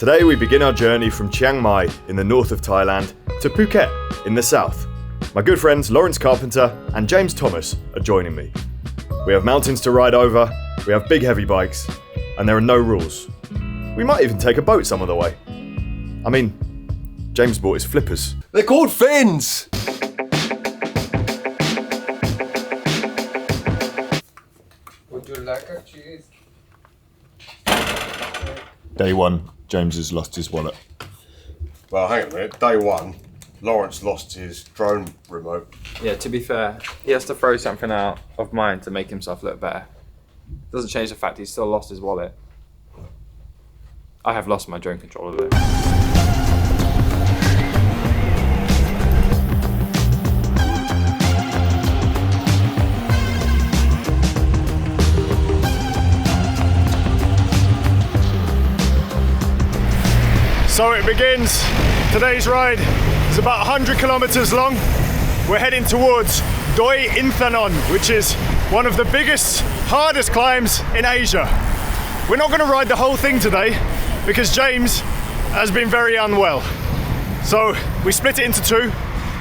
Today we begin our journey from Chiang Mai in the north of Thailand to Phuket in the south. My good friends Lawrence Carpenter and James Thomas are joining me. We have mountains to ride over, we have big heavy bikes, and there are no rules. We might even take a boat some of the way. I mean, James bought his flippers. They're called fins! Would you like a cheese? Day one, James has lost his wallet. Well, hang on a minute. Day one, Lawrence lost his drone remote. Yeah, to be fair, he has to throw something out of mine to make himself look better. Doesn't change the fact he's still lost his wallet. I have lost my drone controller though. So it begins. Today's ride is about 100 kilometers long. We're heading towards Doi Inthanon, which is one of the biggest, hardest climbs in Asia. We're not going to ride the whole thing today because James has been very unwell. So we split it into two.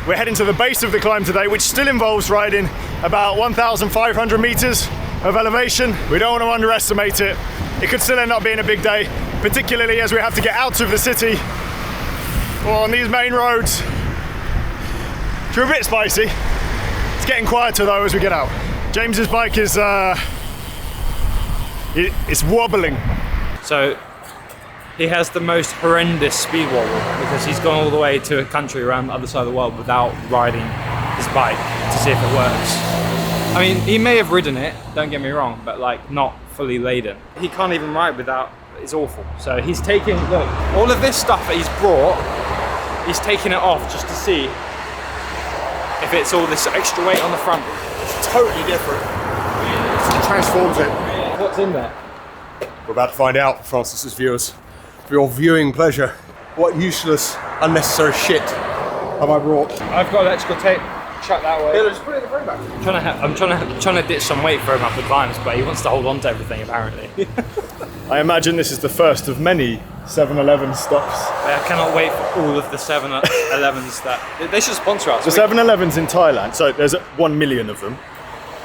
We're heading to the base of the climb today, which still involves riding about 1,500 meters of elevation. We don't want to underestimate it. It could still end up being a big day, particularly as we have to get out of the city or on these main roads. Which are a bit spicy. It's getting quieter though as we get out. James's bike is it's wobbling. So he has the most horrendous speed wobble because he's gone all the way to a country around the other side of the world without riding his bike to see if it works. I mean, he may have ridden it, don't get me wrong, but like not fully laden. He can't even ride without, it's awful. So he's taking, look, all of this stuff that he's brought, he's taking it off just to see if it's all this extra weight on the front. It's totally different. It transforms it. What's in there? We're about to find out for Francis's viewers. For your viewing pleasure. What useless, unnecessary shit have I brought? I've got electrical tape, chuck that way. Yeah, just put it in the frame back. I'm trying to ditch some weight for him up the climbs, but he wants to hold on to everything apparently. I imagine this is the first of many 7-Eleven stops. I cannot wait for all of the 7-Elevens that they should sponsor us. The 7-Elevens in Thailand, so there's 1 million of them.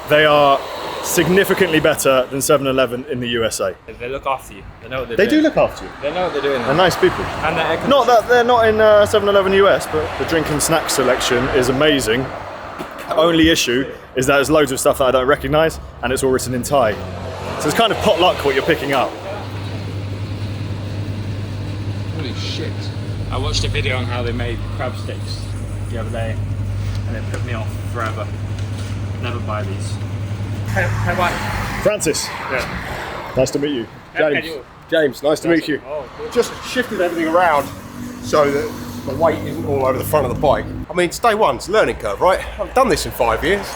They are significantly better than 7-Eleven in the USA. They look after you. They know what they're They doing. do look after you. They know what they're doing. They're nice people. And they're Not that they're not in 7-Eleven US, but the drink and snack selection is amazing. The only issue is that there's loads of stuff that I don't recognise, and it's all written in Thai. So it's kind of pot luck what you're picking up. Holy shit. I watched a video on how they made crab sticks the other day, and it put me off forever. Never buy these. Hey, bye. Francis. Yeah. Nice to meet you. James, nice to meet you. Oh, good. Just shifted everything around so that the weight isn't all over the front of the bike. I mean, it's day one, it's a learning curve, right? I've done this in 5 years.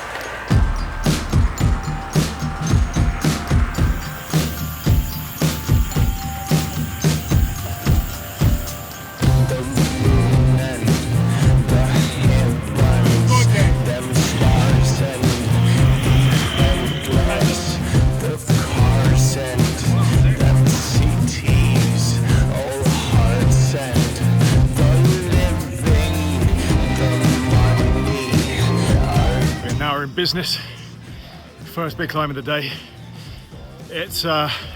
Business. First big climb of the day. It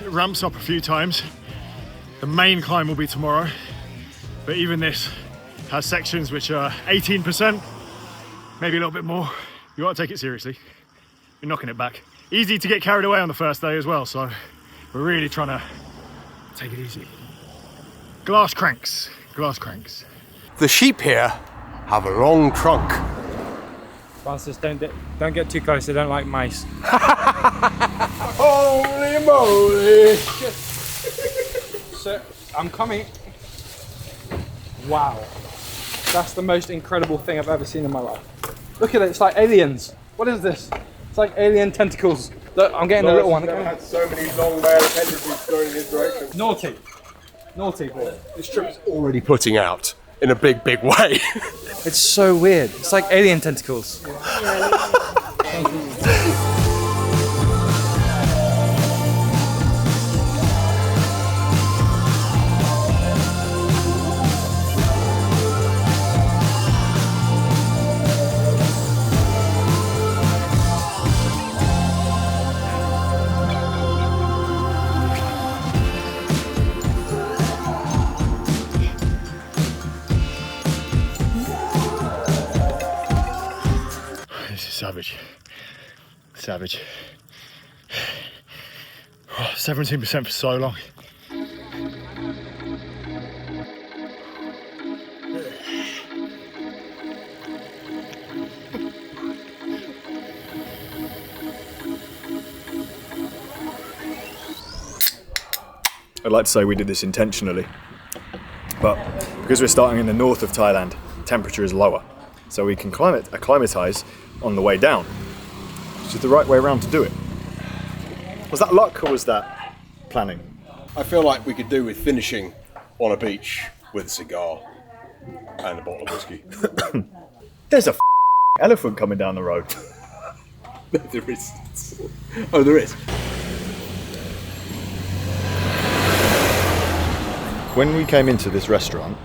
ramps up a few times. The main climb will be tomorrow, but even this has sections which are 18%, maybe a little bit more. You got to take it seriously. You're knocking it back. Easy to get carried away on the first day as well, so we're really trying to take it easy. Glass cranks. The sheep here have a long trunk. Francis, don't get too close. They don't like mice. Holy moly! So I'm coming. Wow, that's the most incredible thing I've ever seen in my life. Look at it. It's like aliens. What is this? It's like alien tentacles. Look, I'm getting the little one. I've never had so many long male appendages going in this direction. Naughty boy. This trip's already putting out in a big, big way. It's so weird. It's like alien tentacles. savage. Savage. 17% for so long. I'd like to say we did this intentionally, but because we're starting in the north of Thailand, temperature is lower, so we can acclimatise on the way down, which is the right way around to do it. Was that luck or was that planning? I feel like we could do with finishing on a beach with a cigar and a bottle of whiskey. There's a elephant coming down the road. There is. Oh, there is. When we came into this restaurant,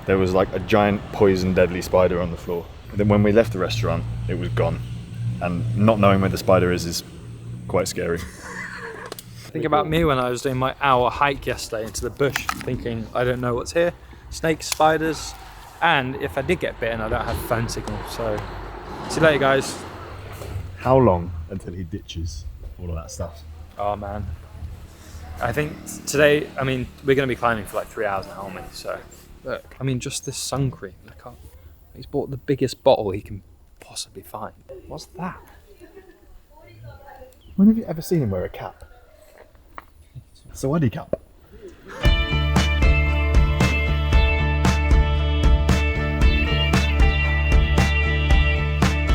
there was like a giant poison deadly spider on the floor. And then when we left the restaurant, it was gone. And not knowing where the spider is quite scary. Think about me when I was doing my hour hike yesterday into the bush, thinking, I don't know what's here. Snakes, spiders, and if I did get bitten, I don't have phone signal. So, see you later, guys. How long until he ditches all of that stuff? Oh man. I think today, I mean, we're going to be climbing for like 3 hours now, aren't we? So, look, I mean, just this sun cream. Look up. He's bought the biggest bottle he can possibly find. What's that? When have you ever seen him wear a cap? Sawadee cap.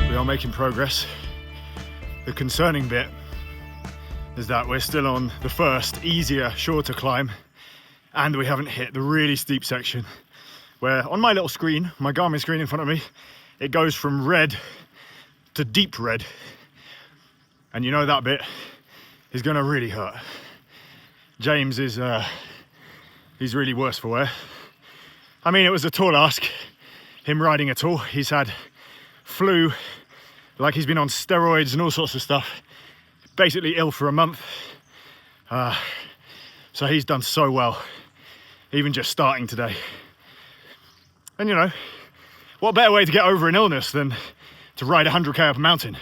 We are making progress. The concerning bit is that we're still on the first, easier, shorter climb, and we haven't hit the really steep section where on my little screen, my Garmin screen in front of me, it goes from red to deep red. And you know that bit is gonna really hurt. James is, he's really worse for wear. I mean, it was a tall ask, him riding at all. He's had flu, like he's been on steroids and all sorts of stuff. Basically ill for a month. So he's done so well, even just starting today. And you know, what better way to get over an illness than to ride 100k up a mountain?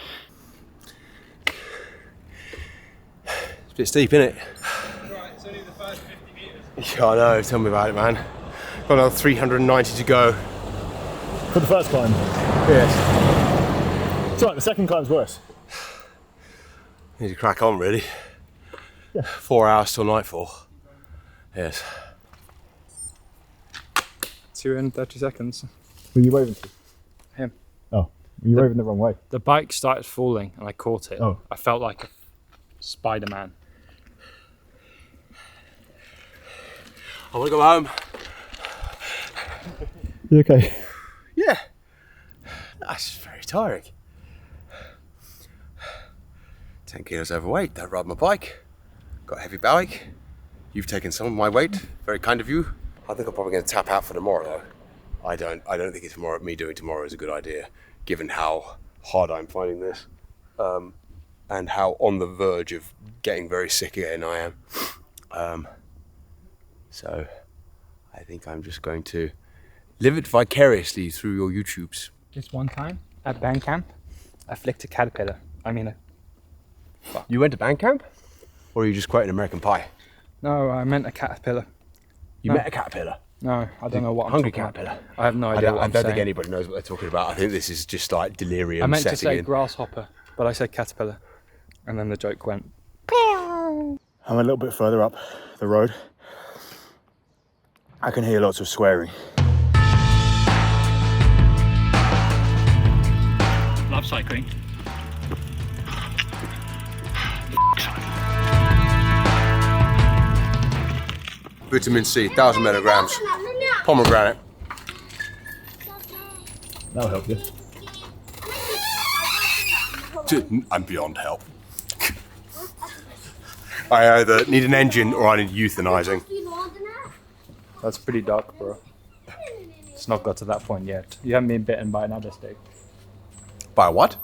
It's a bit steep, isn't it? Right, it's only the first 50 metres. Yeah, I know, tell me about it, man. Got another 390 to go. For the first climb? Yes. It's alright, the second climb's worse. Need to crack on, really. Yeah. 4 hours till nightfall. Yes. 230 seconds. Who are you waving to? Him. Oh, you waving the wrong way. The bike started falling and I caught it. Oh. I felt like a Spider-Man. I want to go home. You okay? Yeah. That's very tiring. 10 kilos overweight, don't ride my bike. Got a heavy bike. You've taken some of my weight, very kind of you. I think I'm probably going to tap out for tomorrow though. I don't think me doing tomorrow is a good idea, given how hard I'm finding this. And how on the verge of getting very sick again I am. So I think I'm just going to live it vicariously through your YouTubes. This one time at band camp, I flicked a caterpillar. You went to band camp? Or are you just quoting American Pie? No, I meant a caterpillar. You met a caterpillar? No, I don't know what I'm Hungry talking caterpillar? about. I have no idea what I'm I don't saying. think anybody knows what they're talking about. I think this is just like delirium I meant to setting say in. grasshopper, but I said caterpillar. And then the joke went. I'm a little bit further up the road. I can hear lots of swearing. Love cycling. Vitamin C, 1,000 milligrams. Pomegranate. That'll help you. I'm beyond help. I either need an engine or I need euthanizing. That's pretty dark, bro. It's not got to that point yet. You haven't been bitten by an adder snake. By what?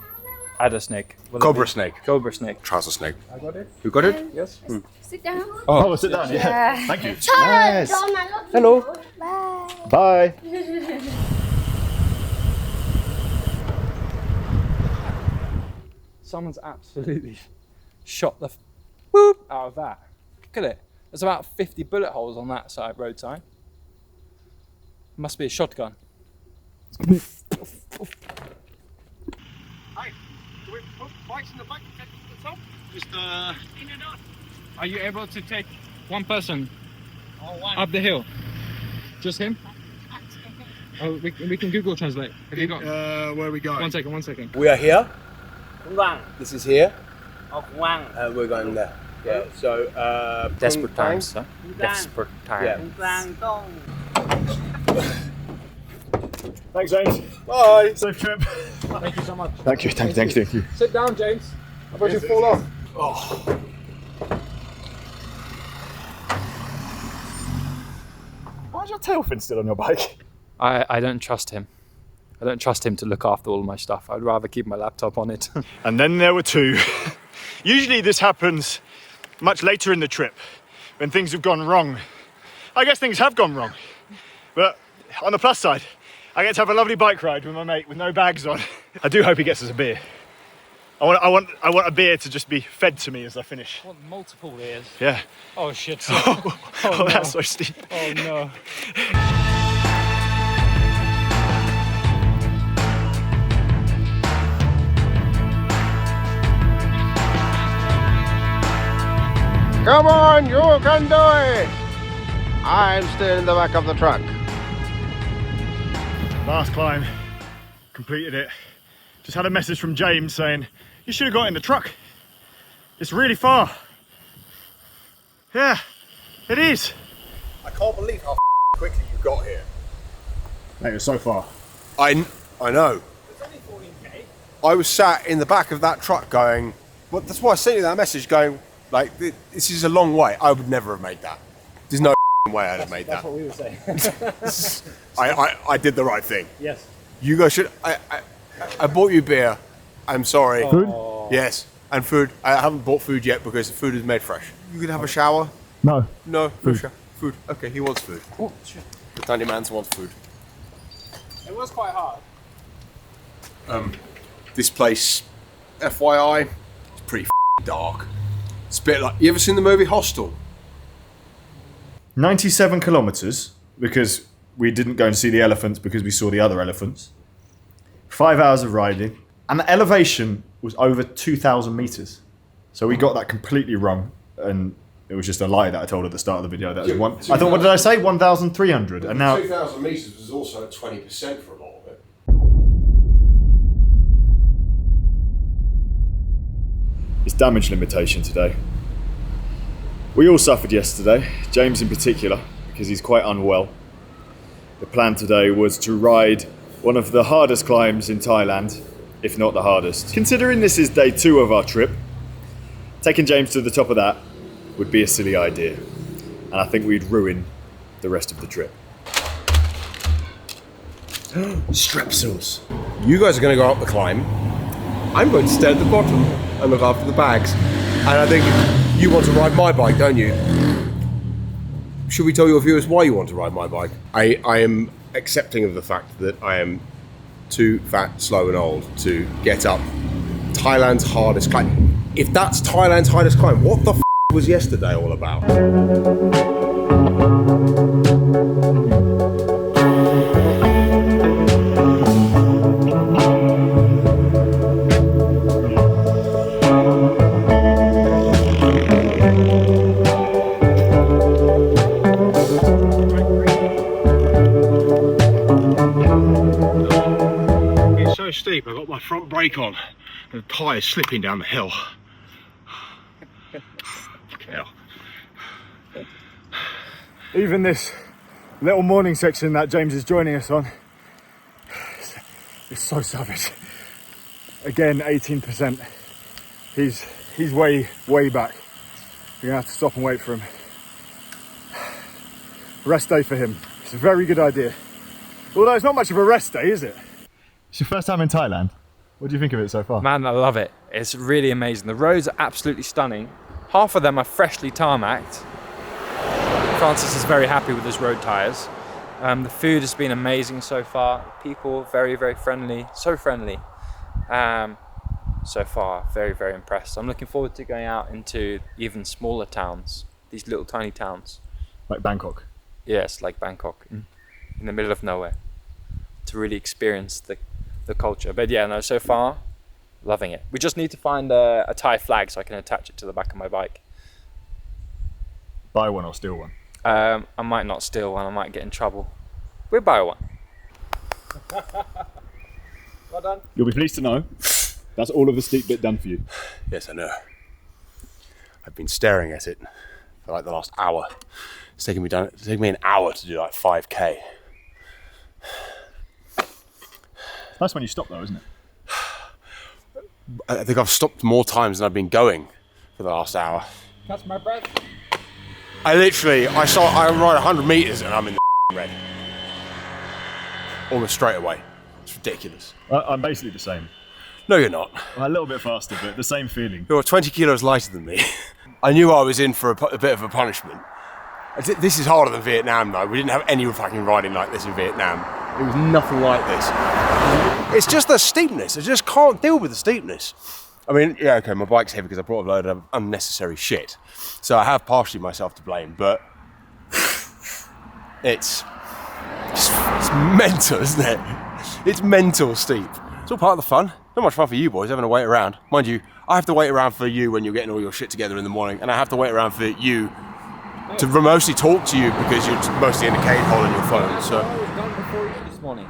Adder snake. Cobra snake. Cobra snake. Trouser snake. I got it? You got it? Yes. Sit down. Oh, sit down, yeah. Thank you. Yes. Hello. Bye. Bye. Someone's absolutely shot the whoop out of that. Look at it. There's about 50 bullet holes on that side road sign. Must be a shotgun. Hi, can we put bikes in the back at the top? Just in and out. Are you able to take one person One. up the hill? Just him? Oh, we can Google Translate. Have you got? Where are we going? 1 second, 1 second. We are here. Vâng, This is here. vâng, And we're going there. Yeah, so Desperate times, huh? vâng, Desperate times. vâng, tông. Thanks, James. Bye. Safe trip. Thank you so much. Thank you. Sit down, James. Otherwise you'll fall off. Oh. Why's your Tailfin still on your bike? I don't trust him. I don't trust him to look after all of my stuff. I'd rather keep my laptop on it. And then there were two. Usually this happens much later in the trip, when things have gone wrong. I guess things have gone wrong. But on the plus side, I get to have a lovely bike ride with my mate with no bags on. I do hope he gets us a beer. I want a beer to just be fed to me as I finish. I want multiple ears. Yeah. Oh shit. Oh, no. that's so steep. Oh no. Come on, you can do it! I'm still in the back of the truck. Last climb, completed it. Just had a message from James saying, you should have got in the truck. It's really far. Yeah, it is. I can't believe how quickly you got here. Mate, it's so far. I know. It's only 14k. I was sat in the back of that truck going, well, that's why I sent you that message going, like, this is a long way. I would never have made that. There's no way I'd have made that. That's what we were saying. I did the right thing. Yes. You guys should. I bought you beer. I'm sorry. Food? Yes, and food. I haven't bought food yet because the food is made fresh. You could have a shower. No. No Food. Food. Okay, he wants food. Oh shit. The tiny man wants food. It was quite hard. This place, FYI, it's pretty dark. It's a bit like, you ever seen the movie Hostel? 97 kilometers because we didn't go and see the elephants because we saw the other elephants. 5 hours of riding, and the elevation was over 2,000 meters. So we got that completely wrong, and it was just a lie that I told at the start of the video. That was one. I thought, what did I say? 1,300, and now 2,000 meters was also at 20% for a lot of it. it's damage limitation today. We all suffered yesterday, James in particular, because he's quite unwell. The plan today was to ride one of the hardest climbs in Thailand, if not the hardest. Considering this is day 2 of our trip, taking James to the top of that would be a silly idea. And I think we'd ruin the rest of the trip. Strepsils. You guys are going to go up the climb. I'm going to stay at the bottom and look after the bags. And I think you want to ride my bike, don't you? Should we tell your viewers why you want to ride my bike? I am accepting of the fact that I am too fat, slow and old to get up Thailand's hardest climb. If that's Thailand's hardest climb, what the was yesterday all about? It's so steep, I've got my front brake on and the tyre's slipping down the hill. Hell. Even this little morning section that James is joining us on is so savage. Again, 18%. He's way back. You're gonna have to stop and wait for him. Rest day for him. It's a very good idea. Although it's not much of a rest day, is it? It's your first time in Thailand. What do you think of it so far? Man, I love it. It's really amazing. The roads are absolutely stunning. Half of them are freshly tarmacked. Francis is very happy with his road tyres. The food has been amazing so far. People very, very friendly. So friendly. so far. Very, very impressed. I'm looking forward to going out into even smaller towns, these little tiny towns. Like Bangkok. Yes, like Bangkok, in the middle of nowhere, to really experience the culture. But yeah, no, so far, loving it. We just need to find a Thai flag so I can attach it to the back of my bike. Buy one or steal one? I might not steal one, I might get in trouble. We'll buy one. Well done. You'll be pleased to know that's all of the steep bit done for you. Yes, I know. I've been staring at it for like the last hour. It's taken me an hour to do like 5k. It's nice when you stop though, isn't it? I think I've stopped more times than I've been going for the last hour. Catch my breath. I ride 100 meters and I'm in the red. Almost straight away. It's ridiculous. I'm basically the same. No, you're not. I'm a little bit faster, but the same feeling. You're 20 kilos lighter than me. I knew I was in for a bit of a punishment. This is harder than Vietnam though. We didn't have any fucking riding like this in Vietnam. It was nothing like this. It's just the steepness. I just can't deal with the steepness. I mean, yeah, okay, my bike's heavy because I brought a load of unnecessary shit. So I have partially myself to blame, but it's mental, isn't it? It's mental steep. It's all part of the fun. Not much fun for you boys having to wait around. Mind you, I have to wait around for you when you're getting all your shit together in the morning, and I have to wait around for you to mostly talk to you because you're mostly in a Cade hole in your phone. So. I was done before you this morning.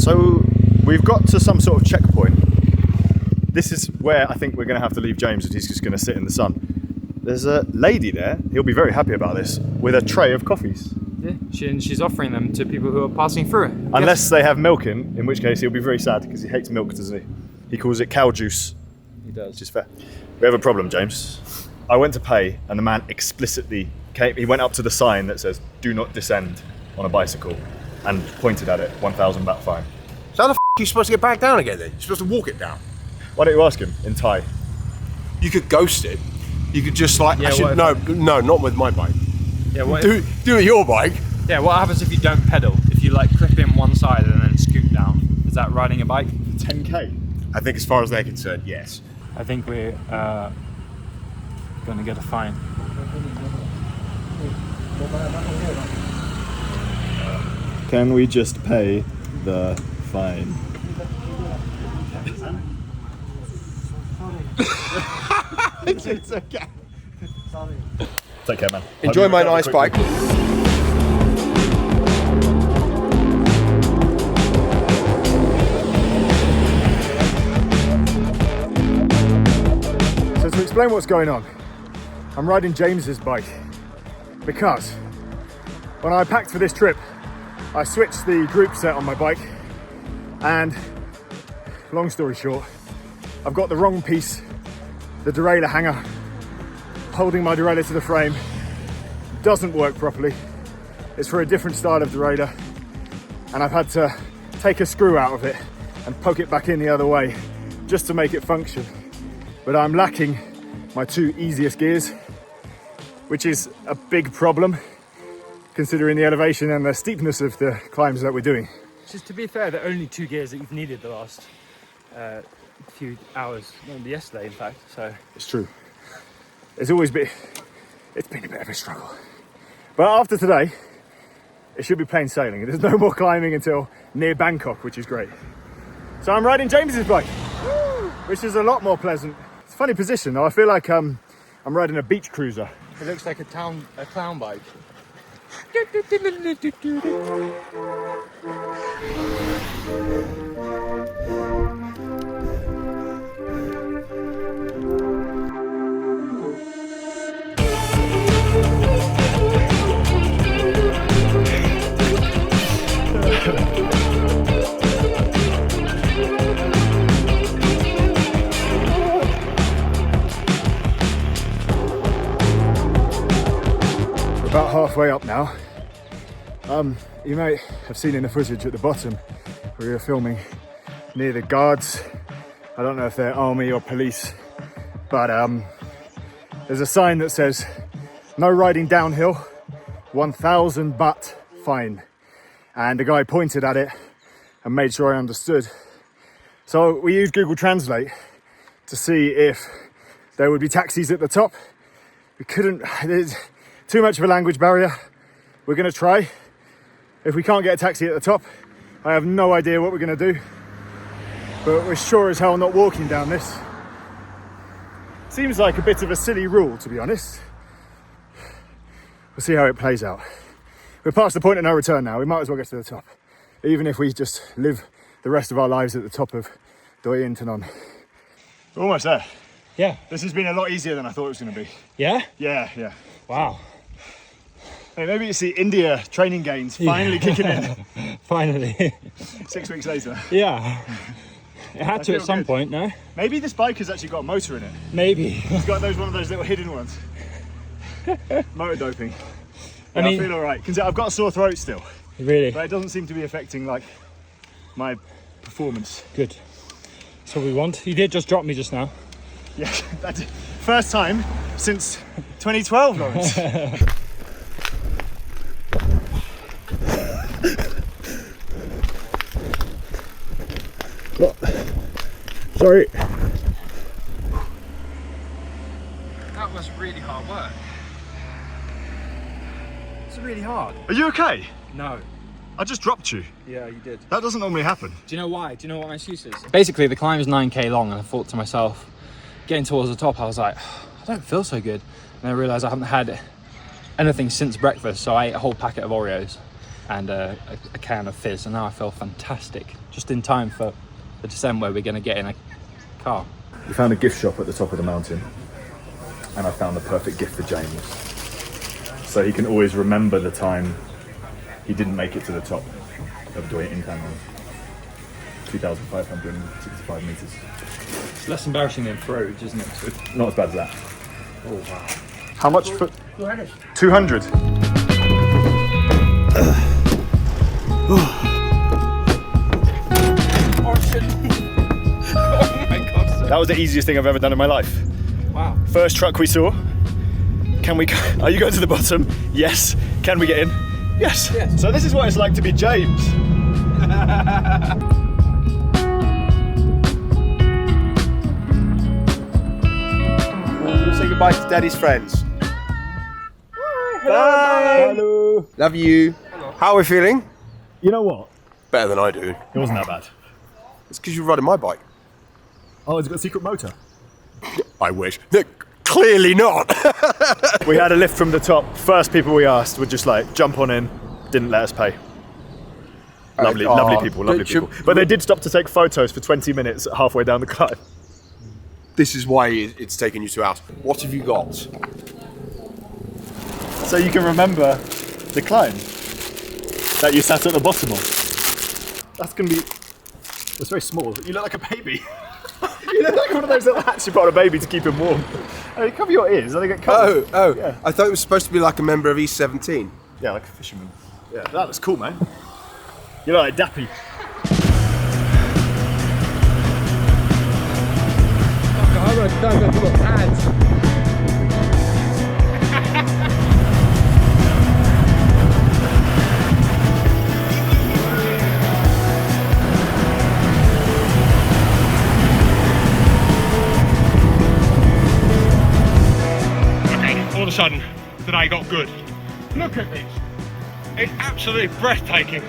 So we've got to some sort of checkpoint. This is where I think we're going to have to leave James, and he's just going to sit in the sun. There's a lady there, he'll be very happy about this, with a tray of coffees. Yeah, she's offering them to people who are passing through. Unless they have milk in which case he'll be very sad because he hates milk, doesn't he? He calls it cow juice. He does. Which is fair. We have a problem, James. I went to pay and the man explicitly he went up to the sign that says, "Do not descend on a bicycle," and pointed at it, 1,000 baht fine. So how the f*** are you supposed to get back down again then? You're supposed to walk it down. Why don't you ask him in Thai? You could ghost it. You could just like, Yeah, actually, no, not with my bike. Yeah, what Do it with your bike. Yeah, what happens if you don't pedal? If you like clip in one side and then scoot down? Is that riding a bike? 10k. I think as far as they're concerned, yes. I think we're going to get a fine. Can we just pay the fine? It's okay. Take care, man. Enjoy my nice bike. So to explain what's going on, I'm riding James's bike because when I packed for this trip, I switched the group set on my bike, and long story short, I've got the wrong piece, the derailleur hanger, holding my derailleur to the frame, doesn't work properly. It's for a different style of derailleur, and I've had to take a screw out of it and poke it back in the other way just to make it function. But I'm lacking my two easiest gears, which is a big problem considering the elevation and the steepness of the climbs that we're doing. Just to be fair, the only two gears that you've needed the last few hours, yesterday in fact, so. It's true. It's been a bit of a struggle. But after today, it should be plain sailing. There's no more climbing until near Bangkok, which is great. So I'm riding James's bike, which is a lot more pleasant. It's a funny position though. I feel like I'm riding a beach cruiser. It looks like a clown bike. About halfway up now. You might have seen in the footage at the bottom where we were filming near the guards I don't know if they're army or police, but there's a sign that says no riding downhill, 1,000 baht fine. And the guy pointed at it and made sure I understood. So we used Google Translate to see if there would be taxis at the top. We couldn't, there's too much of a language barrier. We're gonna try. If we can't get a taxi at the top, I have no idea what we're gonna do. But we're sure as hell not walking down this. Seems like a bit of a silly rule, to be honest. We'll see how it plays out. We're past the point of no return now. We might as well get to the top. Even if we just live the rest of our lives at the top of Doi Intanon. We're almost there. Yeah. This has been a lot easier than I thought it was going to be. Yeah? Yeah. Wow. Hey, maybe it's the India training gains finally kicking in. Finally. 6 weeks later. Yeah. It had to at some point, no? Maybe this bike has actually got a motor in it. Maybe. It's got one of those little hidden ones. Motor doping. I mean, I feel all right. I've got a sore throat still. Really? But it doesn't seem to be affecting like my performance. Good. That's what we want. You did just drop me just now. Yeah, that's first time since 2012, Lawrence. Sorry. That was really hard work. It's really hard. Are you okay? No. I just dropped you. Yeah, you did. That doesn't normally happen. Do you know why? Do you know what my excuse is? Basically, the climb is 9k long, and I thought to myself, getting towards the top, I was like, I don't feel so good. And I realised I haven't had anything since breakfast, so I ate a whole packet of Oreos and a can of fizz, and now I feel fantastic. Just in time for the descent where we're going to get in a car. We found a gift shop at the top of the mountain, and I found the perfect gift for James. So he can always remember the time he didn't make it to the top of Doi Intanon, 2,565 metres. It's less embarrassing than Froge, isn't it? It's not as bad as that. Oh, wow. How much for? 200. Oh my god. That was the easiest thing I've ever done in my life. Wow. First truck we saw. Are you going to the bottom? Yes. Can we get in? Yes. So this is what it's like to be James. Say goodbye to Daddy's friends. Bye. Hello. Love you. Hello. How are we feeling? You know what? Better than I do. It wasn't that bad. It's because you're riding my bike. Oh, it's got a secret motor. I wish. Clearly not. We had a lift from the top. First people we asked would just like jump on in, didn't let us pay. Lovely people. But they did stop to take photos for 20 minutes halfway down the climb. This is why it's taken you 2 hours. What have you got? So you can remember the climb that you sat at the bottom of. That's gonna be, it's very small. You look like a baby. You look like one of those little hats you put on a baby to keep him warm. I mean, cover your ears, I think it covers. Oh. Yeah. I thought it was supposed to be like a member of E17. Yeah, like a fisherman. Yeah, that looks cool, man. You look like Dappy. All of a sudden, today got good. Look at this. It's absolutely breathtaking.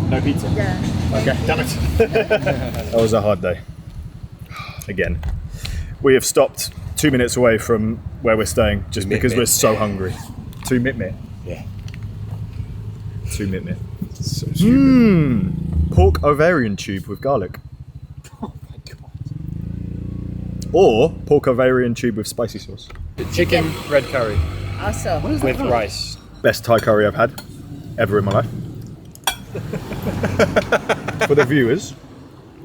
No pizza? Yeah. Okay, damn it. That was a hard day. Again. We have stopped 2 minutes away from where we're staying just because we're so hungry. 2 mit. Yeah. 2 mit. So stupid. Pork ovarian tube with garlic. Oh my god. or pork Bavarian tube with spicy sauce. Chicken red curry Also. with rice. Best Thai curry I've had ever in my life. For the viewers,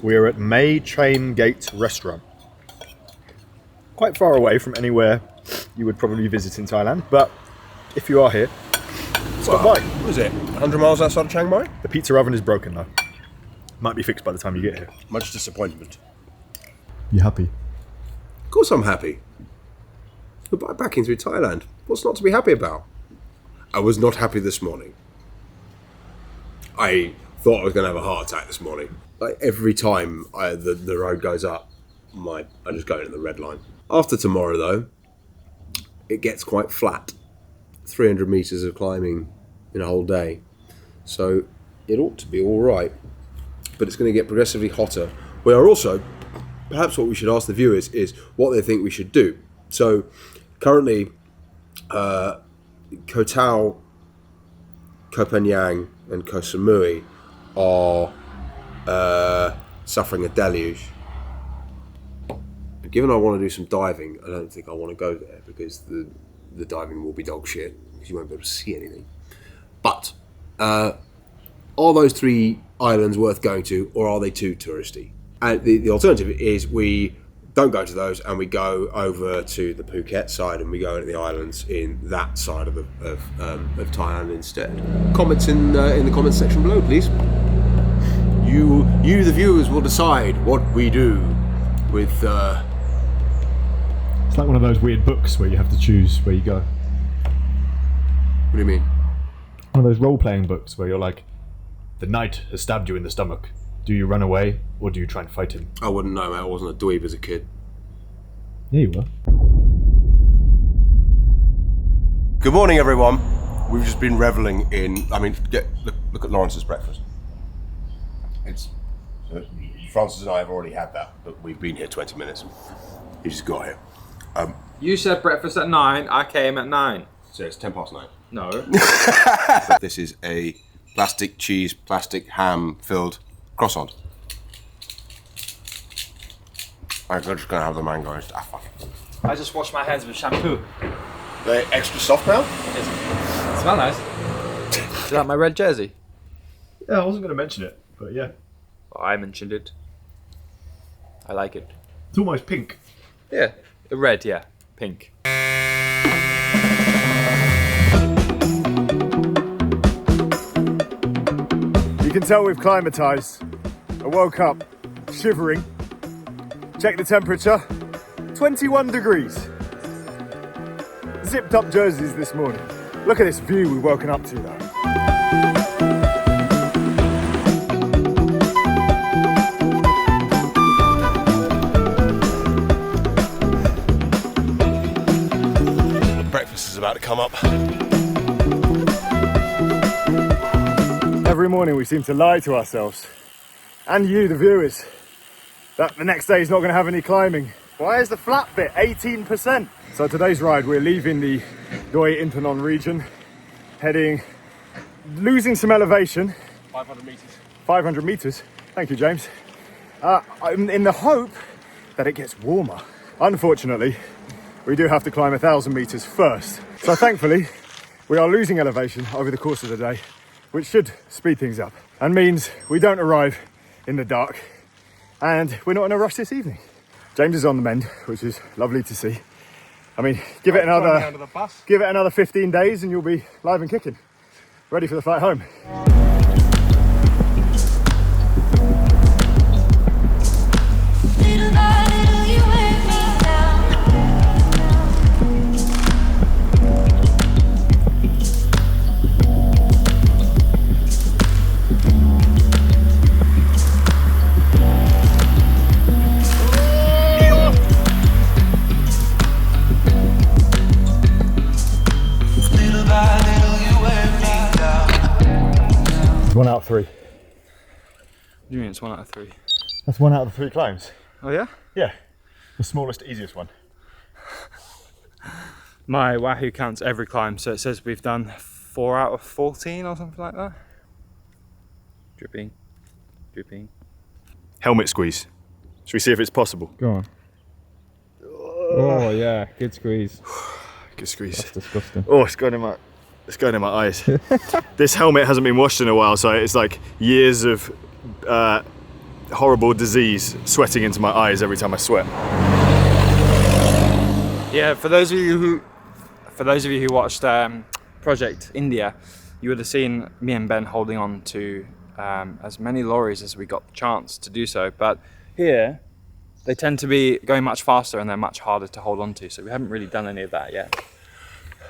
we are at Mae Chain Gate Restaurant. Quite far away from anywhere you would probably visit in Thailand, but if you are here, stop by. What is it? 100 miles outside of Chiang Mai? The pizza oven is broken though. Might be fixed by the time you get here. Much disappointment. You happy? Of course I'm happy. We're bikepacking through Thailand. What's not to be happy about? I was not happy this morning. I thought I was going to have a heart attack this morning. Like every time the road goes up, I just go into the red line. After tomorrow though, it gets quite flat. 300 metres of climbing in a whole day. So it ought to be all right. But it's going to get progressively hotter. We are also, perhaps what we should ask the viewers is what they think we should do. So currently, Koh Tao, Koh Phangan and Koh Samui are suffering a deluge. But given I want to do some diving, I don't think I want to go there because the diving will be dog shit because you won't be able to see anything. But are those 3 islands worth going to, or are they too touristy? And the alternative is we don't go to those and we go over to the Phuket side and we go into the islands in that side of Thailand instead. Comments in the comments section below, please. You the viewers will decide what we do with. It's like one of those weird books where you have to choose where you go. What do you mean? One of those role-playing books where you're like, the knight has stabbed you in the stomach. Do you run away or do you try and fight him? I wouldn't know, mate. I wasn't a dweeb as a kid. Yeah, you were. Good morning, everyone. We've just been revelling in. I mean, look at Lawrence's breakfast. It's Francis and I have already had that, but we've been here 20 minutes. He just got here. You said breakfast at 9, I came at 9. So it's 10 past 9. No. This is a plastic cheese, plastic ham filled croissant. I'm just gonna have the mango. Fuck it. I just washed my hands with shampoo. They're extra soft now? It smells nice. Do you like my red jersey? Yeah, I wasn't going to mention it, but yeah. Well, I mentioned it. I like it. It's almost pink. Yeah. Red, yeah. Pink. You can tell we've climatised. I woke up shivering. Check the temperature. 21 degrees. Zipped up jerseys this morning. Look at this view we've woken up to though. Breakfast is about to come up. Every morning we seem to lie to ourselves, and you, the viewers, that the next day is not going to have any climbing. Why is the flat bit 18%? So today's ride, we're leaving the Doi Intanon region, losing some elevation. 500 metres. 500 metres, thank you James. In the hope that it gets warmer. Unfortunately, we do have to climb 1,000 metres first. So thankfully, we are losing elevation over the course of the day, which should speed things up and means we don't arrive in the dark and we're not in a rush this evening. James is on the mend, which is lovely to see. I mean, give it another 15 days and you'll be live and kicking, ready for the flight home. One out of 3. What do you mean it's 1 out of 3? That's 1 out of the 3 climbs. Oh yeah? Yeah, the smallest, easiest one. My Wahoo counts every climb, so it says we've done 4 out of 14 or something like that. Dripping. Dripping. Helmet squeeze. Should we see if it's possible? Go on. Oh yeah, good squeeze. Good squeeze. That's disgusting. Oh, it's going in my eyes. This helmet hasn't been washed in a while, so it's like years of horrible disease sweating into my eyes every time I sweat. Yeah, for those of you who watched Project India, you would have seen me and Ben holding on to as many lorries as we got the chance to do so. But here, they tend to be going much faster and they're much harder to hold on to. So we haven't really done any of that yet.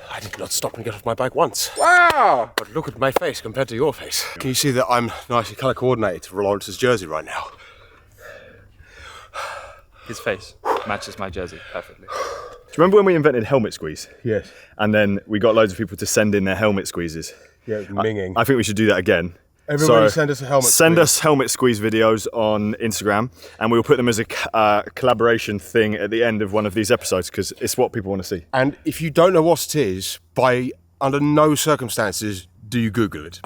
I did not stop and get off my bike once. Wow! But look at my face compared to your face. Can you see that I'm nicely colour coordinated to Lawrence's jersey right now? His face matches my jersey perfectly. Do you remember when we invented helmet squeeze? Yes. And then we got loads of people to send in their helmet squeezes. Yeah, it was minging. I think we should do that again. Everybody send us a helmet Send squeeze. us helmet squeeze videos on Instagram, and we'll put them as a collaboration thing at the end of one of these episodes, because it's what people want to see. And if you don't know what it is, by under no circumstances do you Google it.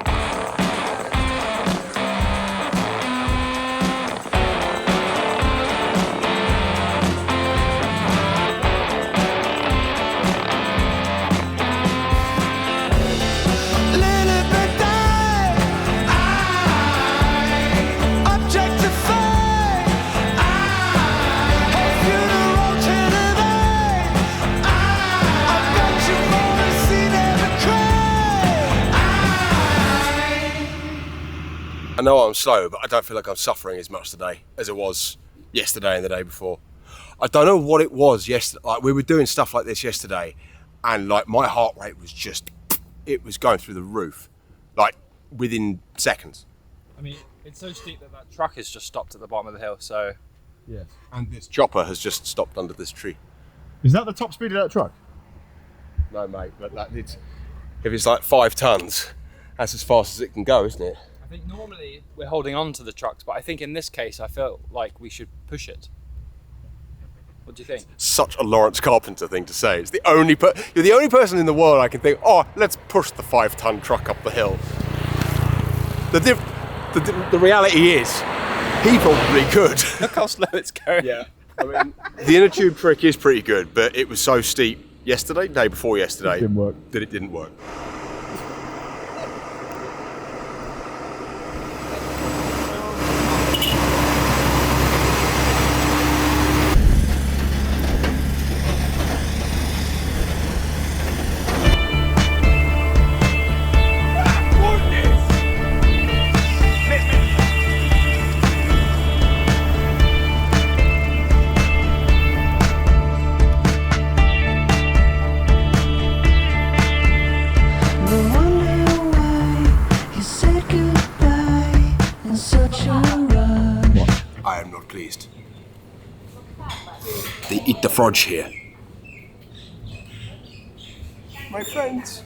I know I'm slow, but I don't feel like I'm suffering as much today as it was yesterday and the day before. I don't know what it was yesterday. Like, we were doing stuff like this yesterday, and like my heart rate was just, it was going through the roof, like within seconds. I mean, it's so steep that truck has just stopped at the bottom of the hill, so... Yes. And this chopper has just stopped under this tree. Is that the top speed of that truck? No, mate, but if it's like 5 tons, that's as fast as it can go, isn't it? I think normally we're holding on to the trucks, but I think in this case I felt like we should push it. What do you think? Such a Lawrence Carpenter thing to say. It's the only you're the only person in the world I can think, oh, let's push the 5-ton truck up the hill. The reality is, he probably could. Look how slow it's going. Yeah. I mean, the inner tube trick is pretty good, but it was so steep yesterday, day before yesterday, that it didn't work. They eat the fudge here. My friends.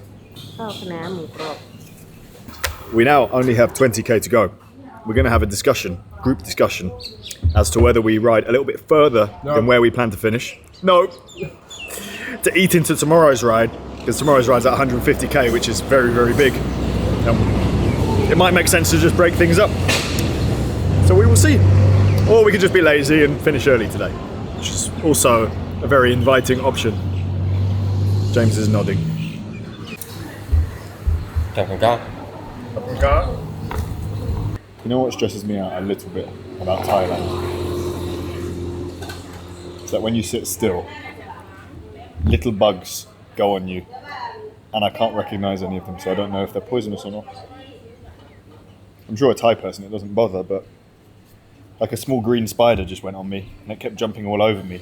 We now only have 20k to go. We're going to have a discussion, group discussion, as to whether we ride a little bit further than where we plan to finish. No. To eat into tomorrow's ride, because tomorrow's ride's at 150k, which is very, very big. It might make sense to just break things up. So we will see. Or we could just be lazy and finish early today, which is also a very inviting option. James is nodding. You know what stresses me out a little bit about Thailand? It's that when you sit still, little bugs go on you, and I can't recognise any of them, so I don't know if they're poisonous or not. I'm sure a Thai person it doesn't bother, but like a small green spider just went on me, and it kept jumping all over me.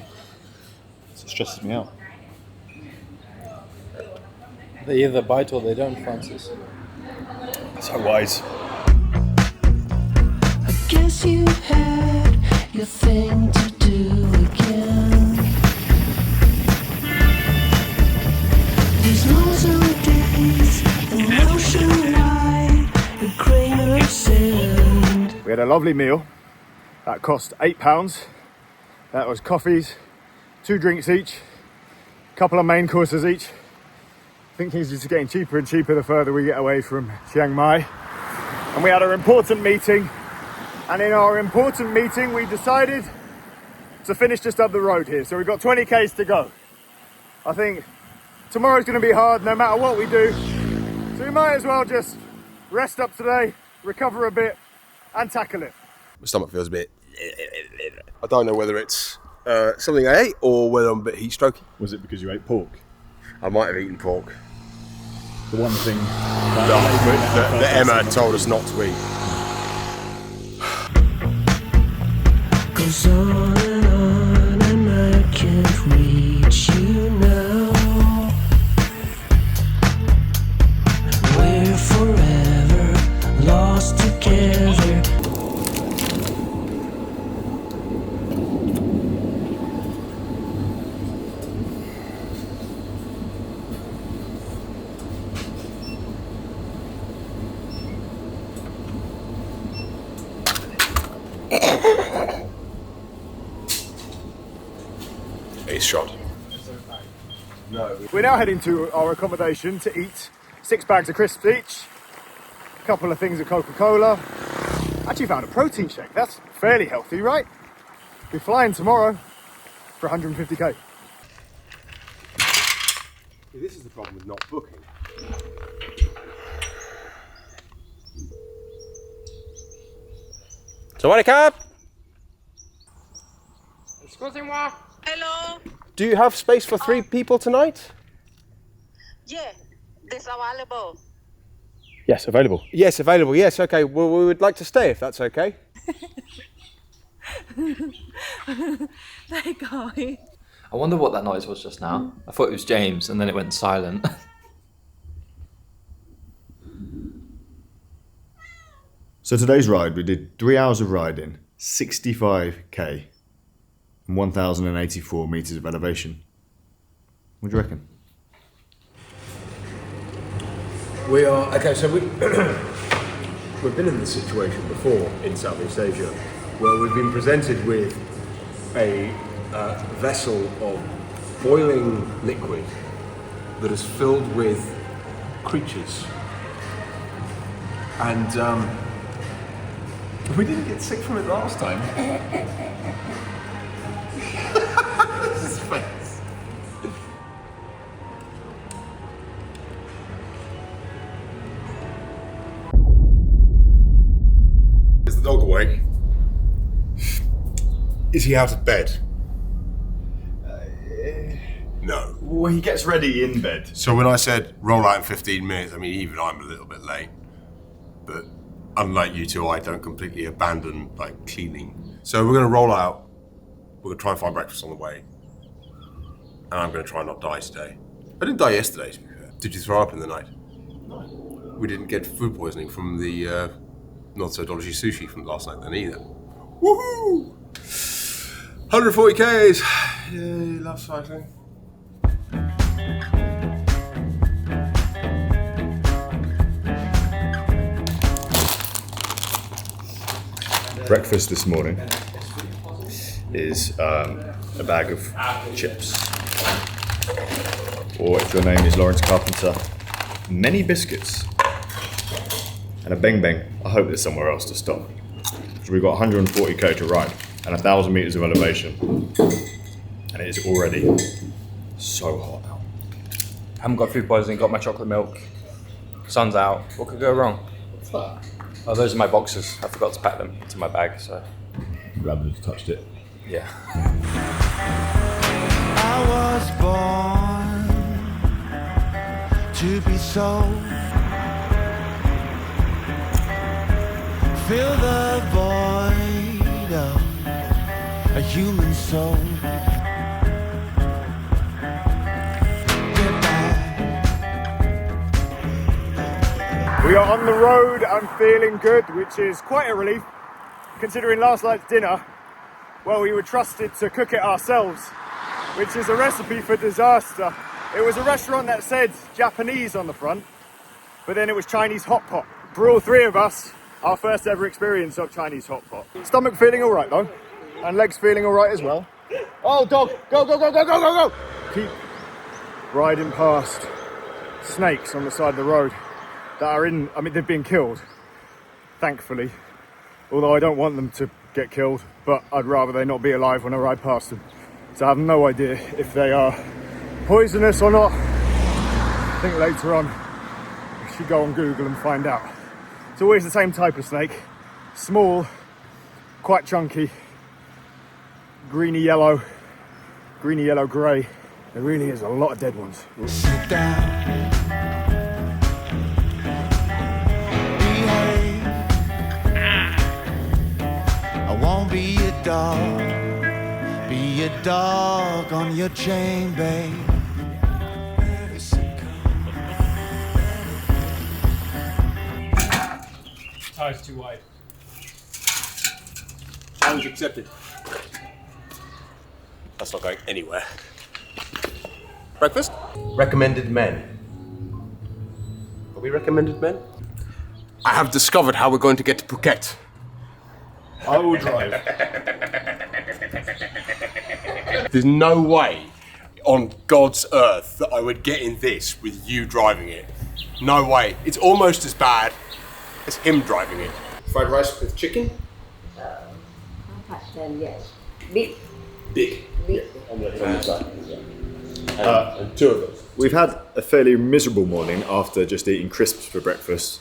So it stresses me out. They either bite or they don't, Francis. So wise. I guess you had your thing to do again. These lonesome days, the ocean wide, the grain of sand. We had a lovely meal. That cost £8. That was coffees, 2 drinks each, a couple of main courses each. I think things are just getting cheaper and cheaper the further we get away from Chiang Mai. And we had an important meeting. And in our important meeting, we decided to finish just up the road here. So we've got 20 k's to go. I think tomorrow's going to be hard no matter what we do. So we might as well just rest up today, recover a bit, and tackle it. My stomach feels a bit... I don't know whether it's something I ate or whether I'm a bit heat stroking. Was it because you ate pork? I might have eaten pork. The one thing that Emma told us not to eat. Goes on and I can't reach you now. We're forever lost together. He's shot. No. We're now heading to our accommodation to eat 6 bags of crisps each, a couple of things of Coca-Cola. Actually found a protein shake. That's fairly healthy, right? We're flying tomorrow for 150k. This is the problem with not booking. Sawadee-ka! Hello. Do you have space for 3 people tonight? Yeah, this available. Yes, available. Yes, available. Yes, okay. Well, we would like to stay if that's okay. That guy. I wonder what that noise was just now. I thought it was James, and then it went silent. So today's ride, we did 3 hours of riding, 65k, and 1,084 meters of elevation. What do you reckon? We are, okay, so we've been in this situation before in Southeast Asia, where we've been presented with a vessel of boiling liquid that is filled with creatures. And we didn't get sick from it last time. His face. Is the dog awake? Is he out of bed? No. Well, he gets ready in bed. So when I said roll out in 15 minutes, I mean, even I'm a little bit late. But unlike you two, I don't completely abandon, like, cleaning. So we're going to roll out. We're going to try and find breakfast on the way. And I'm going to try and not die today. I didn't die yesterday, to be fair. Did you throw up in the night? No. We didn't get food poisoning from the not-so-dodgy sushi from last night then either. Woohoo! 140 Ks! Yay, love cycling. Breakfast this morning is a bag of chips, or if your name is Lawrence Carpenter, many biscuits, and a beng beng. I hope there's somewhere else to stop. So we've got 140k to ride and 1,000 meters of elevation, and it is already so hot out. I haven't got food poisoning, got my chocolate milk. Sun's out. What could go wrong? What's that? Oh, those are my boxes. I forgot to pack them into my bag, so. Grabbed it, touched it. Yeah. I was born to be sold. Fill the void of a human soul. We are on the road, I'm feeling good, which is quite a relief, considering last night's dinner, well, we were trusted to cook it ourselves, which is a recipe for disaster. It was a restaurant that said Japanese on the front, but then it was Chinese hot pot. For all 3 of us, our first ever experience of Chinese hot pot. Stomach feeling all right though, and legs feeling all right as well. Oh, dog, go, go, go, go, go, go, go! Keep riding past snakes on the side of the road that are in, I mean, they've been killed, thankfully. Although I don't want them to get killed, but I'd rather they not be alive when I ride past them. So I have no idea if they are poisonous or not. I think later on I should go on Google and find out. It's always the same type of snake. Small, quite chunky, greeny yellow grey. There really is a lot of dead ones. Sit down. Behave. I won't be a dog. Be a dog on your chain, babe. Tires too wide. Challenge accepted. That's not going anywhere. Breakfast? Recommended men. Are we recommended men? I have discovered how we're going to get to Phuket. I will drive. There's no way on God's earth that I would get in this with you driving it. No way. It's almost as bad as him driving it. Fried rice with chicken? Yes. Big. Big. Big. And two of them. We've had a fairly miserable morning after just eating crisps for breakfast.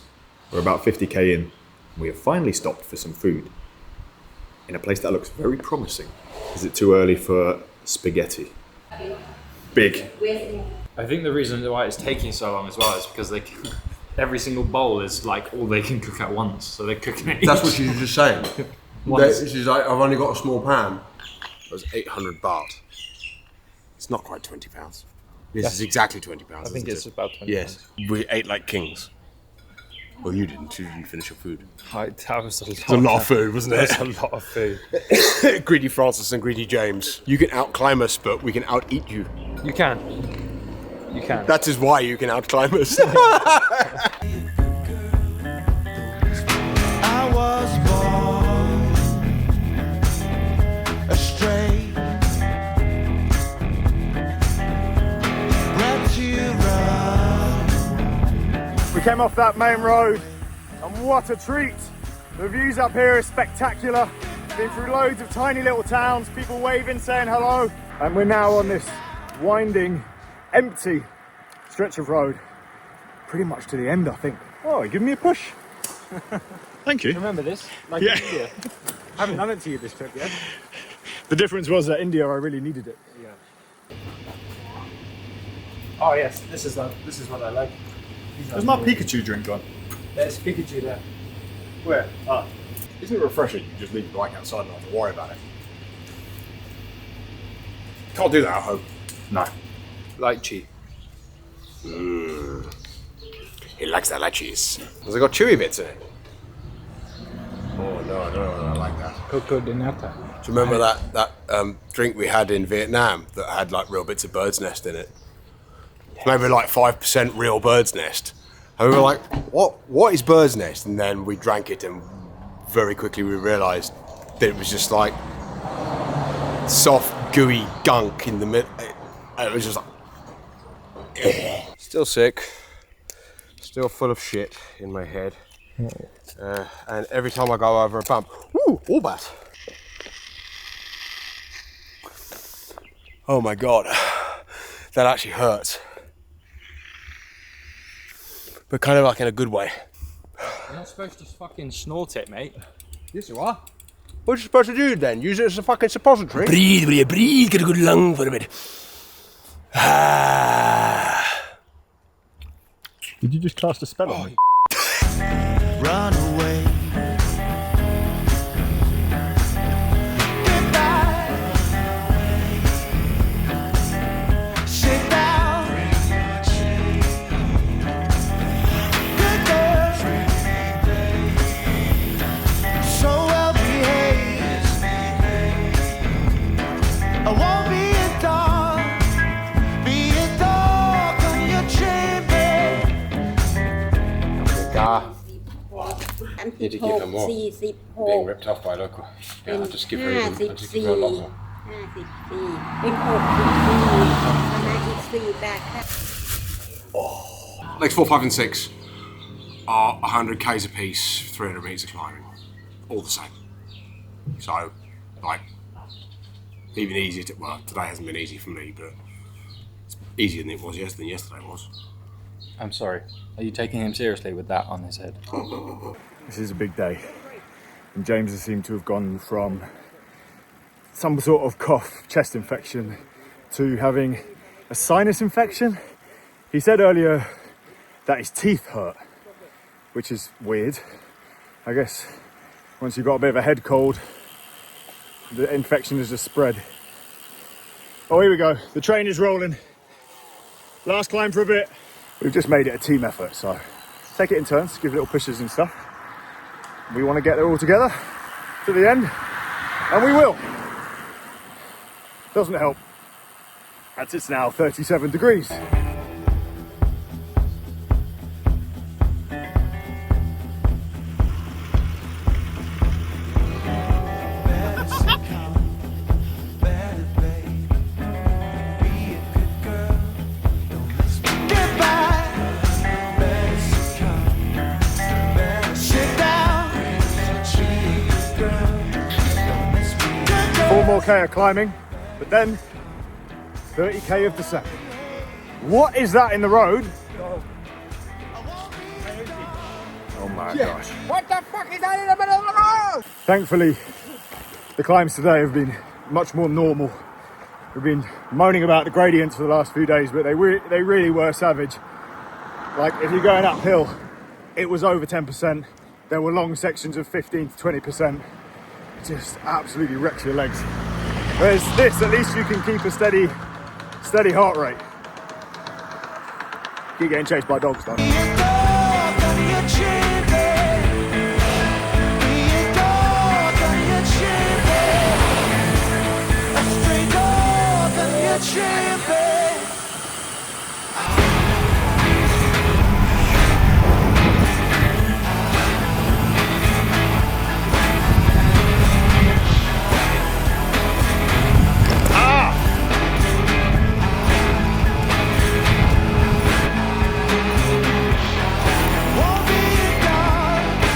We're about 50k in. We have finally stopped for some food in a place that looks very promising. Is it too early for spaghetti? Big. I think the reason why it's taking so long as well is because every single bowl is like all they can cook at once, so they're cooking it. That's what she was just saying. She's like, I've only got a small pan. It was 800 baht. It's not quite £20. This is exactly £20. I think it's about 20. Yes. We ate like kings. Well, you didn't. You didn't finish your food. That was It's a lot of food, wasn't it? That's a lot of food. Greedy Francis and Greedy James. You can outclimb us, but we can out-eat you. You can. You can. That is why you can outclimb us. I was born astray. Bred to run. We came off that main road, and what a treat! The views up here are spectacular. Been through loads of tiny little towns, people waving, saying hello, and we're now on this winding, empty stretch of road, pretty much to the end, I think. Oh, give me a push. Thank you. Remember this? Like Yeah. in India. I haven't done it to you this trip yet. The difference was that India, I really needed it. Yeah. Oh yes, this is what I like. There's my Pikachu drink on. There's Pikachu there. Where? Ah. Isn't it refreshing? You just leave the bike outside and not have to worry about it. Can't do that at home. No. Lychee. He likes the lychees. Has it got chewy bits in it? Oh no, I don't know. I like that. Coco de nata. Do you remember that drink we had in Vietnam that had like real bits of bird's nest in it? Yes. Maybe like 5% real bird's nest. And we were like, what is bird's nest? And then we drank it and very quickly we realised that it was just like soft, gooey gunk in the middle. It was just like... Still sick. Still full of shit in my head. And every time I go over a bump, woo, all bad. Oh my God, that actually hurts. But kind of like in a good way. You're not supposed to fucking snort it, mate. Yes, you are. What are you supposed to do then? Use it as a fucking suppository? Breathe, get a good lung for a bit. Did you just cast a spell on me? Run away. Sit down. Good girl. So well behaved. I won't be a dog. Be a dog on your chain, babe. Need to give her more. Being ripped off by a local. Yeah, I'll just give her a lot more. Legs 4, 5 and 6 are 100 k's a piece, 300 metres of climbing. All the same. So, like, even easier to, well, today hasn't been easy for me, but it's easier than it was yesterday. Yesterday was. I'm sorry. Are you taking him seriously with that on his head? This is a big day. And James has seemed to have gone from some sort of cough, chest infection, to having a sinus infection. He said earlier that his teeth hurt, which is weird. I guess once you've got a bit of a head cold, the infection has just spread. Oh, here we go. The train is rolling. Last climb for a bit. We've just made it a team effort, so take it in turns, give little pushes and stuff. We want to get there all together to the end, and we will. Doesn't help. It's now 37 degrees. More K of climbing, but then 30k of descent. What is that in the road? Oh my gosh. What the fuck is that in the middle of the road? Thankfully, the climbs today have been much more normal. We've been moaning about the gradients for the last few days, but they really were savage. Like, if you're going uphill, it was over 10%. There were long sections of 15 to 20%. Just absolutely wrecks your legs. Whereas this, at least you can keep a steady heart rate. Keep getting chased by dogs though.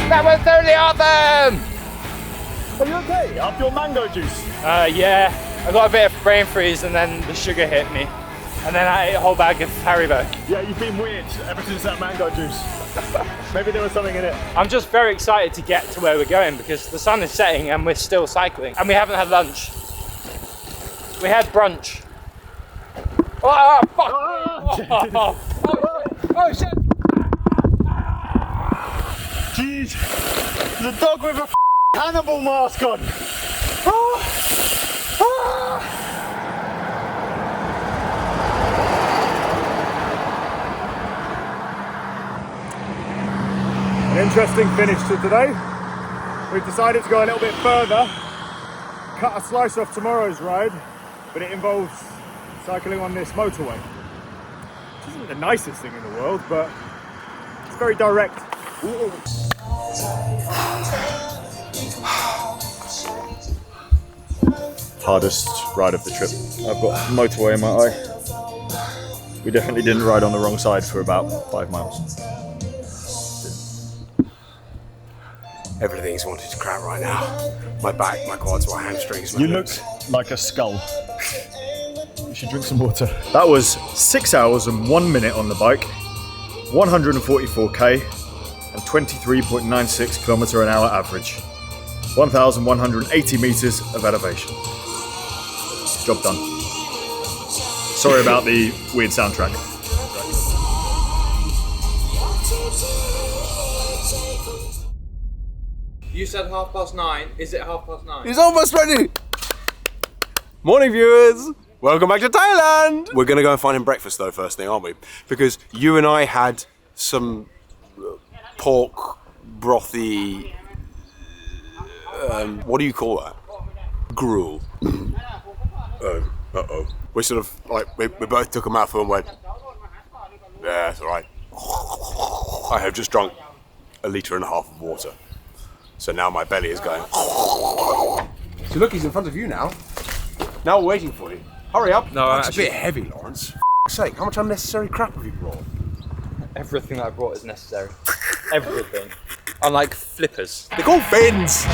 That was totally awesome! Are you okay? After your mango juice? Yeah. I got a bit of brain freeze and then the sugar hit me. And then I ate a whole bag of Haribo. Yeah, you've been weird ever since that mango juice. Maybe there was something in it. I'm just very excited to get to where we're going because the sun is setting and we're still cycling. And we haven't had lunch. We had brunch. Oh, fuck! Oh, shit! Jeez, there's a dog with a Hannibal mask on. An interesting finish to today. We've decided to go a little bit further, cut a slice off tomorrow's ride, but it involves cycling on this motorway. Which isn't the nicest thing in the world, but it's very direct. Ooh. Hardest ride of the trip. I've got motorway in my eye. We definitely didn't ride on the wrong side for about 5 miles. Everything's wanted to crap right now. My back, my quads, my hamstrings. You look like a skull. You should drink some water. That was 6 hours and 1 minute on the bike, 144k, and 23.96 kilometer an hour average. 1,180 meters of elevation. Job done. Sorry about the weird soundtrack. You said 9:30. Is it 9:30? He's almost ready! Morning, viewers! Welcome back to Thailand! We're gonna go and find him breakfast though, first thing, aren't we? Because you and I had some pork brothy, what do you call that? Gruel. Uh-oh. We sort of, like, we both took a mouthful and went, yeah, that's all right. I have just drunk 1.5 liters of water. So now my belly is going. So look, he's in front of you now. Now we're waiting for you. Hurry up. No, it's a bit heavy, Lawrence. For f***'s sake, how much unnecessary crap have you brought? Everything that I brought is necessary. Everything. Unlike flippers. They're called fins!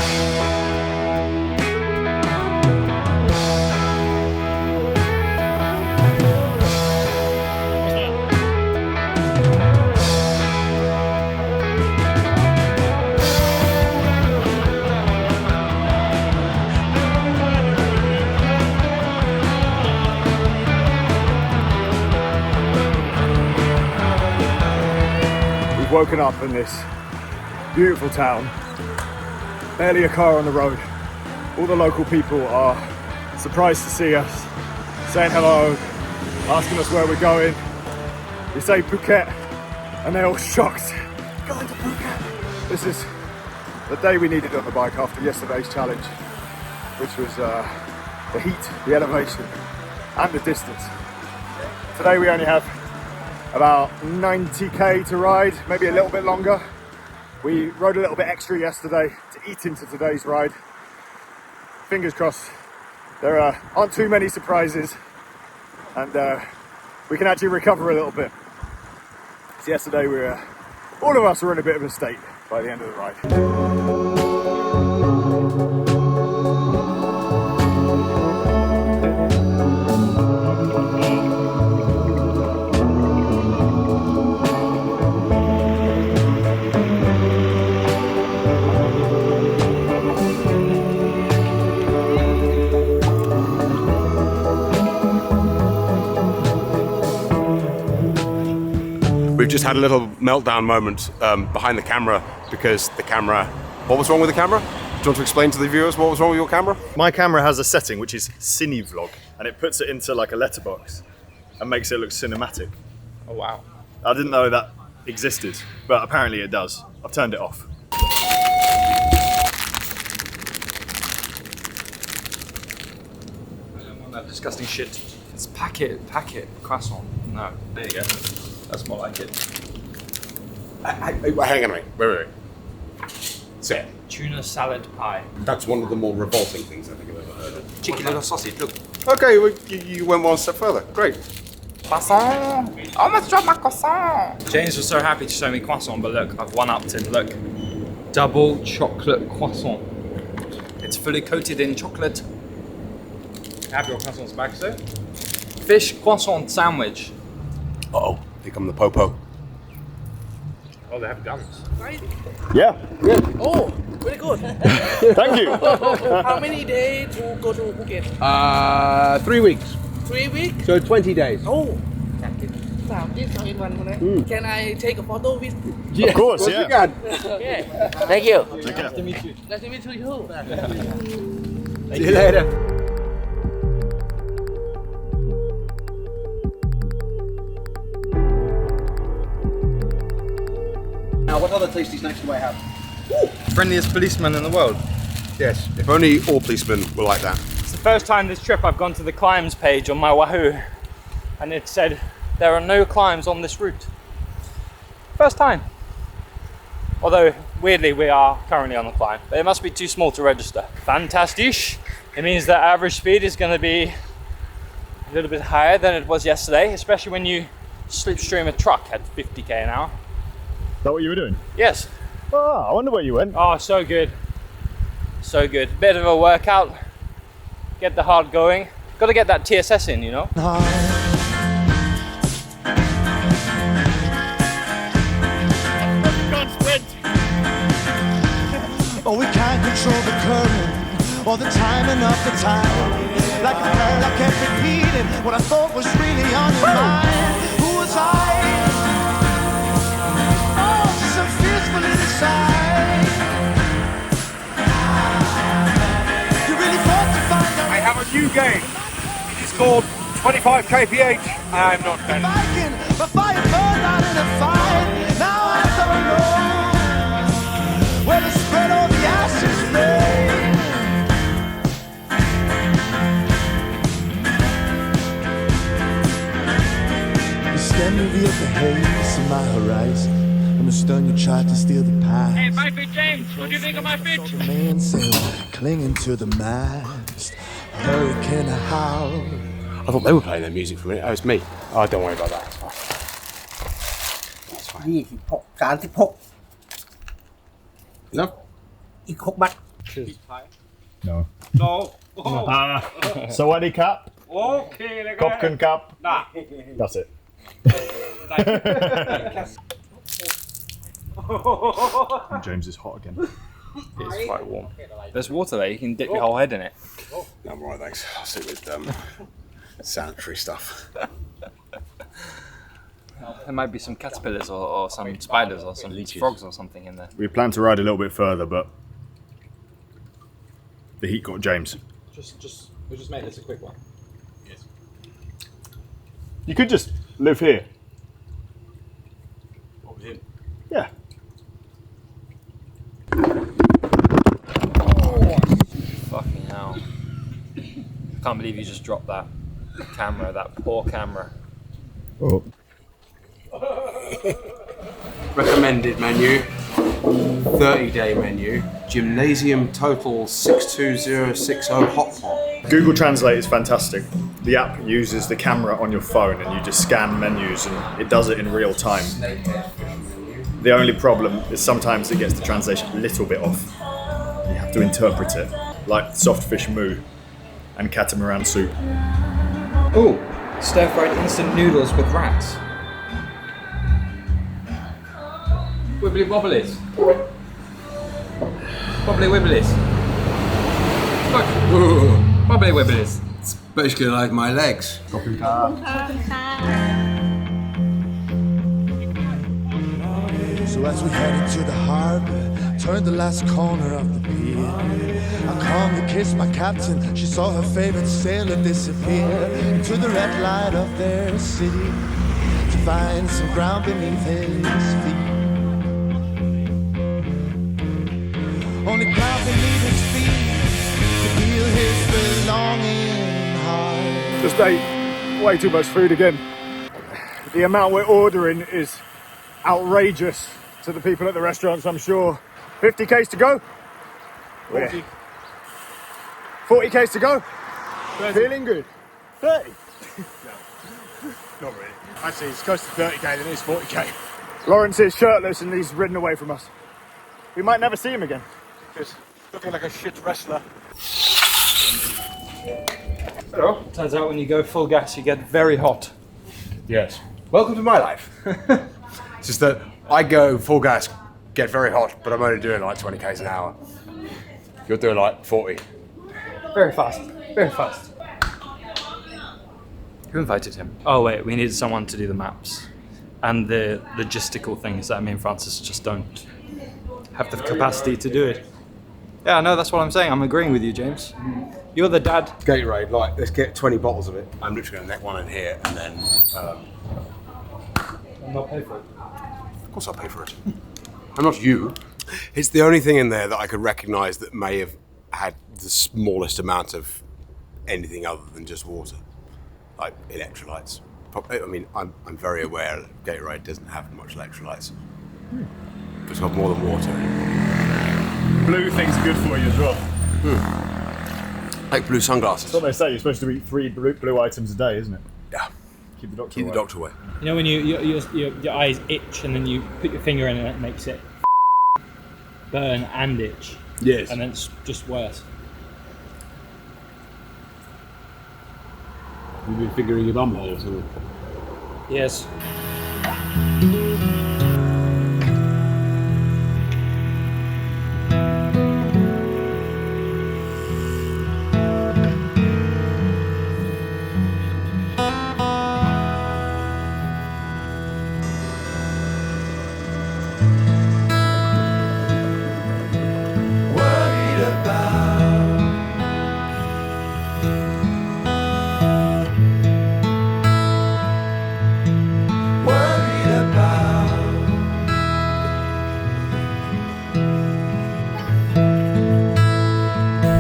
woken up in this beautiful town. Barely a car on the road. All the local people are surprised to see us, saying hello, asking us where we're going. We say Phuket, and they're all shocked. Going to Phuket. This is the day we needed on the bike after yesterday's challenge, which was the heat, the elevation, and the distance. Today we only have about 90k to ride, maybe a little bit longer. We rode a little bit extra yesterday to eat into today's ride. Fingers crossed there aren't too many surprises, and we can actually recover a little bit. So yesterday all of us were in a bit of a state by the end of the ride. We've just had a little meltdown moment behind the camera because the camera... What was wrong with the camera? Do you want to explain to the viewers what was wrong with your camera? My camera has a setting which is Cine Vlog, and it puts it into like a letterbox and makes it look cinematic. Oh wow. I didn't know that existed, but apparently it does. I've turned it off. I don't want that disgusting shit. It's packet croissant. No, there you go. That's more like it. Hang on a minute. Wait. Say. Tuna salad pie. That's one of the more revolting things I think I've ever heard of. Chicken little sausage, look. Okay, well, you went one step further. Great. Croissant! I almost dropped my croissant! James was so happy to show me croissant, but look, I've one-upped him. Look. Double chocolate croissant. It's fully coated in chocolate. Have your croissants back, sir. Fish croissant sandwich. Uh-oh, here come the popo. Oh, they have guns. Yeah. Oh, very good. Thank you. How many days to go to Phuket? 3 weeks. 3 weeks? So 20 days. Oh. 3 days in one minute. Can I take a photo with you? Yes, of course, yeah. You can. Okay. Thank you. Take care. Nice to meet you. Nice to meet you too. See you later. Now, what other tasty snacks do I have? Friendliest policeman in the world. Yes, if only all policemen were like that. It's the first time this trip I've gone to the climbs page on my Wahoo, and it said there are no climbs on this route. First time. Although, weirdly, we are currently on the climb, but it must be too small to register. Fantastic. It means that average speed is going to be a little bit higher than it was yesterday, especially when you slipstream a truck at 50k an hour. Is that what you were doing? Yes. Oh, I wonder where you went. Oh, so good. So good. Bit of a workout. Get the heart going. Got to get that TSS in, you know? Oh, we can't control the current or the timing of the tide. Like a bird, I kept repeating what I thought was really on your mind. Who was I? Oh, just some fears for inside. You really thought to find out. I have a new game. It is called 25 kph. I'm not done. My fire burned out in a fight. Now I don't know where to spread all the ashes lay. The stem revealed the haze in my horizon. From the stern you tried to steal the past. Hey, my fit, James. What do you think of my fit? The mainsail clinging to the mast. Hurricane howl. I thought they were playing their music for a minute. Oh, it's me. Oh, don't worry about that. It's fine. That's fine. 36 No? อีก6 บัตร No. No. Sawadee Cup. Okay, Kopken Cup. Nah. That's it. James is hot again. It's quite warm. There's water there, you can dip your whole head in it. No, I'm alright, thanks. I'll sit with sanitary stuff. There might be some caterpillars or some spiders or some frogs or something in there. We plan to ride a little bit further, but the heat got James. We'll just make this a quick one. Yes. You could just live here. What with him? Yeah. Fucking hell. Can't believe you just dropped that camera, that poor camera. Oh. Recommended menu, 30-day menu, gymnasium total 62060 hot pot. Google Translate is fantastic. The app uses the camera on your phone and you just scan menus and it does it in real time. The only problem is sometimes it gets the translation a little bit off. You have to interpret it, like soft fish moo and catamaran soup. Oh, stir-fried instant noodles with rats. Wibbly wobblies. Wobbly wibblies. Look. Wobbly wibblies. It's basically like my legs. So as we headed to the harbor, turned the last corner of the pier, I calmly kissed my captain. She saw her favorite sailor disappear into the red light of their city to find some ground beneath his feet. Only ground beneath his feet to feel his belonging heart. Just ate way too much food again. The amount we're ordering is outrageous to the people at the restaurants, I'm sure. 50 Ks to go? 40. 40 Ks to go? 30. Feeling good? 30? No, not really. Actually, it's close to 30k than it is 40k. Lawrence is shirtless and he's ridden away from us. We might never see him again. Just looking like a shit wrestler. Hello. Turns out when you go full gas, you get very hot. Yes. Welcome to my life. It's just that I go full gas, get very hot, but I'm only doing like 20 k's an hour. You're doing like 40. Very fast. Very fast. Who invited him? Oh wait, we needed someone to do the maps and the logistical things that me and Francis just don't have the capacity to do it. Yeah, no, that's what I'm saying. I'm agreeing with you, James. You're the dad. Gatorade, like, let's get 20 bottles of it. I'm literally going to neck one in here and then... And not pay for it. Of course I'll pay for it. I'm not you. It's the only thing in there that I could recognise that may have had the smallest amount of anything other than just water. Like electrolytes. I mean, I'm very aware that Gatorade doesn't have much electrolytes. It's got more than water in it. Blue things are good for you as well. Like blue sunglasses. That's what they say, you're supposed to eat 3 blue items a day, isn't it? Yeah. Keep the doctor Keep away. the doctor away. You know when your eyes itch and then you put your finger in and it makes it burn and itch? Yes. And then it's just worse. You've been fingering your bum hole or something? Yes.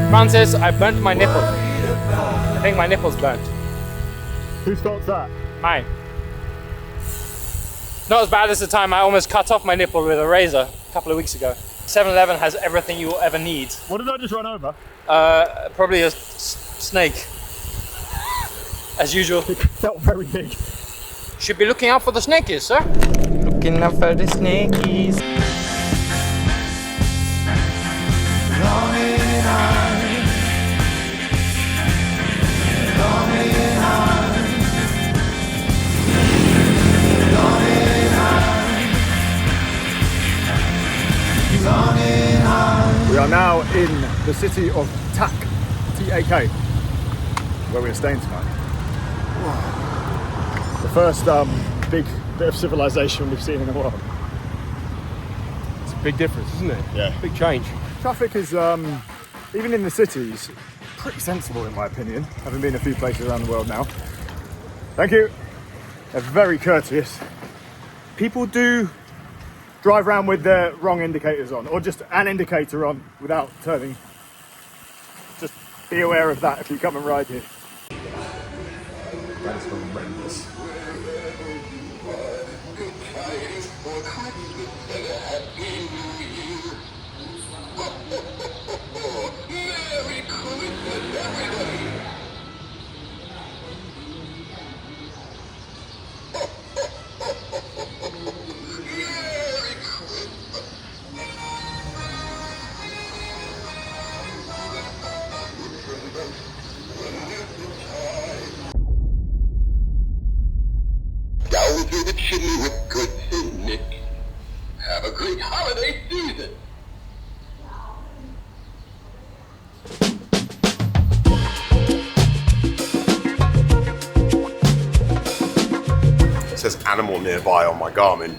Francis, I burnt my nipple. I think my nipple's burnt. Whose fault's that? Mine. Not as bad as the time I almost cut off my nipple with a razor a couple of weeks ago. 7-Eleven has everything you will ever need. What did I just run over? Probably a snake. As usual. It felt very big. Should be looking out for the snakies, sir. Looking out for the snakies. We are now in the city of Tak, T-A-K, where we're staying tonight. The first big bit of civilization we've seen in a while. It's a big difference, isn't it? Yeah. Big change. Traffic is, even in the cities, pretty sensible in my opinion, having been a few places around the world now. Thank you. They're very courteous. People do drive around with their wrong indicators on, or just an indicator on without turning. Just be aware of that if you come and ride here. That's horrendous. Down through the chimney with good St. Nick. Have a great holiday season. It says animal nearby on my Garmin.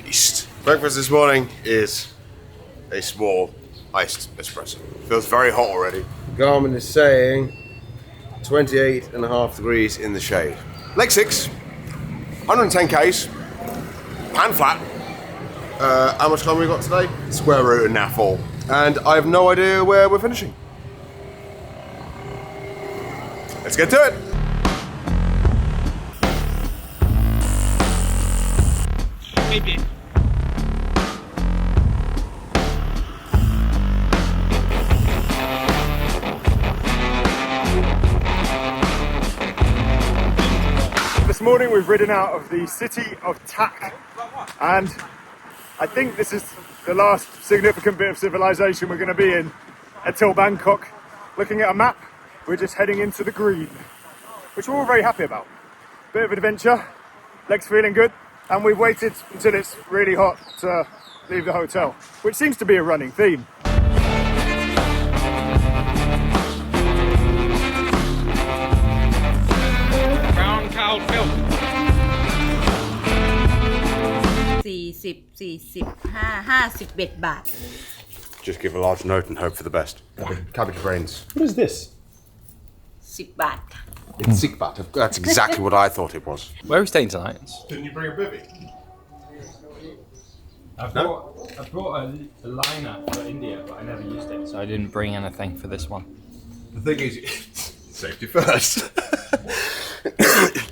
Beast. Breakfast this morning is a small iced espresso. Feels very hot already. Garmin is saying 28.5 degrees in the shade. Leg 6, 110 Ks, pan flat. How much time we got today? Square root and Naffle. And I have no idea where we're finishing. Let's get to it. Maybe. This morning we've ridden out of the city of Tak, and I think this is the last significant bit of civilization we're going to be in until Bangkok. Looking at a map, we're just heading into the green, which we're all very happy about. Bit of adventure, legs feeling good, and we've waited until it's really hot to leave the hotel, which seems to be a running theme. Brown cow milk. 51 บาท Just give a large note and hope for the best. Cabbage brains. What is this? 10 บาท It's Sikbat. That's exactly what I thought it was. Where are we staying tonight? Didn't you bring a bivvy? I brought a liner for India, but I never used it, so I didn't bring anything for this one. The thing is, safety first.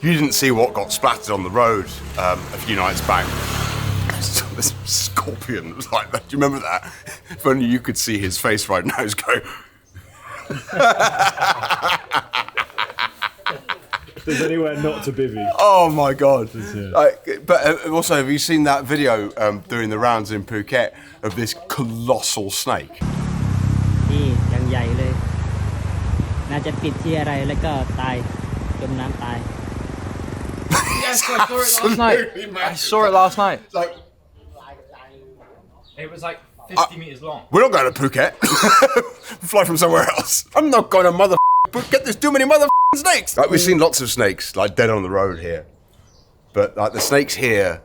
You didn't see what got splattered on the road a few nights back. This scorpion was like that. Do you remember that? If only you could see his face right now. He's going. If there's anywhere not to bivvy. Oh my god! But also, have you seen that video doing the rounds in Phuket of this colossal snake? นี่ยังใหญ่เลย น่าจะติดที่อะไรแล้วก็ตาย จมน้ำตาย Yes, I saw it last night. I saw it last night. Like, It was like 50 meters long. we're not going to Phuket. Fly from somewhere else. I'm not going to Phuket. There's too many snakes. Like, we've seen lots of snakes like dead on the road here, but like the snakes here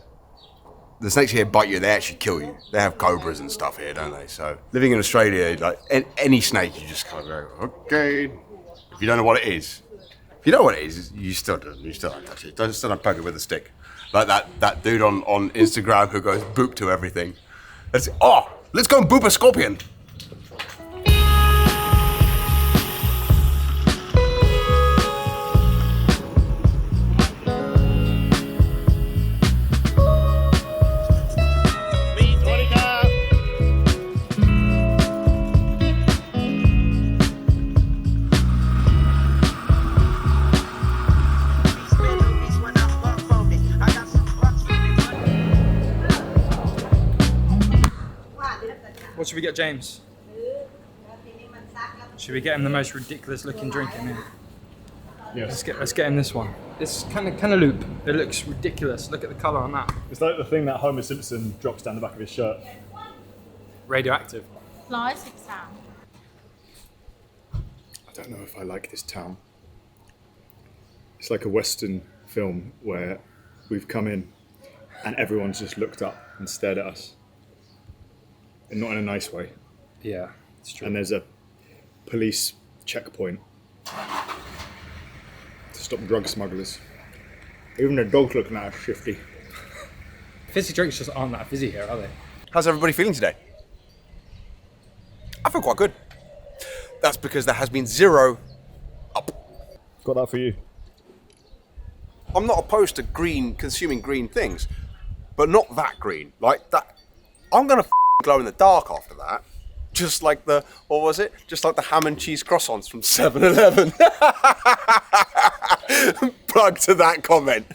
bite you. They actually kill you. They have cobras and stuff here, don't they? So living in Australia, like any snake, you just kind of go, okay. If you don't know what it is, if you know what it is, you still don't touch it. Still don't poke it with a stick. Like that dude on Instagram who goes boop to everything. Let's go and boop a scorpion. What should we get James? Should we get him the most ridiculous looking drink in here? Yes. Let's get him this one. This kind of loop. It looks ridiculous. Look at the colour on that. It's like the thing that Homer Simpson drops down the back of his shirt. Radioactive. 113 I don't know if I like this town. It's like a Western film where we've come in and everyone's just looked up and stared at us. And not in a nice way. Yeah, it's true. And there's a police checkpoint to stop drug smugglers. Even the dog's looking at us shifty. Fizzy drinks just aren't that fizzy here, are they? How's everybody feeling today? I feel quite good. That's because there has been 0 up. Got that for you. I'm not opposed to consuming green things, but not that green. Like that, I'm gonna glow in the dark after that. Just like the, what was it? Just like the ham and cheese croissants from 7-Eleven. Plug to that comment.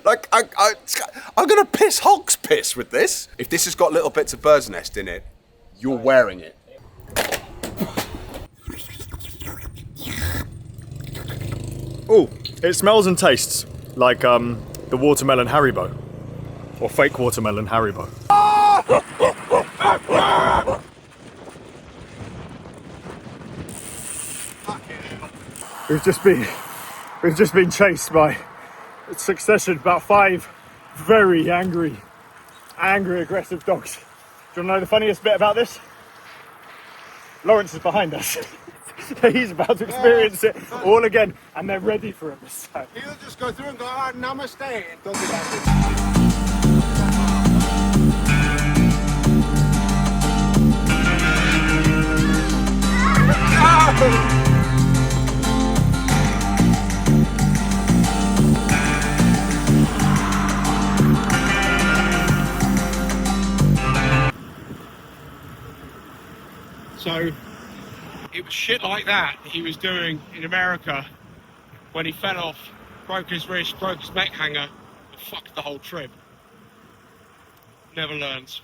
Like, I'm gonna piss hog's piss with this. If this has got little bits of bird's nest in it, you're wearing it. Oh, it smells and tastes like the watermelon Haribo. Or fake watermelon Haribo. We've just been chased by a succession, about 5 very angry, aggressive dogs. Do you want to know the funniest bit about this? Lawrence is behind us. He's about to experience it all again, and they're ready for him this time. He'll just go through and go, oh, namaste, and don't do that. So it was shit like that he was doing in America when he fell off, broke his wrist, broke his neck hanger, and fucked the whole trip. Never learns.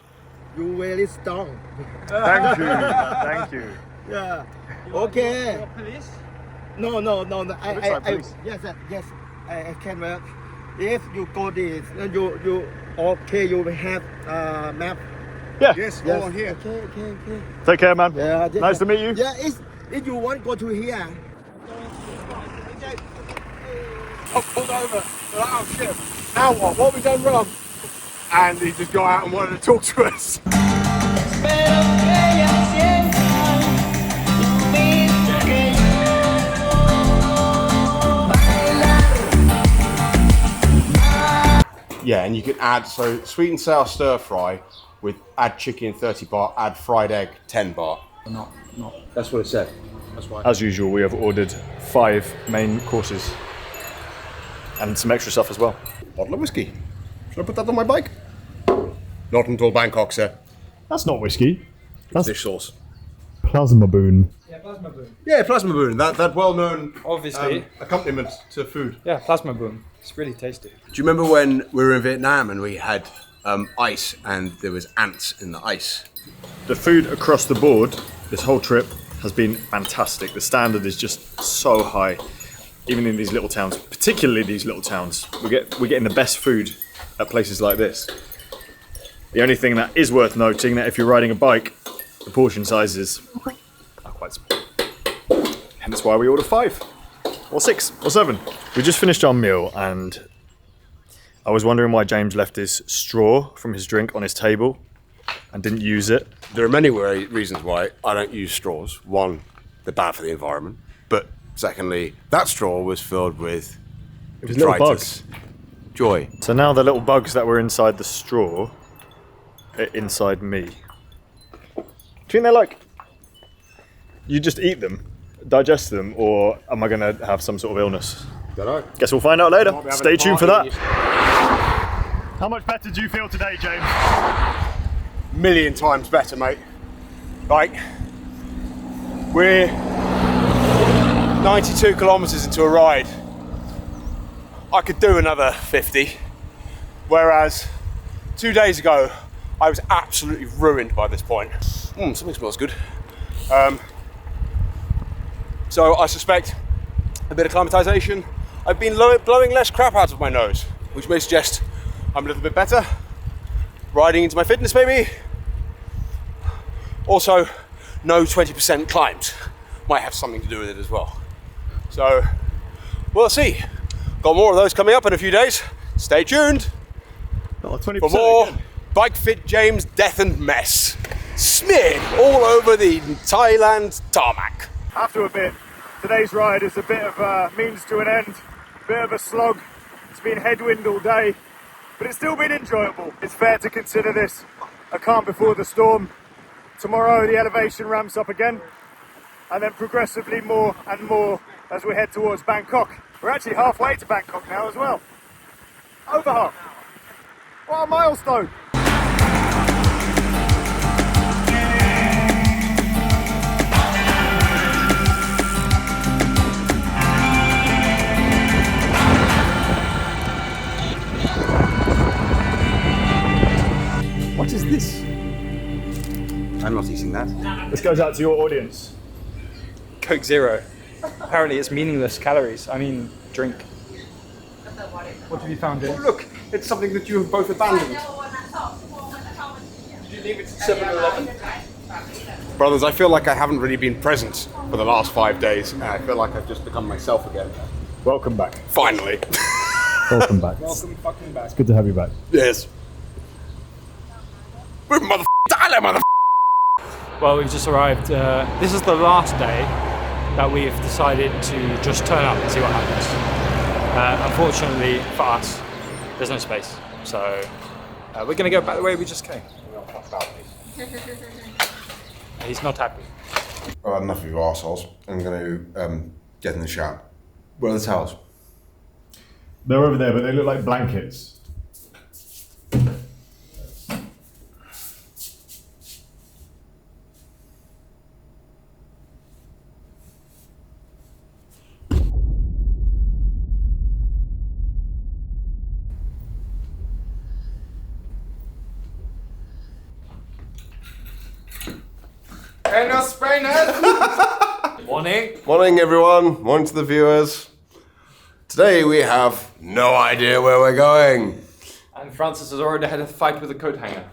You really strong. Thank you. Thank you. Yeah. Okay. Police? No. Police. Yes. I can work. If you go this, you okay. You will have map. Yeah. Yes, all here. Okay. Take care, man. Yeah. Nice to meet you. Yeah. If you want go to here. I pulled over. Oh shit. Now what? What have we done wrong? And he just got out and wanted to talk to us. Yeah, and you can add, so sweet and sour stir fry with add chicken 30 baht, add fried egg 10 baht. Not. That's what it said. That's why. As usual, we have ordered 5 main courses and some extra stuff as well. Bottle of whiskey. Should I put that on my bike? Not until Bangkok, sir. That's not whiskey. That's dish sauce. Plasma boon. Yeah, plasma boom. Yeah, plasma boon. That well-known Obviously. accompaniment to food. Yeah, plasma boom. It's really tasty. Do you remember when we were in Vietnam and we had ice and there was ants in the ice? The food across the board, this whole trip, has been fantastic. The standard is just so high, even in these little towns, particularly these little towns. We're getting the best food at places like this. The only thing that is worth noting that if you're riding a bike, the portion sizes are quite small. Hence why we order 5 or 6 or 7. We just finished our meal and I was wondering why James left his straw from his drink on his table and didn't use it. There are many reasons why I don't use straws. One, they're bad for the environment. But secondly, that straw was filled with little bugs. Joy. So now the little bugs that were inside the straw are inside me. Do you think they're like, you just eat them, digest them, or am I going to have some sort of illness? Don't know. Guess we'll find out later. Stay tuned for that. How much better do you feel today, James? Million times better, mate. Like, we're 92 kilometres into a ride. I could do another 50, whereas 2 days ago, I was absolutely ruined by this point. Something smells good. So I suspect a bit of acclimatisation. I've been blowing less crap out of my nose, which may suggest I'm a little bit better. Riding into my fitness, maybe. Also, no 20% climbs. Might have something to do with it as well. So, we'll see. Got more of those coming up in a few days. Stay tuned for more again. Bike Fit James death and mess. Smeared all over the Thailand tarmac. After a bit, today's ride is a bit of a means to an end, a bit of a slog. It's been headwind all day, but it's still been enjoyable. It's fair to consider this a calm before the storm. Tomorrow the elevation ramps up again, and then progressively more and more as we head towards Bangkok. We're actually halfway to Bangkok now as well. Over half. What a milestone. What is this? I'm not eating that. This goes out to your audience. Coke Zero. Apparently it's meaningless calories. I mean, drink. What have you found, James? Oh, look, it's something that you have both abandoned. Did you leave it to 7-Eleven? Brothers, I feel like I haven't really been present for the last 5 days. And I feel like I've just become myself again. Welcome back. Finally. Welcome back. Welcome fucking back. It's good to have you back. Yes. We're Thailand, mother. Well, we've just arrived. This is the last day that we've decided to just turn up and see what happens. Unfortunately for us, there's no space. So we're going to go back the way we just came. He's not happy. I've had enough of you arseholes. I'm going to get in the shower. Where are the towels? They're over there, but they look like blankets. Hey, no sprainers! Morning. Morning, everyone. Morning to the viewers. Today we have no idea where we're going. And Francis has already had a fight with a coat hanger.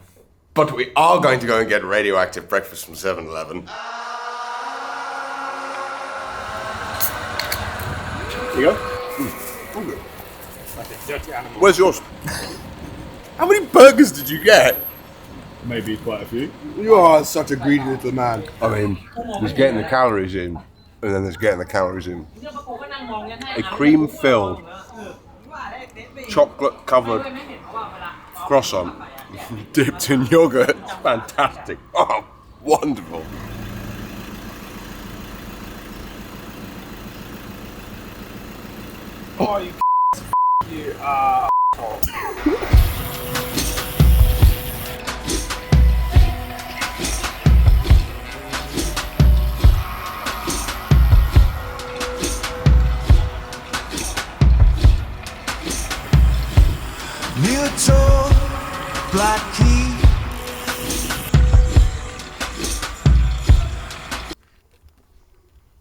But we are going to go and get radioactive breakfast from 7-Eleven. Here you go. All good. Where's yours? How many burgers did you get? Maybe quite a few. You are such a greedy little man. I mean, there's getting the calories in, and then there's getting the calories in. A cream-filled, chocolate-covered croissant dipped in yogurt. Fantastic. Oh, wonderful. Oh, you you Mutual black key.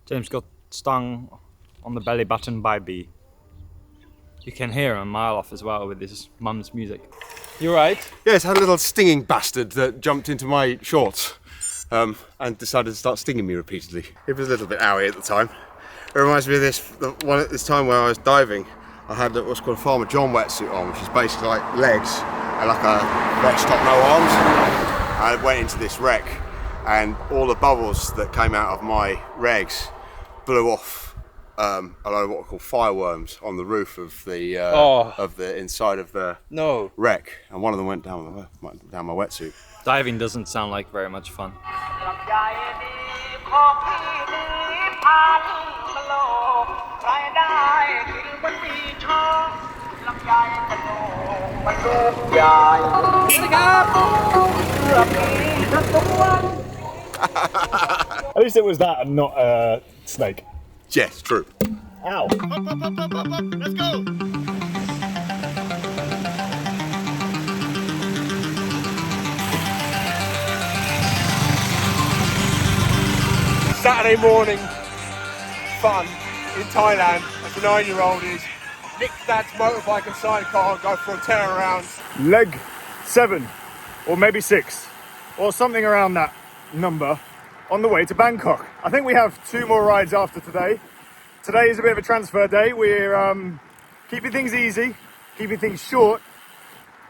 James got stung on the belly button by a bee. You can hear him a mile off as well with his mum's music. You right? Yes, I had a little stinging bastard that jumped into my shorts and decided to start stinging me repeatedly. It was a little bit owie at the time. It reminds me of this time where I was diving. I had what's called a Farmer John wetsuit on, which is basically like legs and like a vest top, no arms. I went into this wreck and all the bubbles that came out of my regs blew off a load of what are called fireworms on the roof of the inside of the wreck, and one of them went down my wetsuit. Diving doesn't sound like very much fun. At least it was that and not a snake. Yes, true. Ow. Let's go. Saturday morning fun in Thailand as a 9-year-old is nick dad's motorbike and sidecar and go for a 10 rounds. Leg 7 or maybe 6 or something around that number. on the way to Bangkok. I think we have 2 more rides after today. Today is a bit of a transfer day. We're keeping things easy, keeping things short,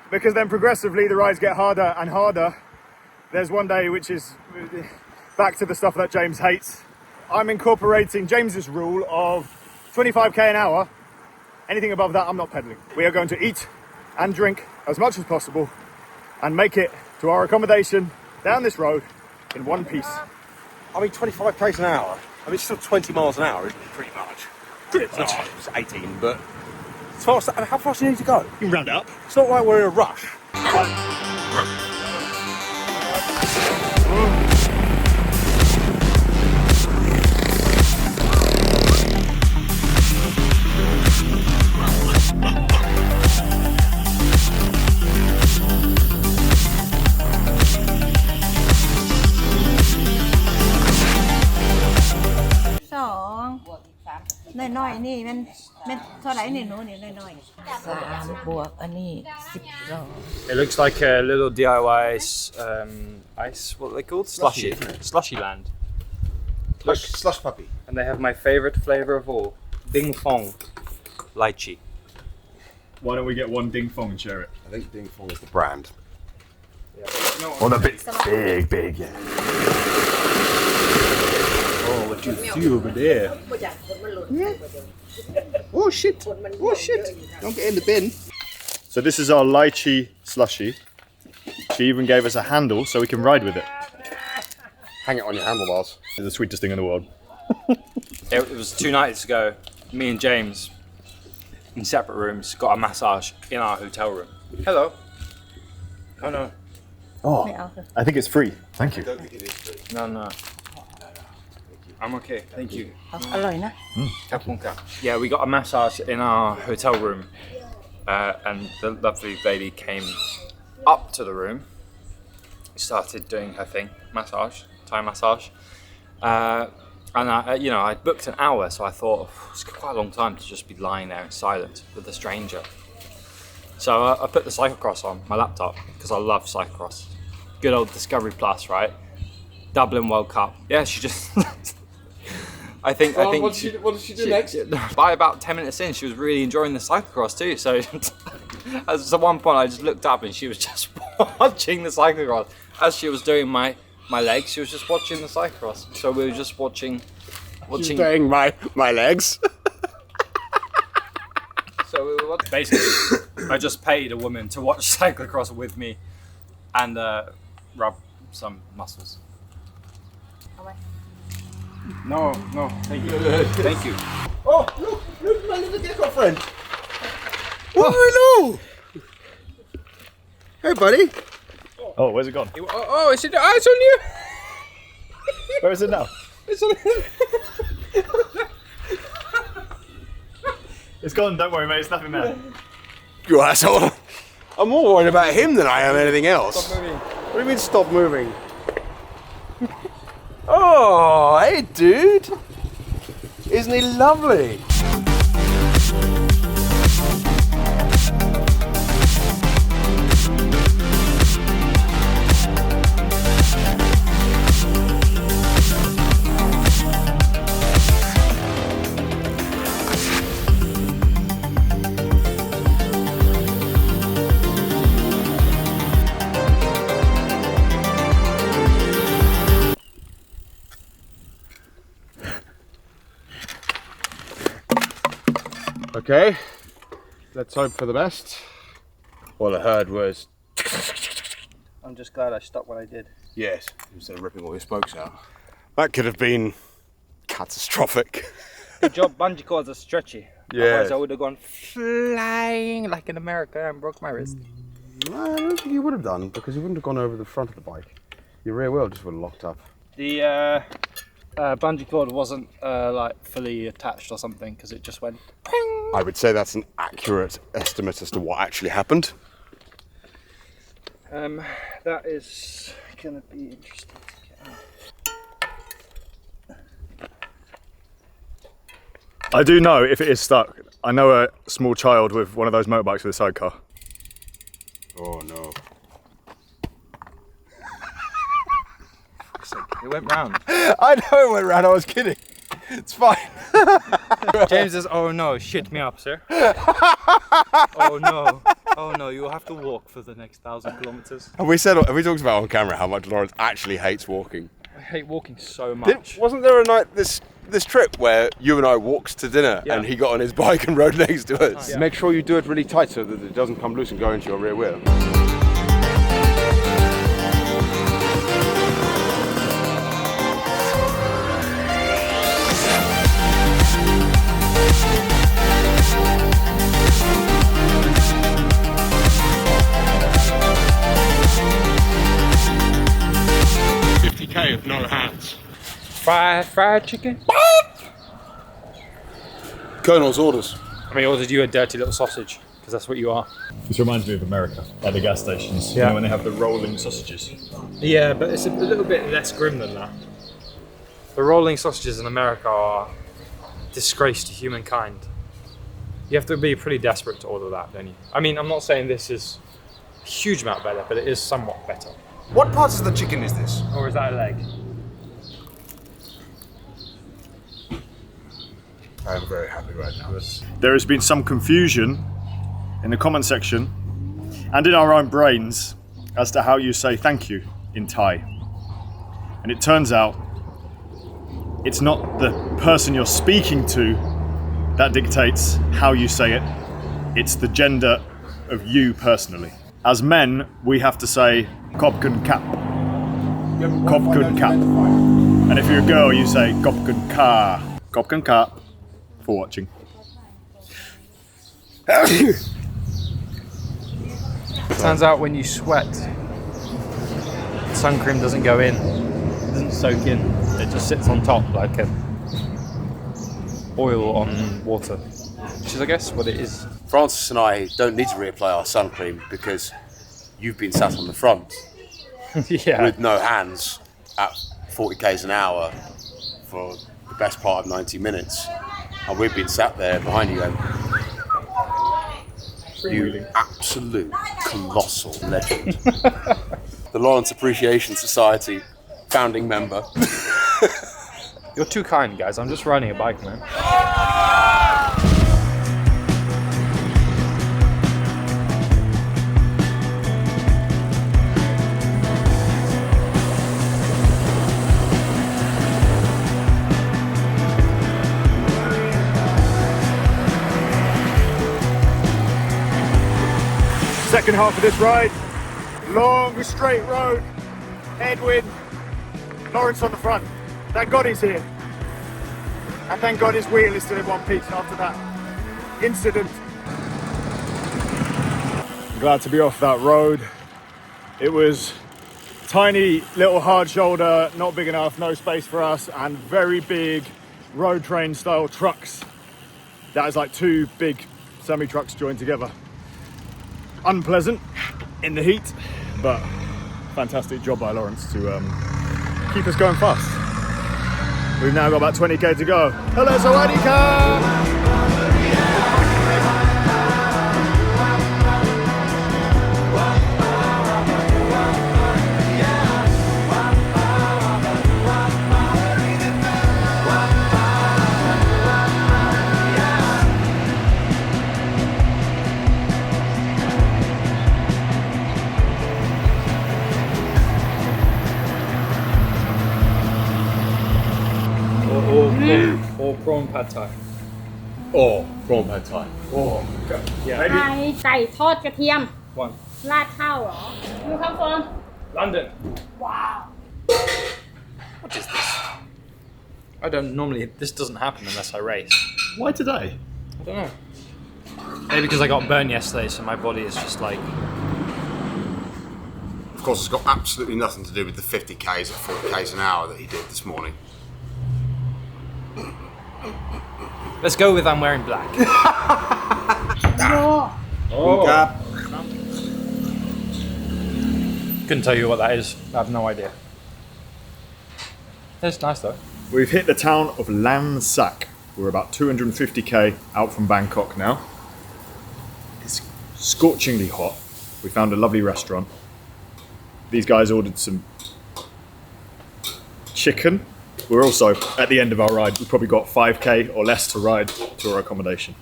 because then progressively the rides get harder and harder. There's one day which is back to the stuff that James hates. I'm incorporating James's rule of 25k an hour. Anything above that, I'm not pedaling. We are going to eat and drink as much as possible and make it to our accommodation down this road in one piece. I mean, 25 k's an hour. I mean, it's still 20 miles an hour, isn't it? Pretty much. It's not, it's 18, but as far as, how fast do you need to go? You can round it up. It's not like we're in a rush.น้อยๆนี่มันเท่าไหร่นี่หนูนี่น้อยๆ3 บวกอันนี้10 It looks like a little DIY ice, what are they called? Slushy land. Look, slush puppy. And they have my favorite flavor of all, Ding Fong lychee. Why don't we get one Ding Fong and share it? I think Ding Fong is the brand. Yeah. Oh, they're big, yeah. Oh, what do you see over there? Oh shit! Oh shit! Don't get in the bin. So this is our lychee slushy. She even gave us a handle so we can ride with it. Hang it on your handlebars. It's the sweetest thing in the world. It was 2 nights ago, me and James, in separate rooms, got a massage in our hotel room. Hello. Oh no. Oh, I think it's free. Thank you. I don't think it is free. No. I'm okay, thank you. อร่อยนะ Yeah, we got a massage in our hotel room, and the lovely lady came up to the room, started doing her thing, Thai massage, and I booked an hour, so I thought it's quite a long time to just be lying there in silence with a stranger. So I put the cyclocross on my laptop because I love cyclocross. Good old Discovery Plus, right? Dublin World Cup. Yeah, she just. I think. What did she do next? By about 10 minutes in, she was really enjoying the cyclocross too. So at one point, I just looked up and she was just watching the cyclocross. As she was doing my legs, she was just watching the cyclocross. So we were just watching. She's doing my legs. So we were basically, I just paid a woman to watch cyclocross with me and rub some muscles. No, thank you. Thank you. Oh, look, my little gecko friend. Oh, hello. Hey, buddy. Oh, where's it gone? It's on you. Where is it now? It's on. It's gone, don't worry mate, it's nothing there. You asshole. I'm more worried about him than I am anything else. Stop moving. What do you mean stop moving? Oh, hey dude. Isn't he lovely? Okay, let's hope for the best. All I heard was... I'm just glad I stopped what I did. Yes, instead of ripping all your spokes out. That could have been catastrophic. Good job, bungee cords are stretchy. Yeah. Otherwise I would have gone flying like in America and broke my wrist. No, I don't think you would have done, because you wouldn't have gone over the front of the bike. Your rear wheel just would have locked up. The bungee cord wasn't like fully attached or something because it just went ping. I would say that's an accurate estimate as to what actually happened. That is gonna be interesting to get out. I do know if it is stuck. I know a small child with one of those motorbikes with a sidecar. Oh no. It went round. I know it went round, I was kidding. It's fine. James says, oh no, shit me up, sir. Oh no, you'll have to walk for the next 1,000 kilometers. Have we talked about on camera how much Lawrence actually hates walking? I hate walking so much. Wasn't there a night this trip where you and I walked to dinner and he got on his bike and rode next to us? Yeah. Make sure you do it really tight so that it doesn't come loose and go into your rear wheel. With no hands. Fried chicken? Colonel's orders. I mean, ordered you a dirty little sausage, because that's what you are. This reminds me of America, at the gas stations, you know, when they have the rolling sausages. Yeah, but it's a little bit less grim than that. The rolling sausages in America are a disgrace to humankind. You have to be pretty desperate to order that, don't you? I mean, I'm not saying this is a huge amount better, but it is somewhat better. What parts of the chicken is this? Or is that a leg? I'm very happy right now. There has been some confusion in the comment section and in our own brains as to how you say thank you in Thai. And it turns out it's not the person you're speaking to that dictates how you say it, it's the gender of you personally. As men, we have to say Kopkun Kap. Kopkun Kap. And if you're a girl, you say Kopkun Ka. Kopkun Kap for watching. Turns out when you sweat, sun cream doesn't go in. It doesn't soak in. It just sits on top like a oil on water. Which is, I guess, what it is. Francis and I don't need to reapply our sun cream because you've been sat on the front with no hands at 40 k's an hour for the best part of 90 minutes, and we've been sat there behind you going, you absolute colossal legend. The Lawrence Appreciation Society founding member. You're too kind, guys. I'm just riding a bike, man. Second half of this ride, long straight road, headwind, Lawrence on the front. Thank God he's here. And thank God his wheel is still in one piece after that incident. Glad to be off that road. It was tiny little hard shoulder, not big enough, no space for us, and very big road train style trucks. That is like two big semi trucks joined together. Unpleasant in the heat, but fantastic job by Lawrence to keep us going fast. We've now got about 20k to go. Hello, Sawadika! Or prawn pad thai. Or prawn pad thai. Or yeah. ไก่ทอดกระเทียม One. ราดข้าวเหรอ You come from London. Wow. What is this? I don't normally. This doesn't happen unless I race. Why today? I don't know. Maybe because I got burned yesterday, so my body is just like. Of course, it's got absolutely nothing to do with the 50 k's at 40 k's an hour that he did this morning. Let's go with I'm wearing black. Oh. Couldn't tell you what that is. I have no idea. It's nice though. We've hit the town of Lam Sak. We're about 250k out from Bangkok now. It's scorchingly hot. We found a lovely restaurant. These guys ordered some chicken. We're also at the end of our ride. We've probably got 5k or less to ride to our accommodation.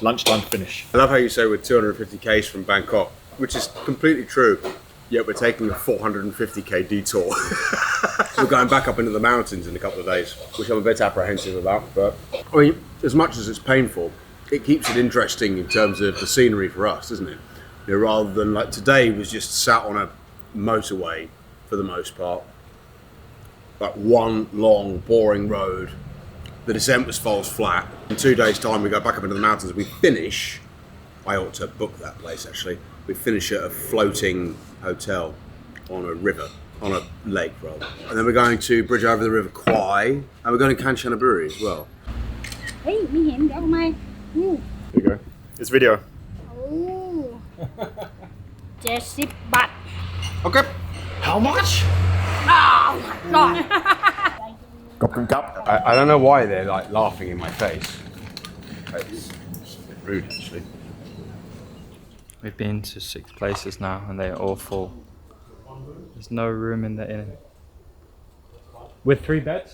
Lunchtime finish. I love how you say we're 250 k's from Bangkok, which is completely true, yet we're taking a 450k detour. So we're going back up into the mountains in a couple of days, which I'm a bit apprehensive about, but I mean, as much as it's painful, it keeps it interesting in terms of the scenery for us, doesn't it? You know, rather than like today was just sat on a motorway for the most part, like one long boring road. The descent was falls flat. In 2 days' time, we go back up into the mountains. We finish. I ought to book that place actually. We finish at a floating hotel on a river, on a lake rather, and then we're going to bridge over the River Kwai, and we're going to Kanchanaburi as well. เฮ้ยไม่เห็นเดี๋ยวทำไม Here you go. It's video. โอ้70 baht. Okay. How much? Oh my god. I don't know why they're like laughing in my face. It's a bit rude actually. We've been to 6 places now and they're all full. There's no room in the inn. With 3 beds?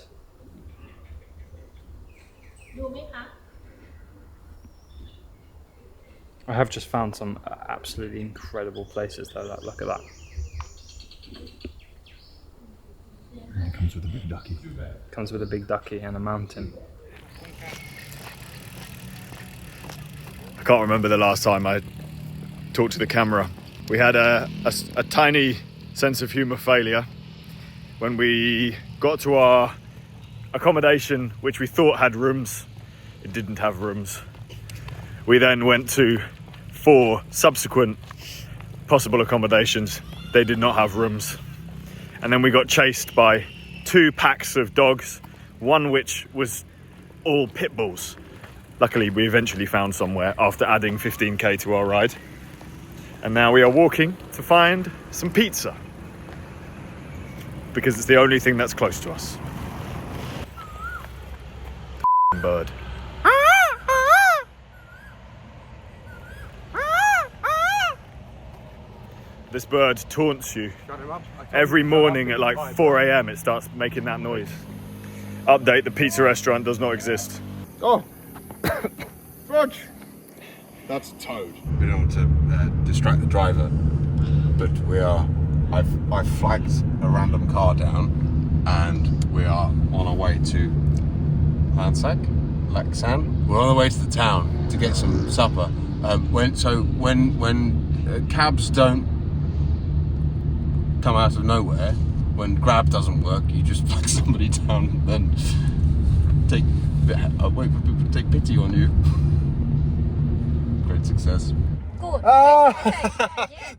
ดูไหมคะ I have just found some absolutely incredible places though, like, look at that. And it comes with a big ducky. Comes with a big ducky and a mountain. I can't remember the last time I talked to the camera. We had a tiny sense of humour failure when we got to our accommodation, which we thought had rooms. It didn't have rooms. We then went to 4 subsequent possible accommodations. They did not have rooms. And then we got chased by 2 packs of dogs, one which was all pit bulls. Luckily, we eventually found somewhere after adding 15k to our ride. And now we are walking to find some pizza, because it's the only thing that's close to us. Bird. This bird taunts you. Every morning at like 4 a.m. it starts making that noise. Update, the pizza restaurant does not exist. Oh! Fudge! That's a toad. We don't want to distract the driver, but I've flagged a random car down and we are on our way to Laksan. We're on the way to the town to get some supper. When cabs don't come out of nowhere, when Grab doesn't work, you just flag somebody down and then wait for people to take pity on you. Great success. Good.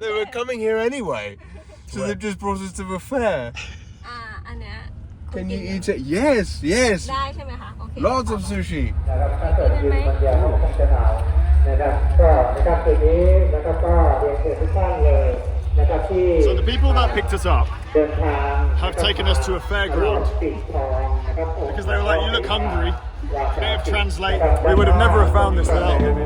They were coming here anyway, so they've just brought us to a fair. อันเนี้ย Can you eat it? Yes, yes. ได้ใช่ไหมคะโอเค Lots of sushi. ได้ไหม So the people that picked us up have taken us to a fairground because they were like, you look hungry. Bit of translate. We would have never have found this without them.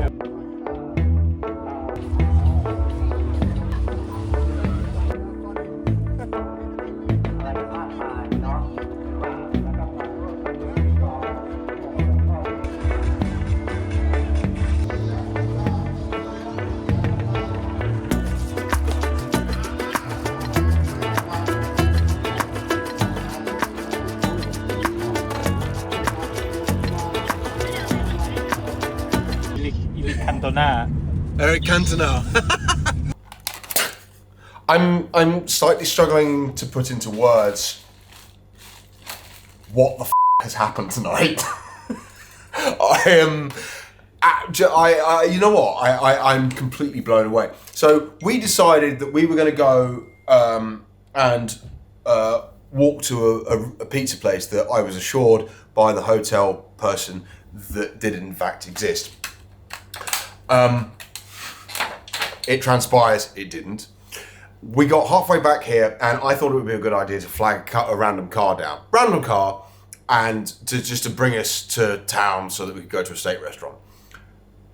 Eric Cantona. I'm slightly struggling to put into words what the has happened tonight. I am, you know what? I'm completely blown away. So we decided that we were going to go and walk to a pizza place that I was assured by the hotel person that did in fact exist. It transpires it didn't. We got halfway back here and I thought it would be a good idea to flag a random car down. Random car, and to bring us to town so that we could go to a steak restaurant.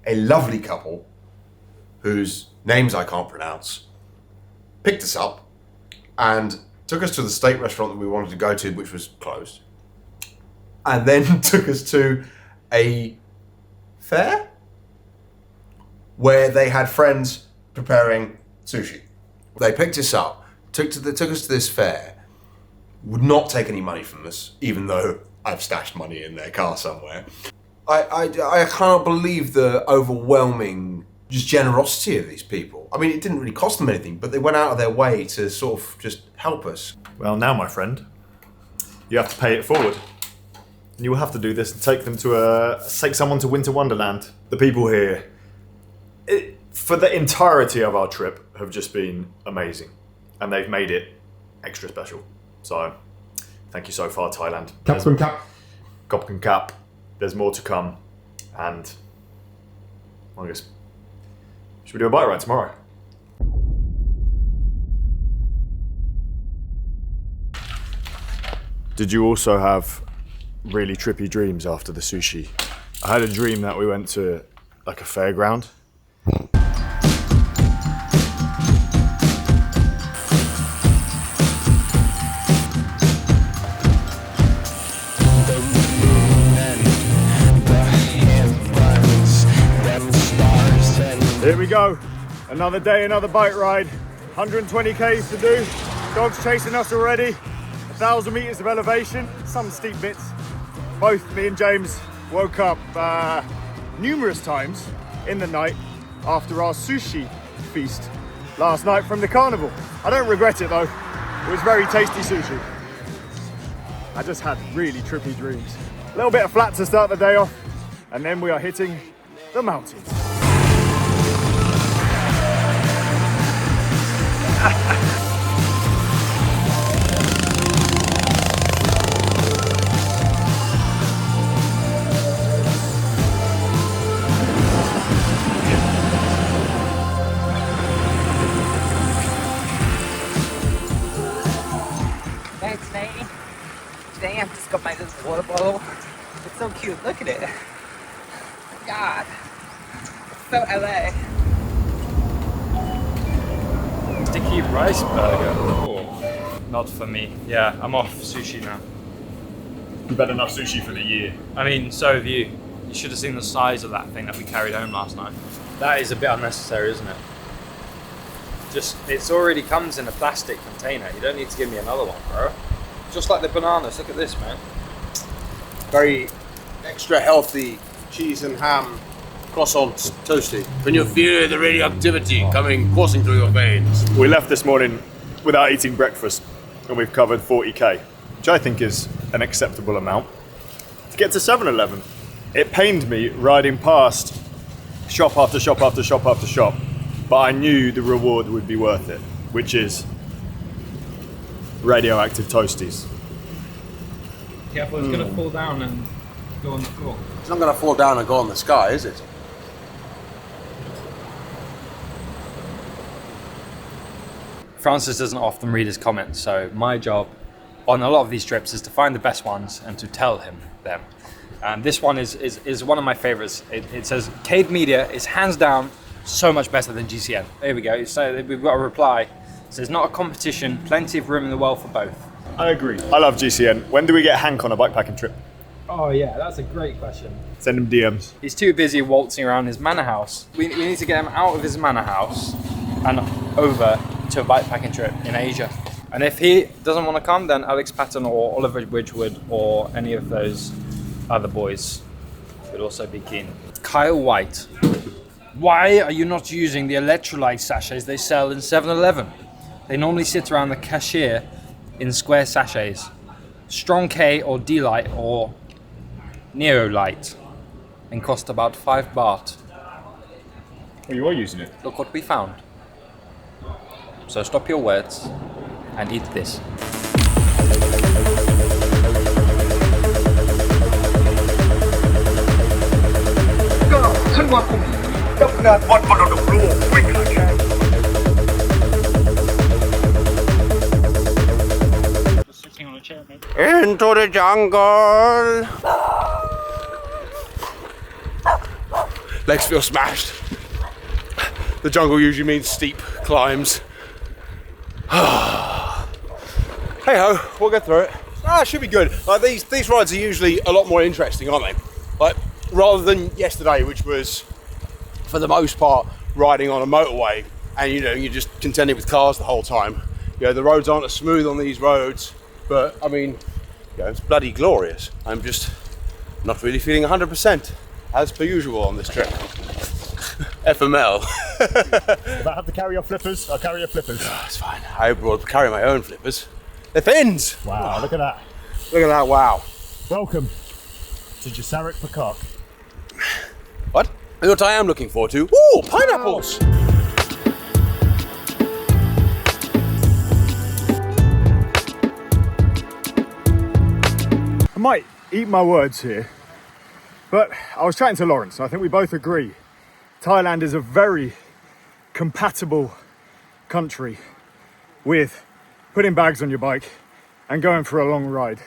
A lovely couple, whose names I can't pronounce, picked us up and took us to the steak restaurant that we wanted to go to, which was closed, and then took us to a fair where they had friends preparing sushi. They picked us up, took us to this fair, would not take any money from us, even though I've stashed money in their car somewhere. I can't believe the overwhelming just generosity of these people. I mean, it didn't really cost them anything, but they went out of their way to sort of just help us. Well, now, my friend, you have to pay it forward. You will have to do this and take them to take someone to Winter Wonderland. The people here, for the entirety of our trip, have just been amazing, and they've made it extra special. So, thank you so far, Thailand. Kapkan Kap. Kapkan Kap. There's more to come, and I guess, should we do a bike ride tomorrow? Did you also have really trippy dreams after the sushi? I had a dream that we went to like a fairground. Here we go, another day, another bike ride, 120 k's to do, dogs chasing us already, 1,000 meters of elevation, some steep bits. Both me and James woke up numerous times in the night after our sushi feast last night from the carnival. I don't regret it though, it was very tasty sushi. I just had really trippy dreams. A little bit of flat to start the day off, and then we are hitting the mountains. Hey, today I've just got my little water bottle. It's so cute, look at it. God, so LA. Sticky rice burger. Oh, not for me. Yeah, I'm off sushi now. You've had enough sushi for the year. I mean, so have you. You should have seen the size of that thing that we carried home last night. That is a bit unnecessary, isn't it? It's already comes in a plastic container. You don't need to give me another one, bro. Just like the bananas. Look at this, man. Very extra healthy cheese and ham croissants, toasty. When you feel the radioactivity coursing through your veins. We left this morning without eating breakfast, and we've covered 40k, which I think is an acceptable amount. To get to 7-Eleven, it pained me riding past shop after shop after shop after shop, but I knew the reward would be worth it, which is radioactive toasties. Careful, it's going to fall down and go on the floor. It's not going to fall down and go on the sky, is it? Francis doesn't often read his comments, so my job on a lot of these trips is to find the best ones and to tell him them. And this one is one of my favorites. It says, Cade Media is hands down so much better than GCN. There we go. So we've got a reply. It says, not a competition, plenty of room in the world for both. I agree. I love GCN. When do we get Hank on a bikepacking trip? Oh yeah, that's a great question. Send him DMs. He's too busy waltzing around his manor house. We need to get him out of his manor house and over to a bikepacking trip in Asia. And if he doesn't want to come, then Alex Patton or Oliver Bridgewood or any of those other boys would also be keen. Kyle White. Why are you not using the electrolyte sachets they sell in 7-Eleven? They normally sit around the cashier in square sachets. Strong K or D-Light or Neolite and cost about 5 baht. Well, you are using it. Look what we found. So stop your words and eat this. Into the jungle. Legs feel smashed. The jungle usually means steep climbs. Hey ho, we'll get through it. It should be good. Like these rides are usually a lot more interesting, aren't they? Like rather than yesterday, which was for the most part riding on a motorway, and you're just contended with cars the whole time. The roads aren't as smooth on these roads, but I mean, it's bloody glorious. I'm just not really feeling 100% as per usual on this trip. FML. If I have to carry your flippers, I'll carry your flippers. It's fine. I will carry my own flippers. They're fins! Wow, look at that. Look at that, wow. Welcome to Jasaric Pakak. What? What I am looking forward to. Ooh, pineapples! I might eat my words here, but I was chatting to Lawrence, and I think we both agree Thailand is a very compatible country with putting bags on your bike and going for a long ride.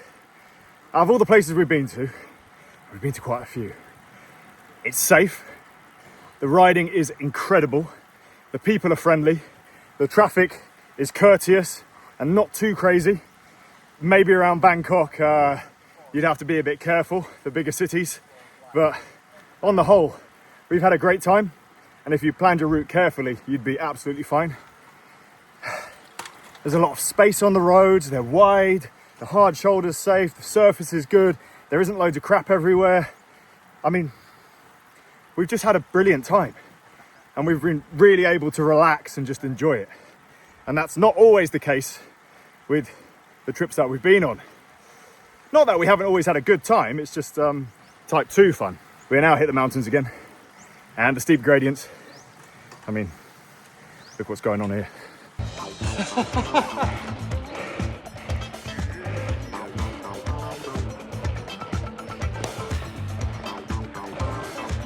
Out of all the places we've been to quite a few. It's safe, the riding is incredible, the people are friendly, the traffic is courteous and not too crazy. Maybe around Bangkok, you'd have to be a bit careful, the bigger cities, but on the whole, we've had a great time, and if you planned your route carefully, you'd be absolutely fine. There's a lot of space on the roads, they're wide, the hard shoulder's safe, the surface is good, there isn't loads of crap everywhere. I mean, we've just had a brilliant time, and we've been really able to relax and just enjoy it. And that's not always the case with the trips that we've been on. Not that we haven't always had a good time, it's just type 2 fun. We now hit the mountains again, and the steep gradients. I mean, look what's going on here.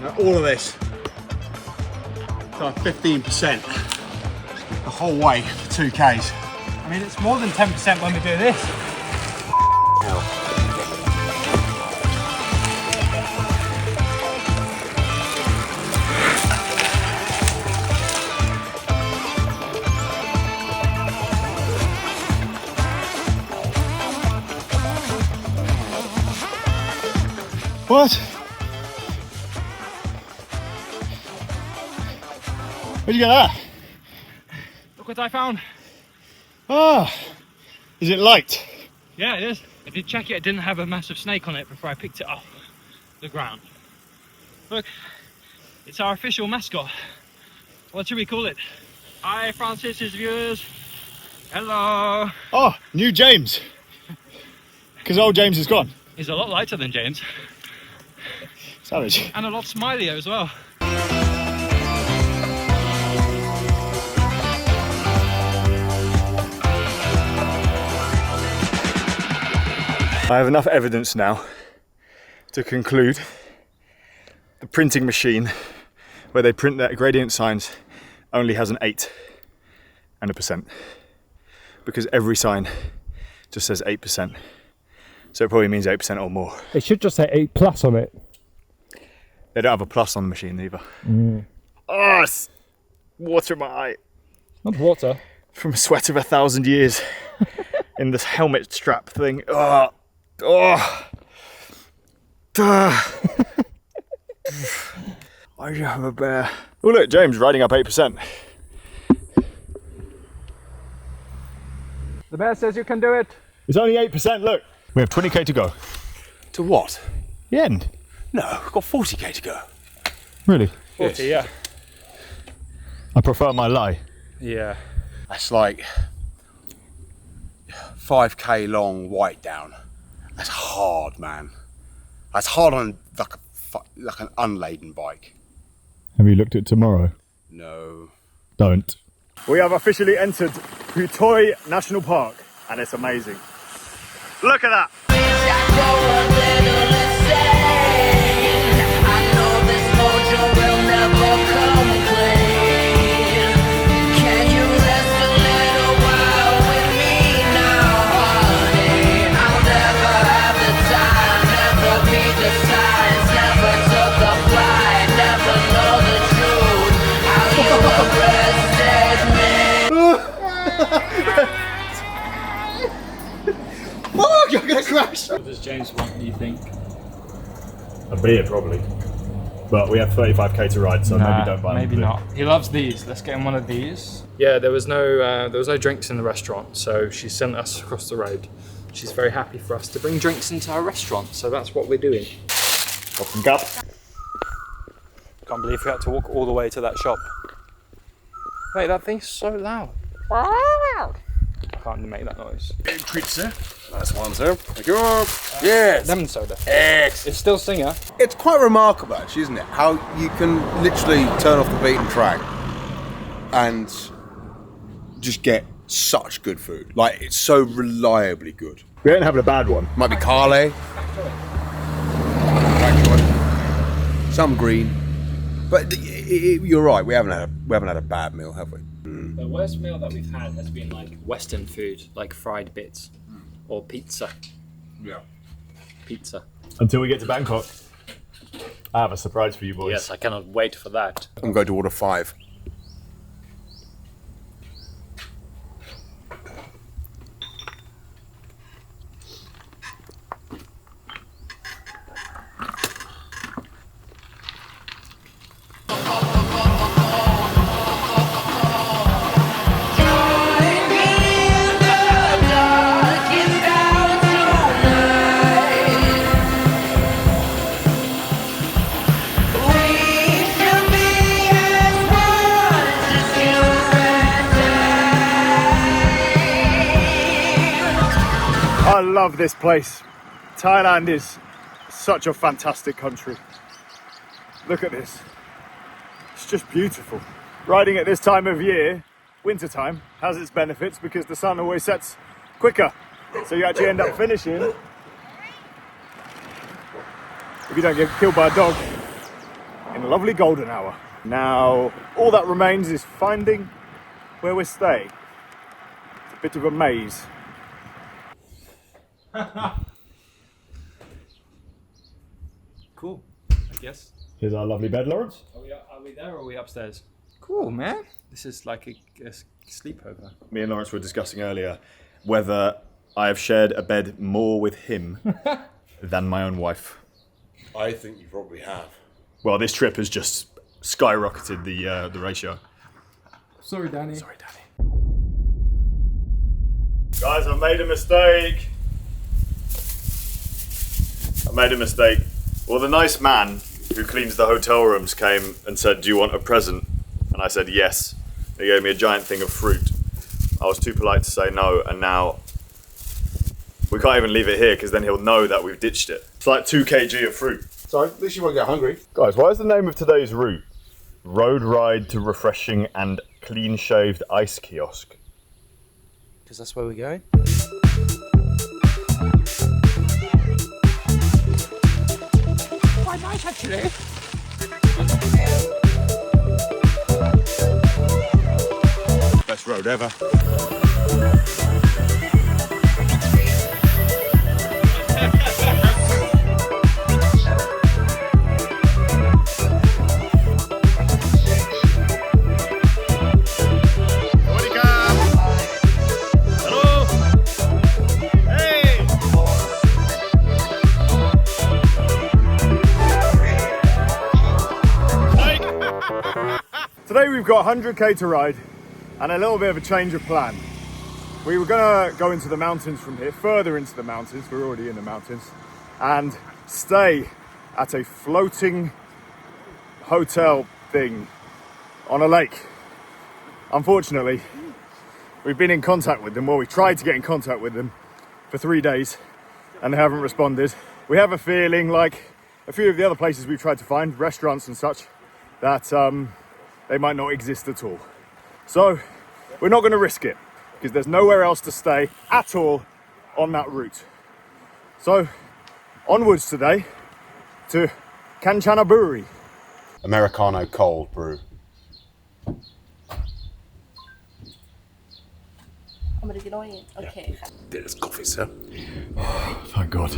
Now, all of this, like 15% the whole way for 2Ks. I mean, it's more than 10% when we do this. What? Where'd you get that? Look what I found. Ah, is it light? Yeah, it is. I did check it, it didn't have a massive snake on it before I picked it off the ground. Look, it's our official mascot. What should we call it? Hi Francis's viewers. Hello. Oh, new James. Because old James is gone. He's a lot lighter than James. Savage. And a lot smilier as well. I have enough evidence now to conclude the printing machine where they print their gradient signs only has an 8 and a %, because every sign just says 8%, so it probably means 8% or more. It should just say 8+ on it. They don't have a plus on the machine either. Oh, it's water in my eye. Not water. From a sweat of 1,000 years in this helmet strap thing. Oh. Oh. Why do you have a bear? Oh look, James riding up 8%. The bear says you can do it. It's only 8%, look. We have 20k to go. To what? The end. No, we've got 40k to go. Really? 40, yeah. I prefer my lie. Yeah. That's like 5k long white down. That's hard, man. That's hard on like an unladen bike. Have you looked at tomorrow? No. Don't. We have officially entered Phuket National Park, and it's amazing. Look at that. James want, do you think? A beer, probably. But we have 35k to ride, so maybe don't buy him Maybe a beer. not. He loves these. Let's get him one of these. Yeah, there was no drinks in the restaurant, so she sent us across the road. She's very happy for us to bring drinks into our restaurant, so that's what we're doing. Open cup. Can't believe we had to walk all the way to that shop. Wait, that thing's so loud. I can't make that noise. Big treat, sir. Nice one, sir. Thank you. Yes. Lemon soda. X. It's still Singer. It's quite remarkable, actually, isn't it? How you can literally turn off the beaten track and just get such good food. Like, it's so reliably good. We ain't having a bad one. Might be Carle. Some green. But you're right, we haven't had a bad meal, have we? The worst meal that we've had has been like Western food, like fried bits or pizza. Yeah. Pizza. Until we get to Bangkok. I have a surprise for you boys. Yes, I cannot wait for that. I'm going to order 5. I love this place. Thailand is such a fantastic country. Look at this. It's just beautiful. Riding at this time of year, winter time, has its benefits because the sun always sets quicker. So you actually end up finishing, if you don't get killed by a dog, in a lovely golden hour. Now, all that remains is finding where we're staying. It's a bit of a maze. Cool, I guess. Here's our lovely bed, Lawrence. Are we there or are we upstairs? Cool, man. This is like a sleepover. Me and Lawrence were discussing earlier whether I have shared a bed more with him than my own wife. I think you probably have. Well, this trip has just skyrocketed the ratio. Sorry, Danny. Sorry, Danny. Guys, I've made a mistake. I made a mistake. Well, the nice man who cleans the hotel rooms came and said, "Do you want a present?" And I said, "Yes." He gave me a giant thing of fruit. I was too polite to say no, and now we can't even leave it here because then he'll know that we've ditched it. It's like 2 kg of fruit. So at least you won't get hungry. Guys, why is the name of today's route Road Ride to Refreshing and Clean-Shaved Ice Kiosk? Because that's where we're going. Quite nice, actually. Best road ever. Today we've got 100k to ride and a little bit of a change of plan. We were gonna go into the mountains from here, further into the mountains, we're already in the mountains, and stay at a floating hotel thing on a lake. Unfortunately, we've been in contact with them, well, we tried to get in contact with them for 3 days and they haven't responded. We have a feeling, like a few of the other places we've tried to find, restaurants and such, that they might not exist at all. So we're not going to risk it because there's nowhere else to stay at all on that route. So onwards today to Kanchanaburi. Americano cold brew. Okay. There's coffee, sir. Thank God.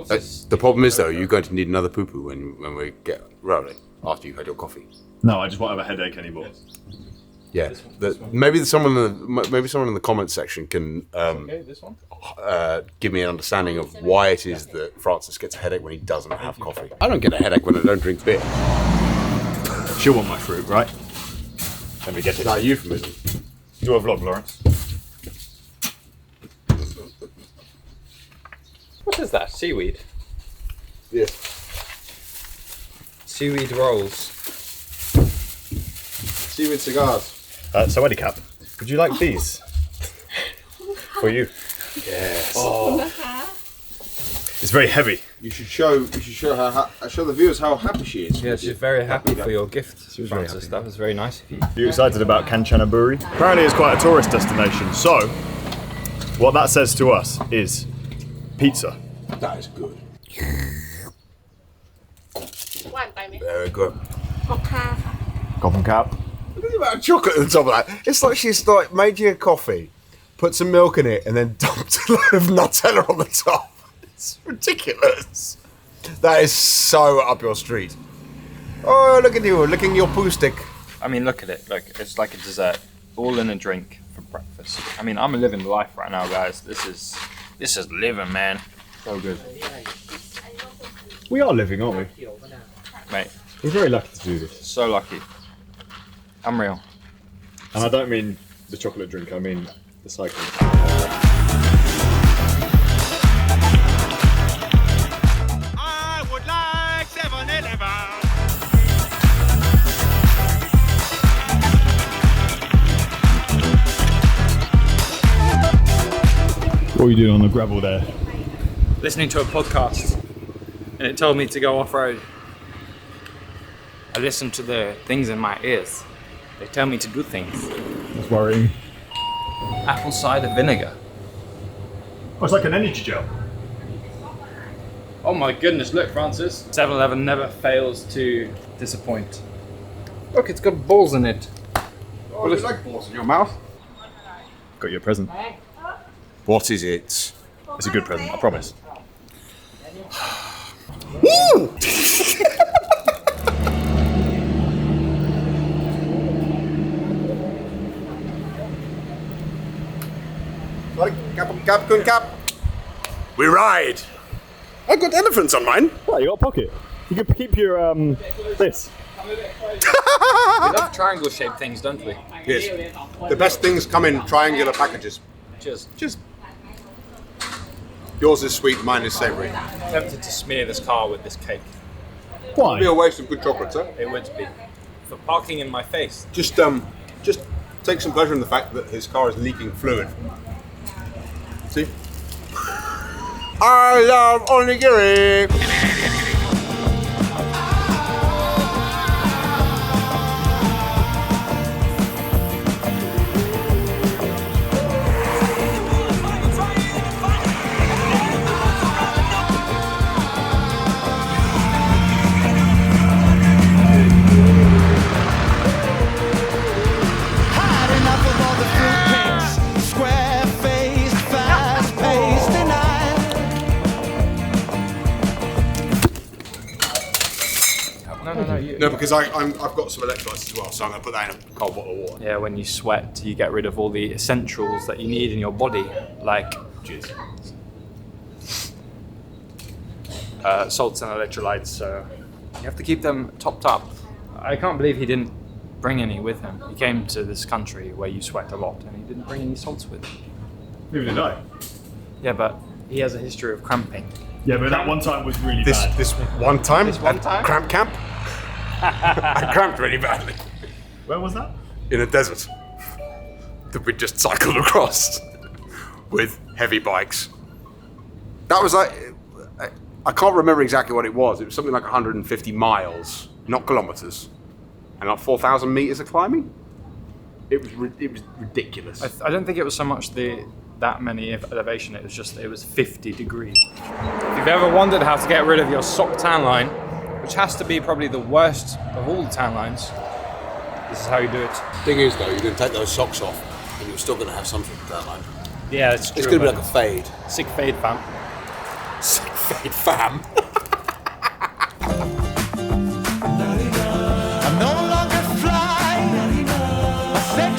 The problem is, though, you're going to need another poo-poo when we get rolling after you've had your coffee. No, I just won't have a headache anymore. Yeah, maybe someone in the comments section can this one. give me an understanding of why it is that Francis gets a headache when he doesn't have coffee. I don't get a headache when I don't drink beer. She'll want my fruit, right? Let me get it. Is that a euphemism? Do a vlog, Lawrence. What is that? Seaweed? Yes. Seaweed rolls. Seaweed cigars. So Eddie Cap, would you like these? For you. Yes. Oh. It's very heavy. You should show the viewers how happy she is. Yeah, she's very happy for your gift, Francis. That was very nice of you. You excited about Kanchanaburi? Apparently it's quite a tourist destination, so what that says to us is pizza. That is good. หวานไปไหม Very good. ก็ค่าค่ะ Coffin cap. Look at the amount of chocolate at the top of that. It's like she's like made you a coffee, put some milk in it, and then dumped a load of Nutella on the top. It's ridiculous. That is so up your street. Oh, look at you, licking your poo stick. I mean, look at it. Look, it's like a dessert, all in a drink for breakfast. I mean, I'm living life right now, guys. This is living, man. So good. We are living, aren't we? Mate, We're very lucky to do this. so lucky. Unreal. And I don't mean the chocolate drink, I mean the cycling. I would like 7-Eleven. What are you doing on the gravel there? Listening to a podcast, and it told me to go off-road. I listened to the things in my ears. They tell me to do things. That's worrying. Apple cider vinegar. Oh, it's like an energy gel. Oh my goodness, look, Francis. 7-Eleven never fails to disappoint. Look, it's got balls in it. Oh, you like balls in your mouth? Got you a present. What is it? It's a good present, I promise. Woo! Cap. We ride. I've got elephants on mine. Oh, you got a pocket. You can keep your this. We love triangle-shaped things, don't we? Yes. The best things come in triangular packages. Cheers. Yours is sweet, mine is savoury. Tempted to smear this car with this cake. Why? It'd be a waste of good chocolate, sir. It would be. For parking in my face. Just take some pleasure in the fact that his car is leaking fluid. See? I love onigiri. No, because I've got some electrolytes as well, so I'm going to put that in a cold bottle of water. Yeah, when you sweat, you get rid of all the essentials that you need in your body, like salts and electrolytes, so you have to keep them topped up. I can't believe he didn't bring any with him. He came to this country where you sweat a lot and he didn't bring any salts with him. Neither did I. Yeah, but he has a history of cramping. Yeah, but that one time was really bad. This one time? This one time? Cramp camp? I cramped really badly. Where was that? In a desert that we just cycled across with heavy bikes. That was like, I can't remember exactly what it was. It was something like 150 miles, not kilometers, and like 4,000 meters of climbing. It was ridiculous. I don't think it was so much that many elevation. It was 50 degrees. If you've ever wondered how to get rid of your sock tan line, which has to be probably the worst of all the tan lines, this is how you do it. Thing is, though, you're going to take those socks off, and you're still going to have something to that line. Yeah, it's true. It's going to be like a fade. Sick fade, fam. Sick fade, fam. I no longer fly. I said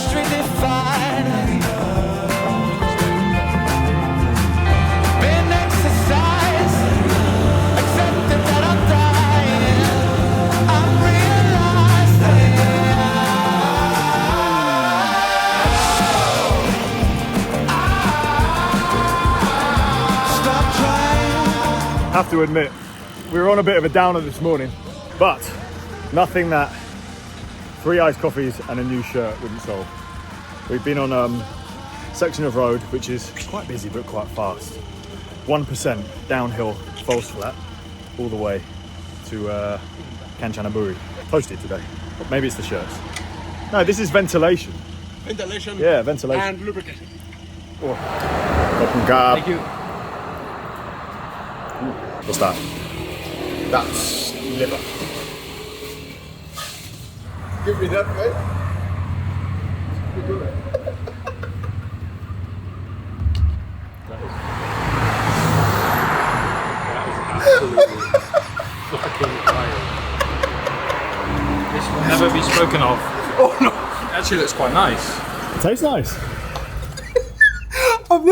have to admit, we were on a bit of a downer this morning, but nothing that 3 iced coffees and a new shirt wouldn't solve. We've been on a section of road which is quite busy but quite fast. 1% downhill, false flat, all the way to Kanchanaburi. Toasted today. Maybe it's the shirts. No, this is ventilation. Ventilation. Yeah, ventilation. And lubrication. Oh. Thank you. What's that? That's liver. Give me that, mate. This will never be spoken of. Oh no! It actually looks quite nice. It tastes nice. I've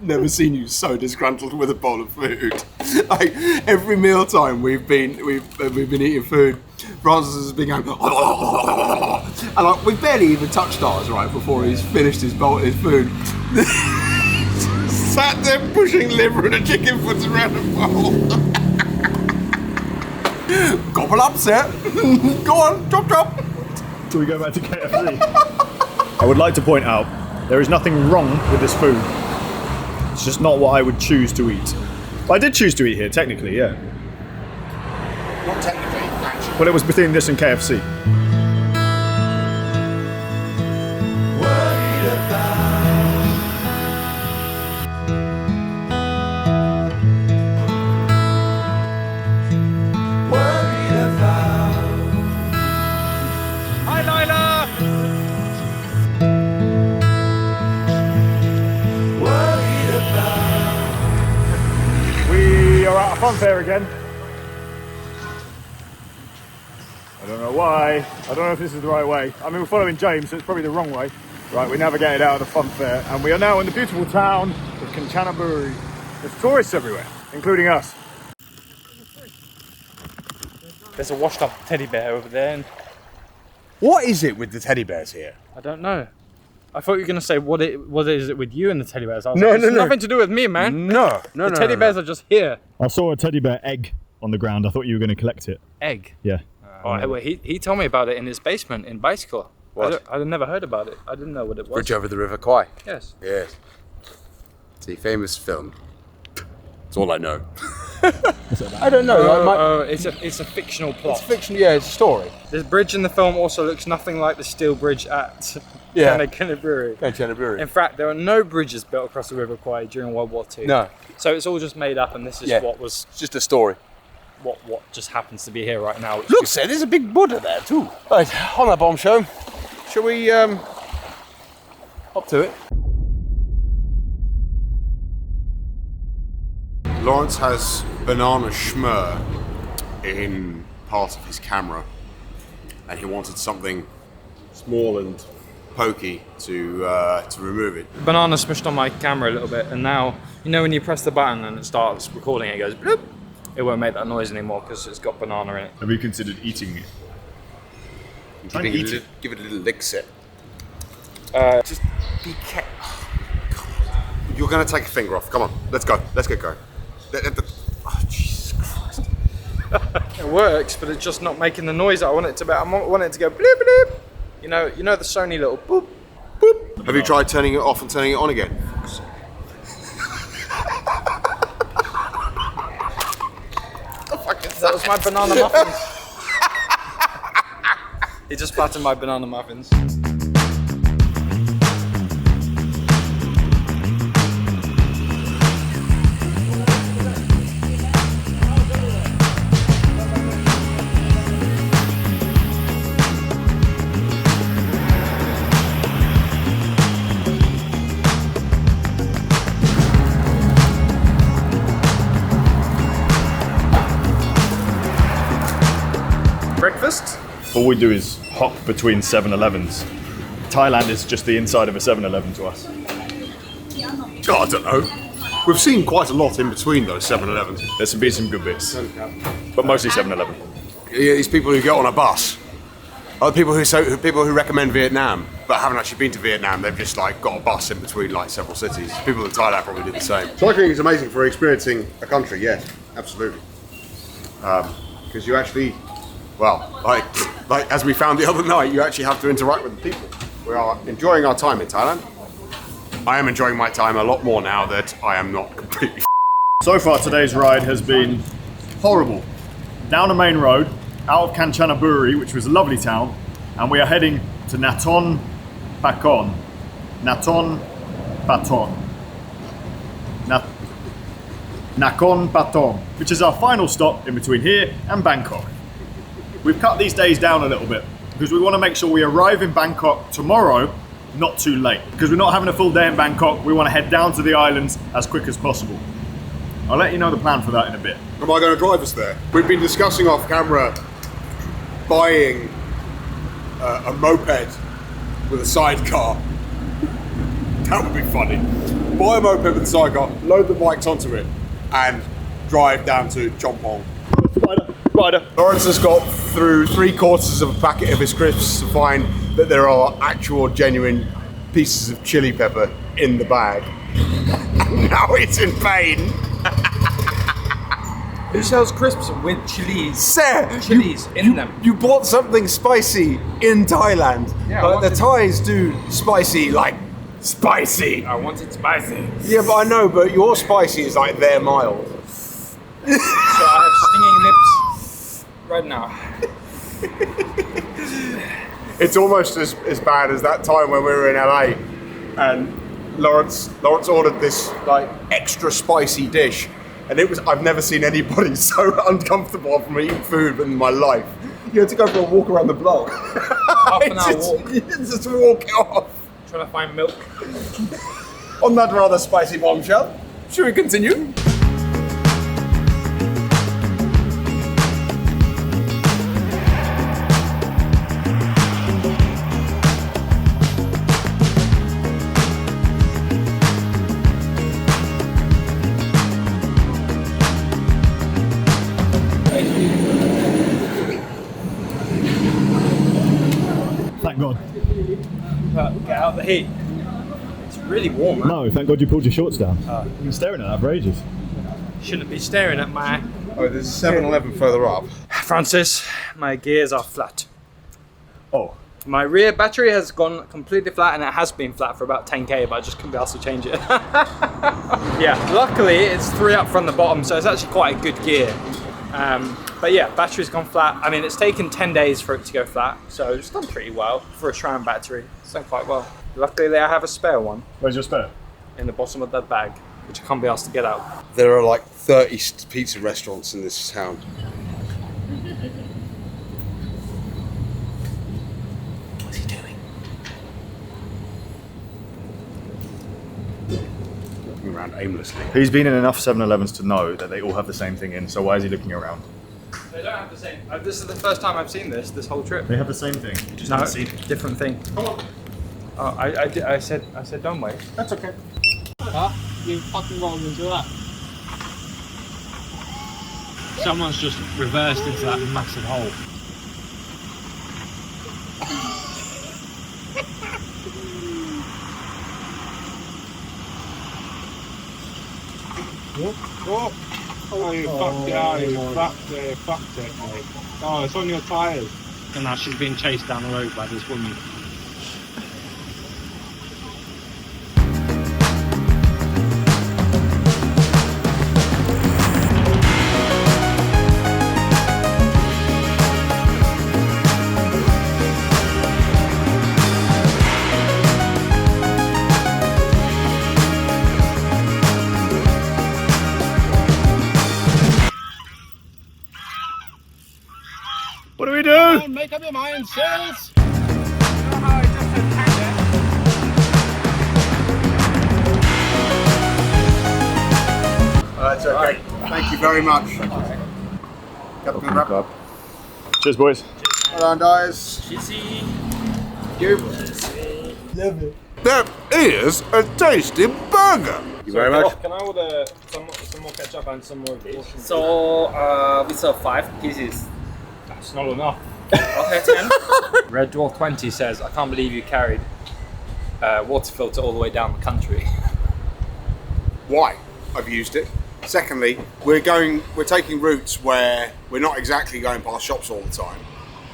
never seen you so disgruntled with a bowl of food. Like every mealtime we've been eating food, Francis has been going, and like we barely even touched ours right before he's finished his food. Sat there pushing liver and a chicken foot around the bowl. Gobble up, sir. Go on, chop chop. Till we go back to KFC. I would like to point out, there is nothing wrong with this food. It's just not what I would choose to eat. But I did choose to eat here, technically, yeah. Not technically, actually. Well, it was between this and KFC. Hi, Lila! We are at a fun fair again. I don't know why. I don't know if this is the right way. I mean, we're following James, so it's probably the wrong way. Right, we navigated out of the fun fair, and we are now in the beautiful town of Kanchanaburi. There's tourists everywhere, including us. There's a washed up teddy bear over there, and What is it with the teddy bears here? I don't know. I thought you were going to say what is it with you and the teddy bears? I was No, like, no, it's no. nothing to do with me, man. No. The teddy bears are just here. I saw a teddy bear egg on the ground. I thought you were going to collect it. Egg? Yeah. Well, he told me about it in his basement in Bicycle. What? I'd never heard about it. I didn't know what it was. Bridge over the River Kwai. Yes. Yes. It's a famous film. That's all I know. I don't know. It's a fictional plot. It's fiction. Yeah, it's a story. This bridge in the film also looks nothing like the steel bridge at Kanchanaburi. In fact, there are no bridges built across the River Kwai during World War II. No. So it's all just made up, and this is what was. It's just a story. What just happens to be here right now. Look, sir, there's a big Buddha there too. Right, on that bombshell, shall we hop to it? Lawrence has banana schmur in part of his camera, and he wanted something small and pokey to remove it. Banana smushed on my camera a little bit, and now you know when you press the button and it starts recording, it goes bloop. It won't make that noise anymore because it's got banana in it. Have you considered eating it? Give it a little lick set. Just be careful. You're going to take a finger off. Come on, let's go. Let's get going. Oh, Jesus Christ. It works, but it's just not making the noise that I want it to be. I want it to go bloop bloop. You know the Sony little boop boop. Have you tried turning it off and turning it on again? That was my banana muffins. He just flattened my banana muffins. Breakfast? All we do is hop between 7-Elevens. Thailand is just the inside of a 7-Eleven to us. Oh, I don't know. We've seen quite a lot in between those 7-Elevens. There's been some good bits, but mostly 7-Eleven. Yeah, these people who get on a bus Other people who recommend Vietnam but haven't actually been to Vietnam, they've just like got a bus in between like several cities. People in Thailand probably do the same. Cycling is amazing for experiencing a country, yes, absolutely. Because you actually, well, like as we found the other night, you actually have to interact with the people. We are enjoying our time in Thailand. I am enjoying my time a lot more now that I am not completely. So far today's ride has been horrible. Down a main road, out of Kanchanaburi, which was a lovely town, and we are heading to Naton Paton. Naton Paton. Nakhon Pathom, which is our final stop in between here and Bangkok. We've cut these days down a little bit because we want to make sure we arrive in Bangkok tomorrow, not too late. Because we're not having a full day in Bangkok, we want to head down to the islands as quick as possible. I'll let you know the plan for that in a bit. Am I going to drive us there? We've been discussing off camera buying a moped with a sidecar. That would be funny. Buy a moped with a sidecar, load the bikes onto it, and drive down to Chompong. Rider. Lawrence has got through 3/4 of a packet of his crisps to find that there are actual genuine pieces of chili pepper in the bag. And now it's in pain. Who sells crisps with chilies? Sir, chilies in them. You bought something spicy in Thailand. Yeah, the Thais do spicy, like spicy. I wanted spicy. Yeah, but I know, but your spicy is like their mild. So I have stinging lips right now. It's almost as bad as that time when we were in LA and Lawrence ordered this like extra spicy dish, and I've never seen anybody so uncomfortable from eating food in my life. You had to go for a walk around the block. Half an hour walk. Just walk it off. Trying to find milk. On that rather spicy bombshell, should we continue? Thank God. Get out of the heat. It's really warm. Right? No, thank God you pulled your shorts down. You've been staring at that for ages. Shouldn't be staring at my... Oh, there's a 7-Eleven further up. Francis, my gears are flat. Oh. My rear battery has gone completely flat, and it has been flat for about 10k, but I just couldn't be asked to change it. Yeah, luckily it's 3 up from the bottom, so it's actually quite a good gear. But yeah, battery's gone flat. I mean, it's taken 10 days for it to go flat, so it's done pretty well for a SRAM battery. It's done quite well. Luckily, I have a spare one. Where's your spare? In the bottom of that bag, which I can't be asked to get out. There are like 30 pizza restaurants in this town. What's he doing? Looking around aimlessly. He's been in enough 7-Elevens to know that they all have the same thing in, so why is he looking around? They don't have the same. This is the first time I've seen this whole trip. They have the same thing. You just No, haven't seen different thing. Come on. Oh, I said don't wait. That's okay. Huh? You fucking rolled into that. Someone's just reversed into that massive hole. Oh, you fucked it out, you fucked it, mate. Oh, it's on your tyres. And now she's being chased down the road by this woman. What do we do? Make up your mind, sis! That's okay. Thank you very much. Got a good wrap up. Cheers, boys. Well done, guys. Cheesy. That is a tasty burger. Thank you very much. Can I order some more ketchup and some more of these? So we serve 5 pieces. That's not enough. Okay, 10. Red Dwarf 20 says, I can't believe you carried water filter all the way down the country. Why? I've used it. Secondly, we're taking routes where we're not exactly going past shops all the time.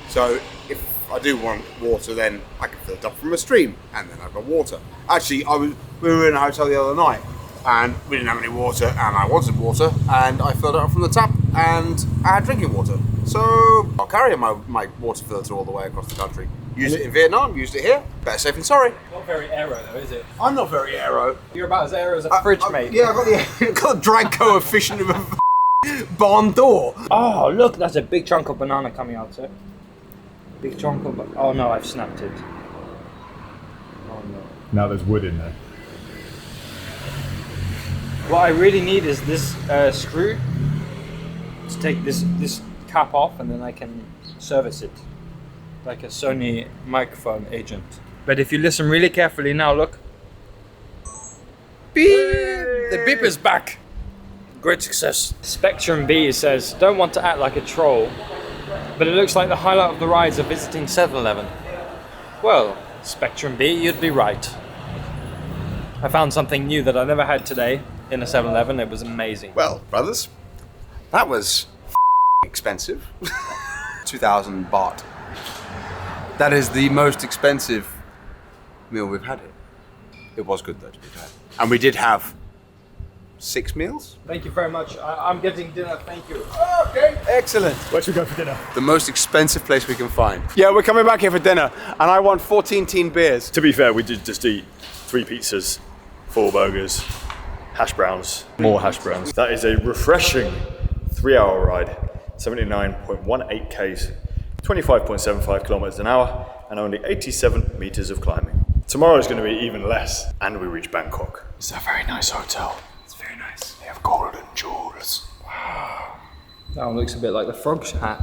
So if I do want water, then I can fill it up from a stream, and then I've got water. Actually, we were in a hotel the other night, and we didn't have any water, and I wanted water, and I filled it up from the tap, and I had drinking water. So I'll carry my water filter all the way across the country. Used it in Vietnam, used it here. Better safe than sorry. Not very aero though, is it? I'm not very aero. You're about as aero as a fridge, mate. Yeah, I've got the drag coefficient of a barn door. Oh, look, that's a big chunk of banana coming out, sir. Big chunk of... Oh no, I've snapped it. Oh no. Now there's wood in there. What I really need is this screw to take this cap off, and then I can service it like a Sony microphone agent. But if you listen really carefully now, look. Beep! The beep is back. Great success. Spectrum B says, don't want to act like a troll, but it looks like the highlight of the rides are visiting 7-Eleven. Well, Spectrum B, you'd be right. I found something new that I never had today in a 7-Eleven. It was amazing. Well, brothers, that was expensive. 2,000 baht. That is the most expensive meal we've had here. It was good though, to be fair. And we did have 6 meals. Thank you very much. I'm getting dinner, thank you. Okay, excellent. Where should we go for dinner? The most expensive place we can find. Yeah, we're coming back here for dinner, and I want 14 teen beers. To be fair, we did just eat 3 pizzas, 4 burgers, hash browns, more hash browns. That is a refreshing 3-hour ride, 79.18 Ks, 25.75 kilometers an hour, and only 87 meters of climbing. Tomorrow is going to be even less, and we reach Bangkok. It's a very nice hotel. It's very nice. They have golden jewels. Wow. That one looks a bit like the frog's hat.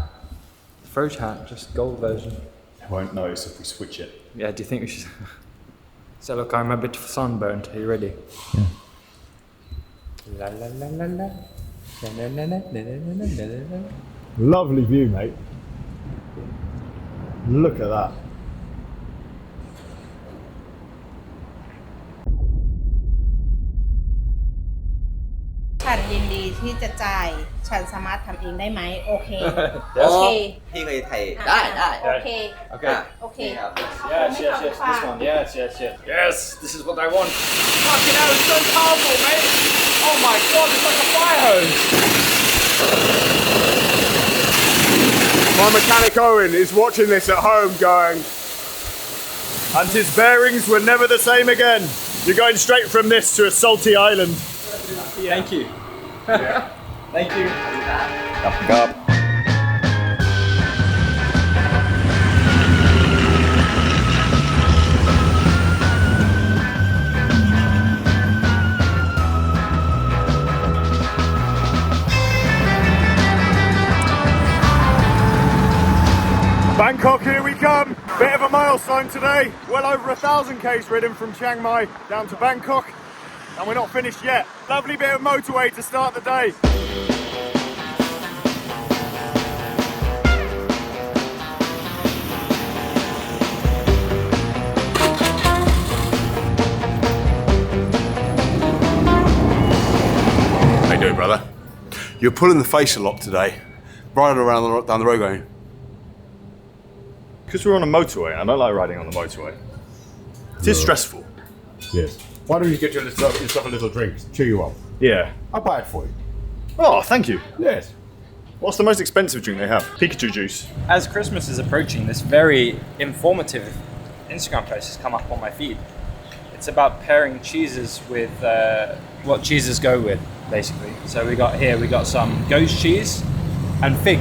The frog's hat, just gold version. I won't notice if we switch it. Yeah, do you think we should? So look, I'm a bit sunburnt. Are you ready? Yeah. La la la la la. La la la la la la la la la. Lovely view, mate. Look at that.ฉันยินดีที่จะจ่ายฉันสามารถทำเองได้ไหมโอเค Yes. โอเค พี่เคยไทยได้ โอเค Okay. โอเค Yes, yes, yes. This one. Yes, yes, yes. Yes, this is what I want. Fucking hell, it's so powerful, mate. Oh my god, it's like a fire hose. My mechanic Owen is watching this at home going, and his bearings were never the same again. You're going straight from this to a salty island. Thank you. Thank you. Cup. Bangkok, here we come. Bit of a milestone today. Well over 1,000 Ks ridden from Chiang Mai down to Bangkok. And we're not finished yet. Lovely bit of motorway to start the day. How you doing, brother? You're pulling the face a lot today. Riding around down the road going. Because we're on a motorway, I don't like riding on the motorway. It is stressful. Yes. Why don't you get yourself a little drink, cheer you up? Yeah. I'll buy it for you. Oh, thank you. Yes. What's the most expensive drink they have? Pikachu juice. As Christmas is approaching, this very informative Instagram post has come up on my feed. It's about pairing cheeses with what cheeses go with, basically. So we got some goat cheese and fig.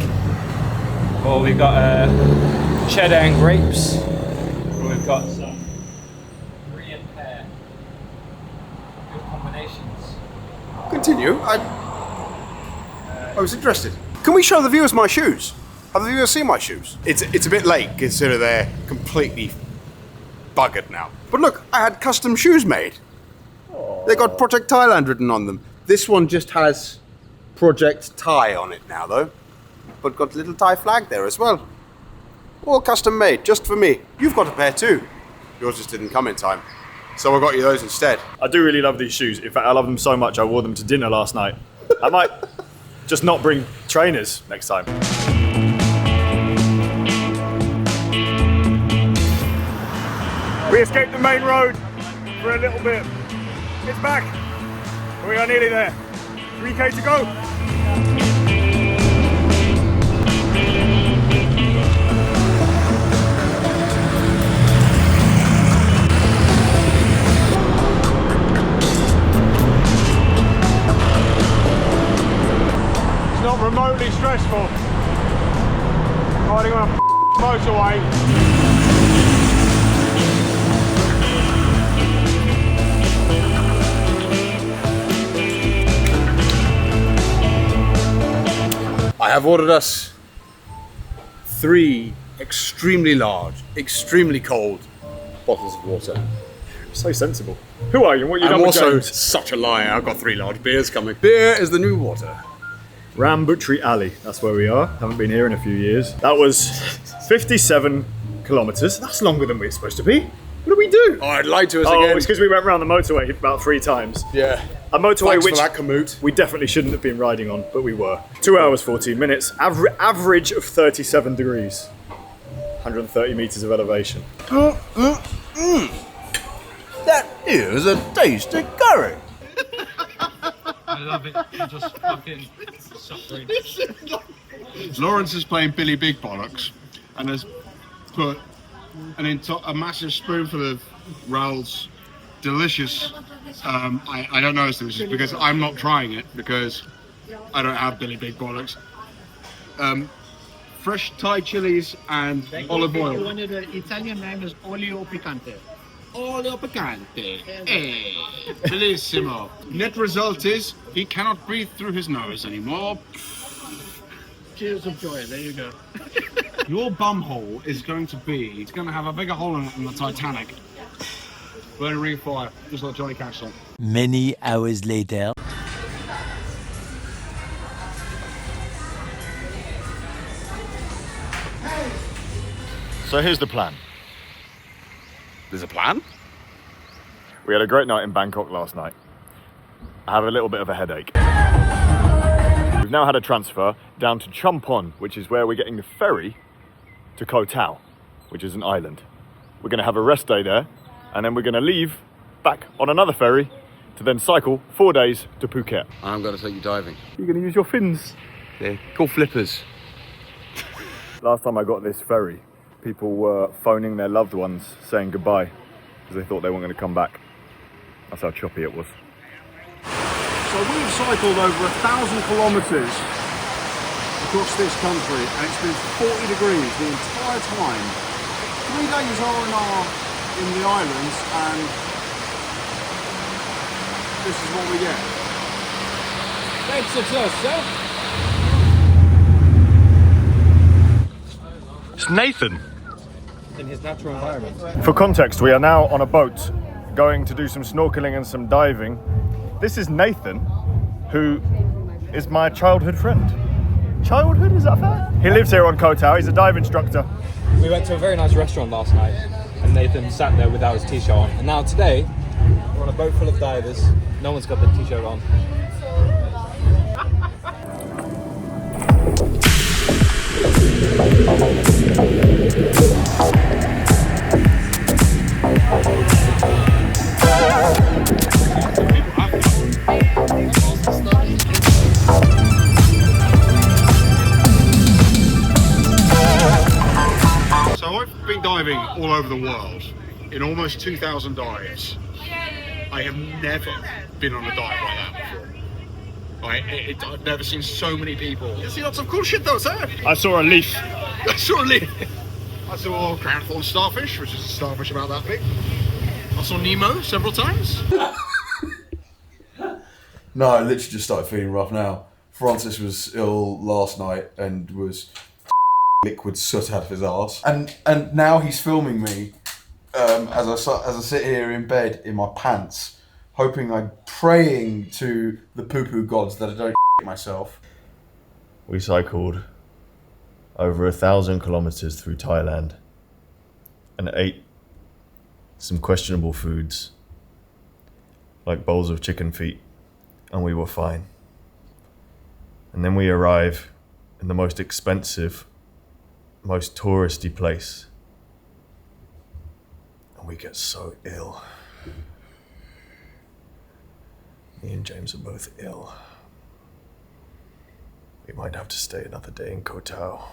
Or we've got cheddar and grapes. Or we've got some brie and pear. Good combinations. Continue. I was interested. Can we show the viewers my shoes? Have the viewers seen my shoes? It's a bit late considering they're completely buggered now. But look, I had custom shoes made. They got Project Thailand written on them. This one just has Project Thai on it now though. But got a little Thai flag there as well. all custom made, just for me. You've got a pair too. Yours just didn't come in time, so I got you those instead. I do really love these shoes. In fact, I love them so much I wore them to dinner last night. I might just not bring trainers next time. We escaped the main road for a little bit. It's back. We are nearly there. 3k to go. It's not remotely stressful. Riding on a motorway. I have ordered us 3 extremely large, extremely cold bottles of water. So sensible. Who are you? What are you I'm done with also James? such a liar. I've got 3 large beers coming. Beer is the new water. Rambutry Alley, that's where we are. Haven't been here in a few years. That was 57 kilometres. That's longer than we're supposed to be. What do we do? Oh, I'd lied to us Oh, again. it's because we went around the motorway about 3 times. Yeah. A motorway Thanks which for that, Kamut. we definitely shouldn't have been riding on, but we were. 2 hours, 14 minutes. Average of 37 degrees. 130 metres of elevation. That is a tasty curry. I love it. I'm just fucking suffering. Lawrence is playing Billy Big Bollocks and has put a massive spoonful of Raoul's delicious. I don't know it's delicious because I'm not trying it because I don't have Billy Big Bollocks. Fresh Thai chilies and olive oil. The Italian name is olio picante. Olio picante. Bellissimo. Net result is he cannot breathe through his nose anymore. Cheers of joy. There you go. Your bum hole is going to have a bigger hole in it than the Titanic. Burning ring of fire, just like Johnny Cash song. Many hours later. So here's the plan. There's a plan? We had a great night in Bangkok last night. I have a little bit of a headache. We've now had a transfer down to Chumpon, which is where we're getting the ferry to Koh Tao, which is an island. We're going to have a rest day there, and then we're going to leave back on another ferry to then cycle 4 days to Phuket. I'm going to take you diving. You're going to use your fins. They're called flippers. Last time I got this ferry, people were phoning their loved ones saying goodbye because they thought they weren't going to come back. That's how choppy it was. So we've cycled over 1,000 kilometres across this country and it's been 40 degrees the entire time. 3 days R&R in the islands and this is what we get. Great success, sir. It's Nathan. In his natural environment. For context, we are now on a boat going to do some snorkeling and some diving. This is Nathan, who is my childhood friend. Childhood, is that fair? He lives here on Koh Tao, he's a dive instructor. We went to a very nice restaurant last night and Nathan sat there without his t-shirt on. And now today, we're on a boat full of divers. No one's got the t-shirt on. So I've been diving all over the world in almost 2,000 dives. I have never been on a dive like that before. I've never seen so many people. You see lots of cool shit though, sir. I saw a leaf. I saw a leaf. I saw a crown thorn starfish, which is a starfish about that big. I saw Nemo several times. No, I literally just started feeling rough now. Francis was ill last night and was liquid soot out of his arse. And now he's filming me as I sit here in bed in my pants, I'm praying to the poo-poo gods that I don't myself. We cycled over 1,000 kilometers through Thailand and ate some questionable foods like bowls of chicken feet, and we were fine. And then we arrive in the most expensive, most touristy place, and we get so ill. Me and James are both ill. We might have to stay another day in Koh Tao.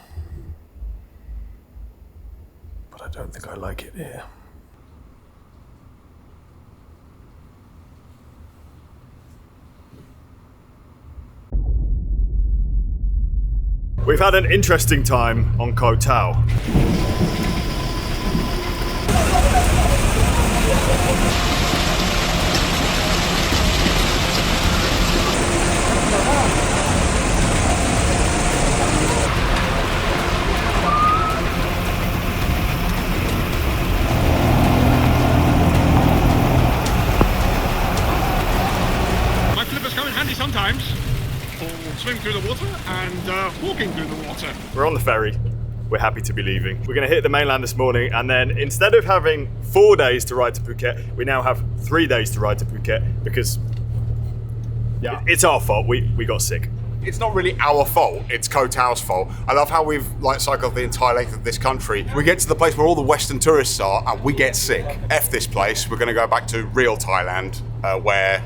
But I don't think I like it here. We've had an interesting time on Koh Tao. My flippers come in handy sometimes for swimming through the water and walking through the water. We're on the ferry. We're happy to be leaving. We're going to hit the mainland this morning, and then instead of having 4 days to ride to Phuket, we now have 3 days to ride to Phuket because it's our fault. We got sick. It's not really our fault, it's Koh Tao's fault. I love how we've cycled the entire length of this country. We get to the place where all the Western tourists are and we get sick. F this place, we're going to go back to real Thailand where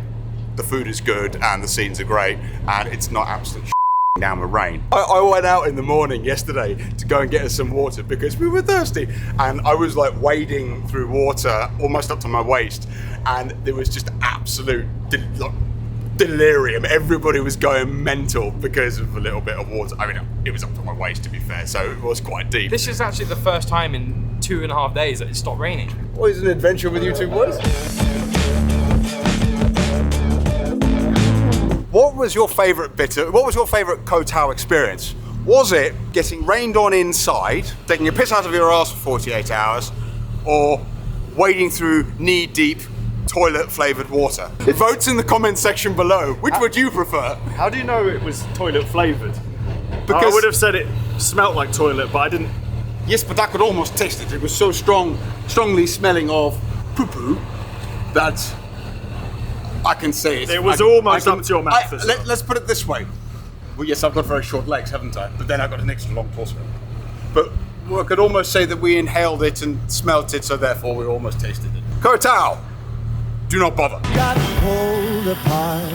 the food is good and the scenes are great and it's not absolutely down with rain. I went out in the morning yesterday to go and get us some water because we were thirsty, and I was wading through water almost up to my waist, and there was just absolute delirium. Everybody was going mental because of a little bit of water. I mean, it was up to my waist, to be fair, so it was quite deep. This is actually the first time in 2.5 days that it stopped raining. What is an adventure with you two boys? What was your favourite what was your favourite Koh Tao experience? Was it getting rained on inside, taking a piss out of your ass for 48 hours, or wading through knee-deep toilet-flavoured water? Votes in the comments section below. Which would you prefer? How do you know it was toilet-flavoured? Because I would have said it smelt like toilet, but I didn't. Yes, but I could almost taste it. It was so strongly smelling of poo-poo that I can say it. It was almost up to your mouth. Let's put it this way. Well, yes, I've got very short legs, haven't I? But then I've got an extra long torso. But I could almost say that we inhaled it and smelt it, so therefore we almost tasted it. Koh Tao, do not bother. Got pulled apart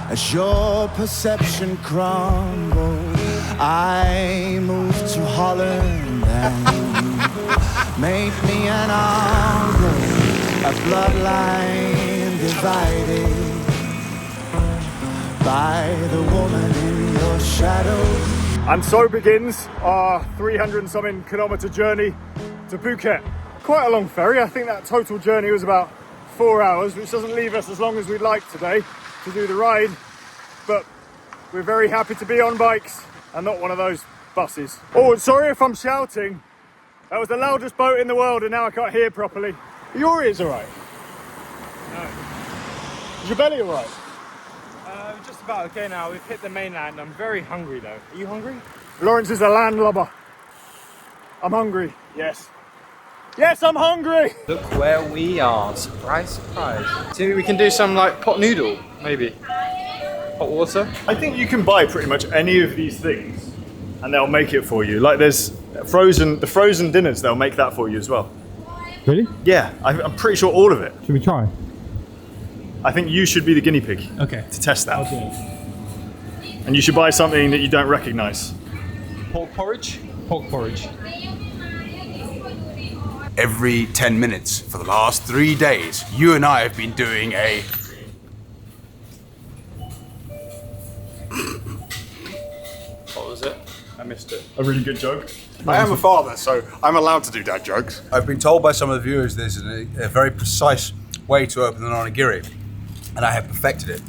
as your perception crumbled. I moved to Holland and you made me an uncle, a bloodline divided by the woman in your shadow. And so begins our 300 and something kilometre journey to Phuket. Quite a long ferry. I think that total journey was about 4 hours, which doesn't leave us as long as we'd like today to do the ride, but we're very happy to be on bikes and not one of those buses. Oh, sorry if I'm shouting. That was the loudest boat in the world and now I can't hear properly. Are your ears all right? No. Is your belly all right? Just about okay now. We've hit the mainland. I'm very hungry though. Are you hungry? Lawrence is a landlubber. I'm hungry. Yes. Yes, I'm hungry! Look where we are. Surprise, surprise. See, we can do some like pot noodle, maybe. Hot water. I think you can buy pretty much any of these things and they'll make it for you. Like there's the frozen dinners, they'll make that for you as well. Really? Yeah, I'm pretty sure all of it. Should we try? I think you should be the guinea pig. Okay. To test that. Okay. And you should buy something that you don't recognise. Pork porridge? Pork porridge. Every 10 minutes for the last 3 days, you and I have been doing a... What was it? I missed it. A really good joke. I am a father, so I'm allowed to do dad jokes. I've been told by some of the viewers there's a very precise way to open an onigiri, and I have perfected it.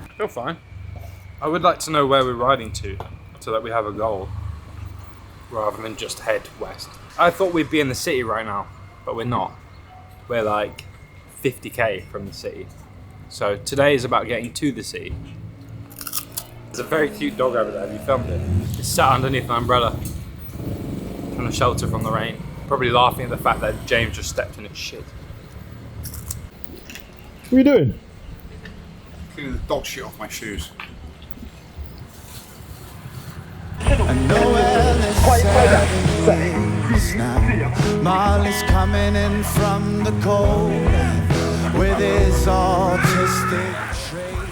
I feel fine. I would like to know where we're riding to, so that we have a goal, rather than just head west. I thought we'd be in the city right now, but we're not. We're like 50k from the city. So today is about getting to the sea. There's a very cute dog over there. Have you filmed it? It's sat underneath an umbrella, trying to shelter from the rain. Probably laughing at the fact that James just stepped in its shit. What are you doing? Cleaning the dog shit off my shoes. Marley's coming in from the cold with his autistic traits.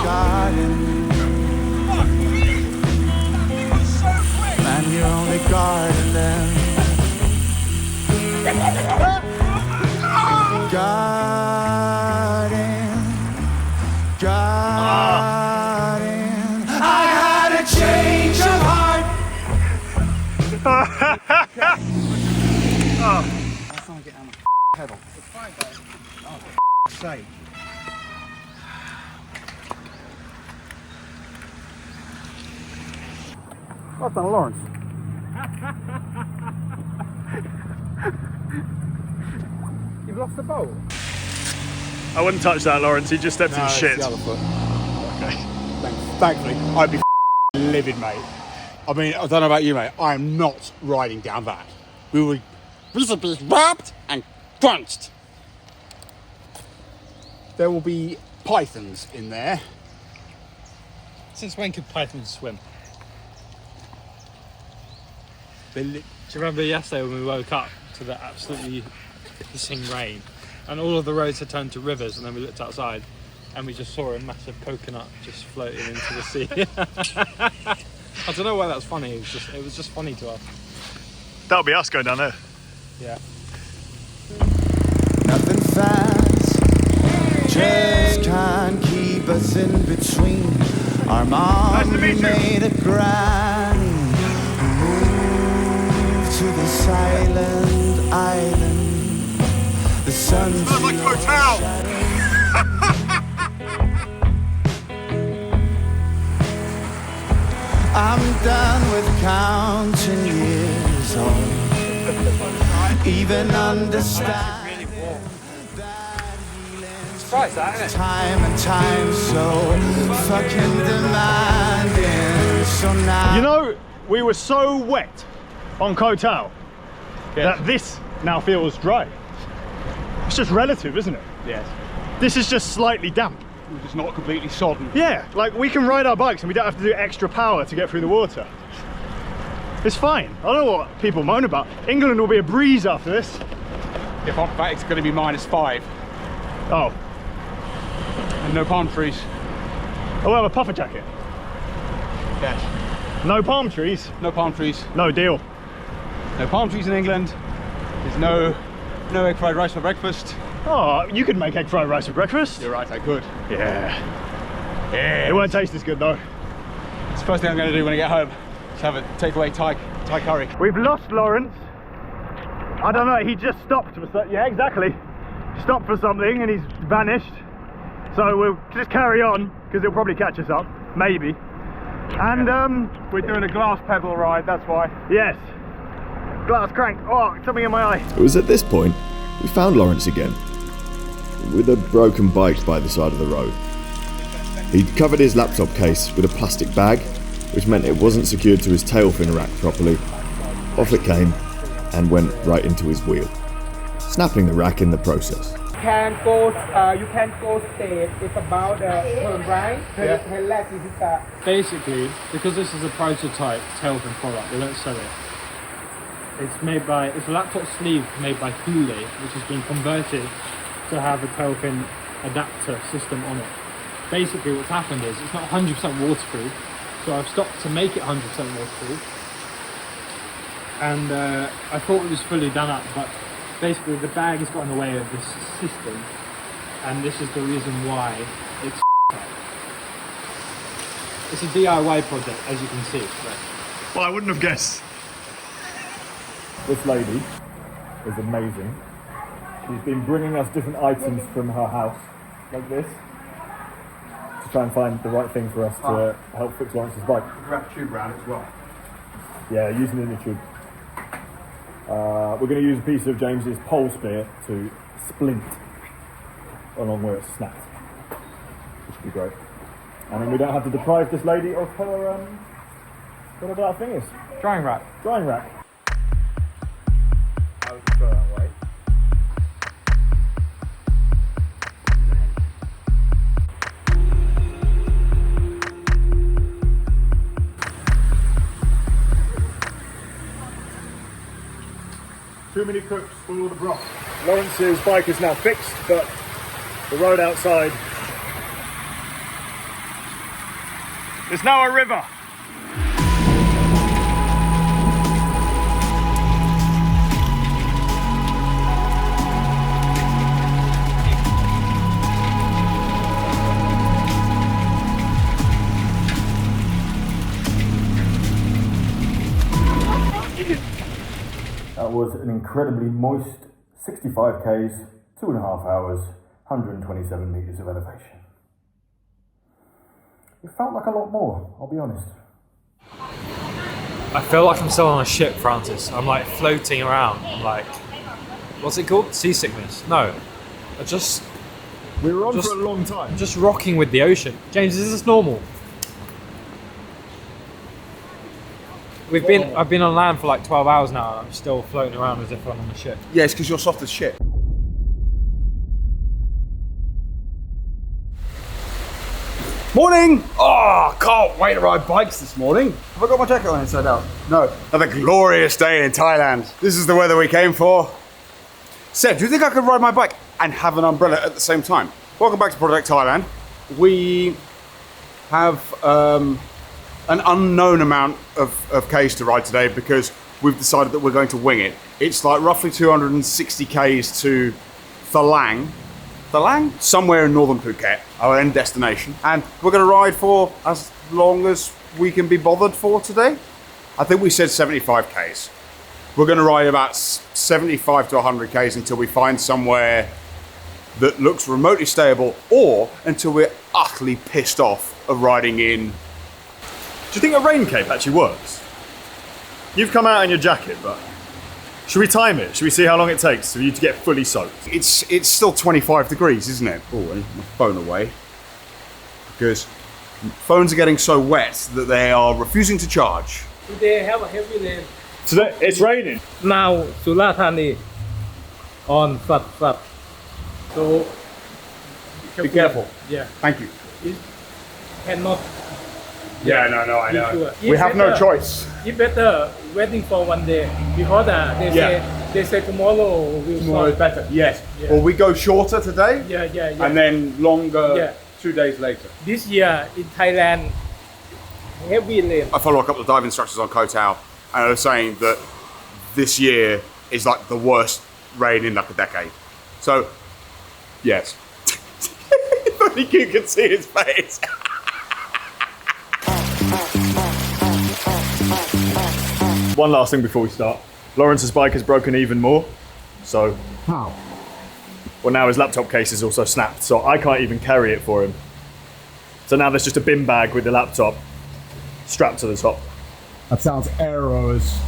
Garden, man, you're only guarding them. Garden. I had a change of heart. I can't get on the pedal. It's fine, guys. Oh, for sake. Well done, Lawrence. You've lost the bolt. I wouldn't touch that, Lawrence. He just stepped in shit. The other foot. Okay. Thankfully, I'd be livid, mate. I mean, I don't know about you, mate. I am not riding down that. We will be wrapped and crunched. There will be pythons in there. Since when could pythons swim? Do you remember yesterday when we woke up to the absolutely hissing rain and all of the roads had turned to rivers, and then we looked outside and we just saw a massive coconut just floating into the sea. I don't know why that's funny. It was just funny to us. That'll be us going down there. Yeah. Nothing fast, just can't keep us in between. Our mom made a grand move to the silent island. The sun's sounds like Hotel. I'm done with counting years on, even understand. Time and time so fucking demanding. So now You know, we were so wet on Koh Tao that this now feels dry. It's just relative, isn't it? Yes. This is just slightly damp. We're just not completely sodden. Yeah, like we can ride our bikes and we don't have to do extra power to get through the water. It's fine. I don't know what people moan about. England will be a breeze after this. If I'm back, it's going to be -5. Oh. And no palm trees. Oh, we'll have a puffer jacket. Yes. No palm trees? No palm trees. No deal. No palm trees in England. There's no egg fried rice for breakfast. Oh, you could make egg fried rice for breakfast. You're right, I could. Yeah. It won't taste as good though. It's the first thing I'm going to do when I get home. Just have a takeaway Thai curry. We've lost Lawrence. I don't know, he just stopped for something. Yeah, exactly. Stopped for something and he's vanished. So we'll just carry on because he'll probably catch us up, maybe. And we're doing a glass pedal ride, that's why. Yes. Glass crank. Oh, something in my eye. It was at this point we found Lawrence again, with a broken bike by the side of the road. He'd covered his laptop case with a plastic bag, which meant it wasn't secured to his tailfin rack properly. Off it came and went right into his wheel, snapping the rack in the process. You can go state. It's about the turn right. Turn left is Basically, because this is a prototype Tailfin product, they don't sell it. It's a laptop sleeve made by Hule, which has been converted to have a Tailfin adapter system on it. Basically what's happened is it's not 100% waterproof, so I've stopped to make it 100% waterproof. And I thought it was fully done up, but basically the bag has got in the way of this system, and this is the reason why it's up. It's a DIY project, as you can see. Well, I wouldn't have guessed. This lady is amazing. She's been bringing us different items from her house, like this, to try and find the right thing for us to help fix Lawrence's bike. Wrap tube round as well. Yeah, using the inner tube. We're going to use a piece of James's pole spear to splint along where it's snapped, which would be great. And then we don't have to deprive this lady of her, whatever that thing is. Drying rack. Drying rack. I would prefer that way. Too many cooks for all the broth. Lawrence's bike is now fixed, but the road outside is now a river. That was an incredibly moist 65 k's, 2.5 hours, 127 meters of elevation. It felt like a lot more, I'll be honest. I feel like I'm still on a ship, Francis. I'm like floating around. I'm like, what's it called? Seasickness? No. We were on for a long time. Just rocking with the ocean. James, is this normal? I've been on land for like 12 hours now and I'm still floating around as if I'm on a ship. Yeah, it's because you're soft as shit. Morning! Oh, can't wait to ride bikes this morning. Have I got my jacket on inside out? No. Another glorious day in Thailand. This is the weather we came for. Seb, do you think I could ride my bike and have an umbrella at the same time? Welcome back to Project Thailand. We have an unknown amount of Ks to ride today because we've decided that we're going to wing it. It's like roughly 260 Ks to Thalang, somewhere in northern Phuket, our end destination. And we're going to ride for as long as we can be bothered for today. I think we said 75 Ks. We're going to ride about 75 to 100 Ks until we find somewhere that looks remotely stable or until we're utterly pissed off of riding in. Do you think a rain cape actually works? You've come out in your jacket, but should we time it? Should we see how long it takes for you to get fully soaked? It's still 25 degrees, isn't it? Oh, and my phone away. Because phones are getting so wet that they are refusing to charge. Today have a heavy rain. Today it's raining. Now Sulathani on flat. So be careful. Yeah. Thank you. It cannot. Yeah, no, I know. Sure. We have no choice. You better waiting for one day because they say tomorrow will Tomorrow is better. Yes. Yeah. Or we go shorter today. Yeah. And then longer 2 days later. This year in Thailand, heavy rain. I follow a couple of dive instructors on Koh Tao, and they were saying that this year is like the worst rain in like a decade. So, yes. If only you could see his face. One last thing before we start. Lawrence's bike has broken even more. So, how? Well, now his laptop case is also snapped, so I can't even carry it for him. So now there's just a bin bag with the laptop strapped to the top. That sounds arrows.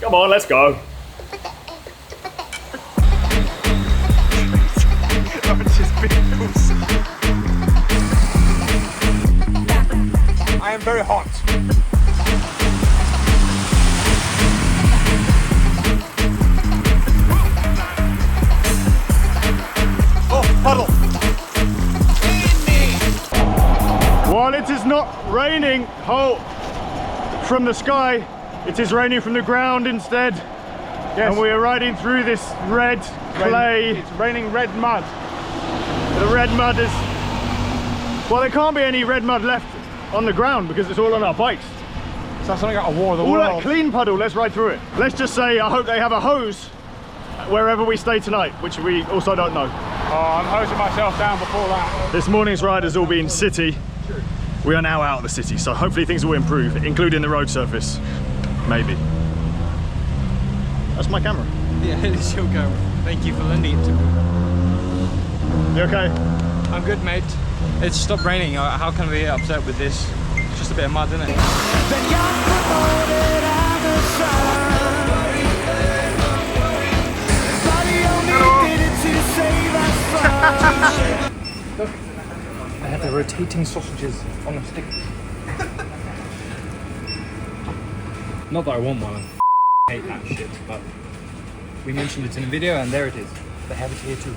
Come on, let's go. I am very hot. Oh, puddle. While it is not raining from the sky, it is raining from the ground instead. Yes. And we are riding through this red clay. It's raining red mud. The red mud is... Well, there can't be any red mud left on the ground because it's all on our bikes. So that's something out of War of the All World. that clean puddle, let's ride through it. Let's just say I hope they have a hose wherever we stay tonight, which we also don't know. Oh, I'm hosing myself down before that. This morning's ride has all been city. We are now out of the city, so hopefully things will improve, including the road surface. Maybe. That's my camera. Yeah, it's your camera. Thank you for lending it to me. You okay? I'm good, mate. It's stopped raining. How can we get upset with this? It's just a bit of mud, isn't it? They have the rotating sausages on a stick. Not that I want one, I hate that shit, but we mentioned it in a video and there it is. They have it here too.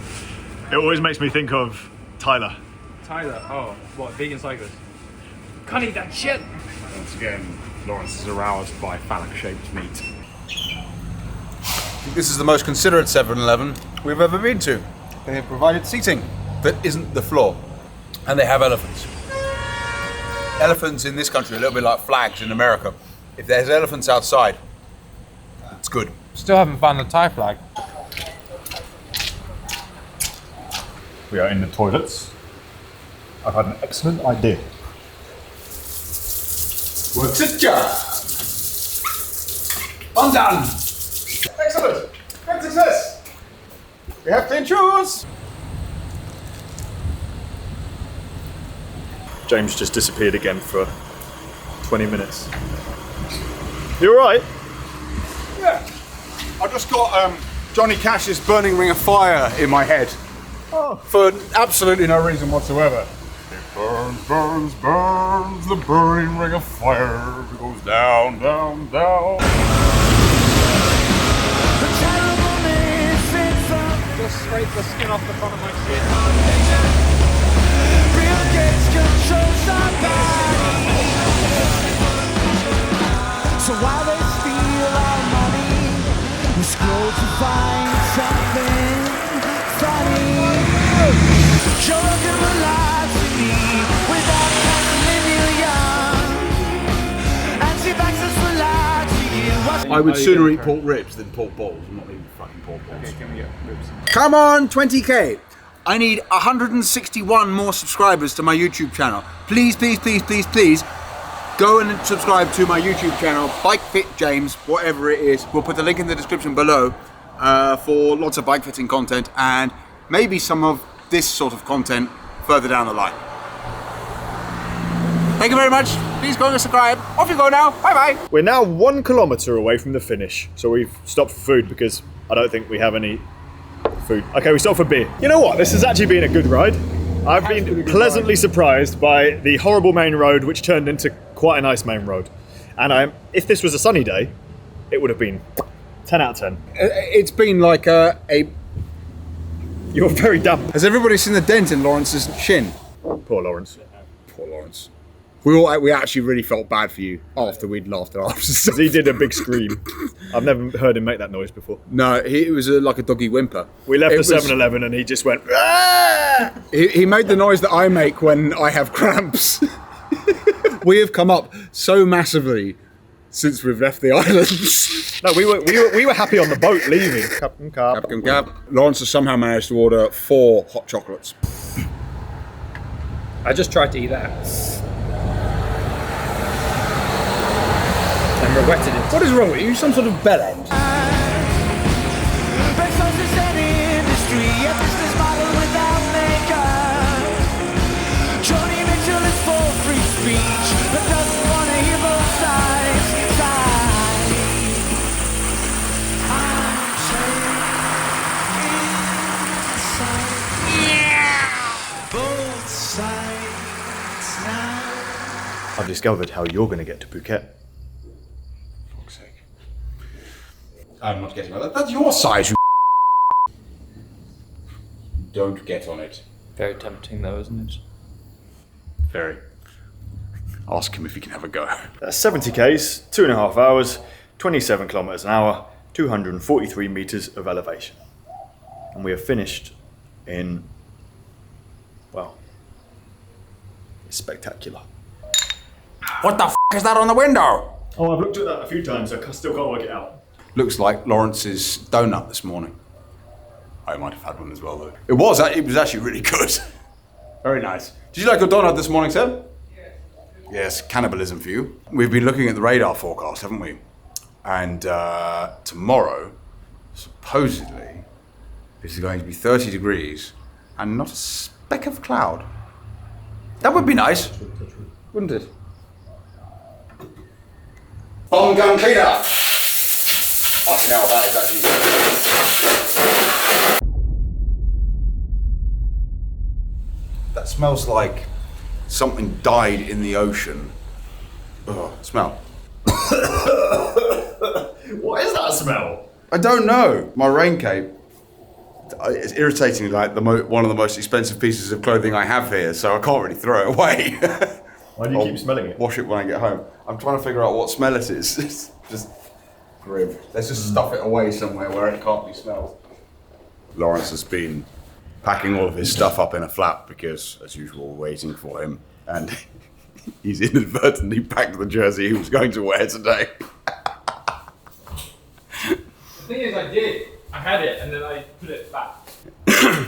It always makes me think of Tyler. Tyler, oh, what, vegan cyclist? Can't eat that shit! Once again, Lawrence is aroused by phallic-shaped meat. This is the most considerate 7-Eleven we've ever been to. They have provided seating that isn't the floor. And they have elephants. Elephants in this country are a little bit like flags in America. If there's elephants outside, it's good. Still haven't found the Thai flag. We are in the toilets. I've had an excellent idea. What's it, John? Undone! Excellent! Great success! We have clean shoes! James just disappeared again for 20 minutes. You alright? Yeah. I just got Johnny Cash's Burning Ring of Fire in my head. Oh. For absolutely no reason whatsoever. Burns, burns, burns, the burning ring of fire goes down, down, down. Just scrape the skin off the front of my shit. So while they steal our money, we scroll to find something funny. You're looking alive to me without having you young. And she backs us for life to you. I would sooner eat pork ribs than pork balls. I'm not eating fucking pork balls. Okay, can we get ribs? Come on, 20k. I need 161 more subscribers to my YouTube channel. Please, please, please, please, please go and subscribe to my YouTube channel, Bike Fit James, whatever it is. We'll put the link in the description below for lots of bike fitting content and maybe some of this sort of content further down the line. Thank you very much. Please go and subscribe. Off you go now. Bye bye. We're now 1 kilometre away from the finish, so we've stopped for food because I don't think we have any food. Okay, we stopped for beer. You know what? This has actually been a good ride. I've been pleasantly surprised by the horrible main road, which turned into quite a nice main road. And if this was a sunny day, it would have been 10 out of 10. It's been like a... You're very damp. Has everybody seen the dent in Lawrence's shin? Poor Lawrence. Poor Lawrence. We actually really felt bad for you after we'd laughed at ours. He did a big scream. I've never heard him make that noise before. No, it was like a doggy whimper. We left the 7-Eleven and he just went... "Ah!" He made the noise that I make when I have cramps. We have come up so massively since we've left the island. No, we were happy on the boat leaving. Captain Cap. Captain Cap. Lawrence has somehow managed to order 4 hot chocolates. I just tried to eat that. And regretted it. What is wrong with you? Some sort of bellend? I've discovered how you're going to get to Phuket. For fuck's sake. I'm not getting on that. That's your size, you Don't get on it. Very tempting though, isn't it? Very. Ask him if he can have a go. That's 70 k's, 2.5 hours, 27 kilometres an hour, 243 metres of elevation. And we have finished in, well, it's spectacular. What the f*** is that on the window? Oh, I've looked at that a few times, I still can't work it out. Looks like Lawrence's donut this morning. I might have had one as well though. It was actually really good. Very nice. Did you like your donut this morning, Seb? Yes, cannibalism for you. We've been looking at the radar forecast, haven't we? And tomorrow, supposedly, this is going to be 30 degrees and not a speck of cloud. That would be nice, wouldn't it? Bomb gun cleaner! Fucking hell, that is actually... smells like something died in the ocean. Oh, smell. What is that smell? I don't know. My rain cape. It's irritatingly like one of the most expensive pieces of clothing I have here, so I can't really throw it away. Why do you keep smelling it? Wash it when I get home. I'm trying to figure out what smell it is. It's just grim. Let's just stuff it away somewhere where it can't be smelled. Lawrence has been packing all of his stuff up in a flap because, as usual, we're waiting for him, and he's inadvertently packed the jersey he was going to wear today. The thing is, I had it, and then I put it back.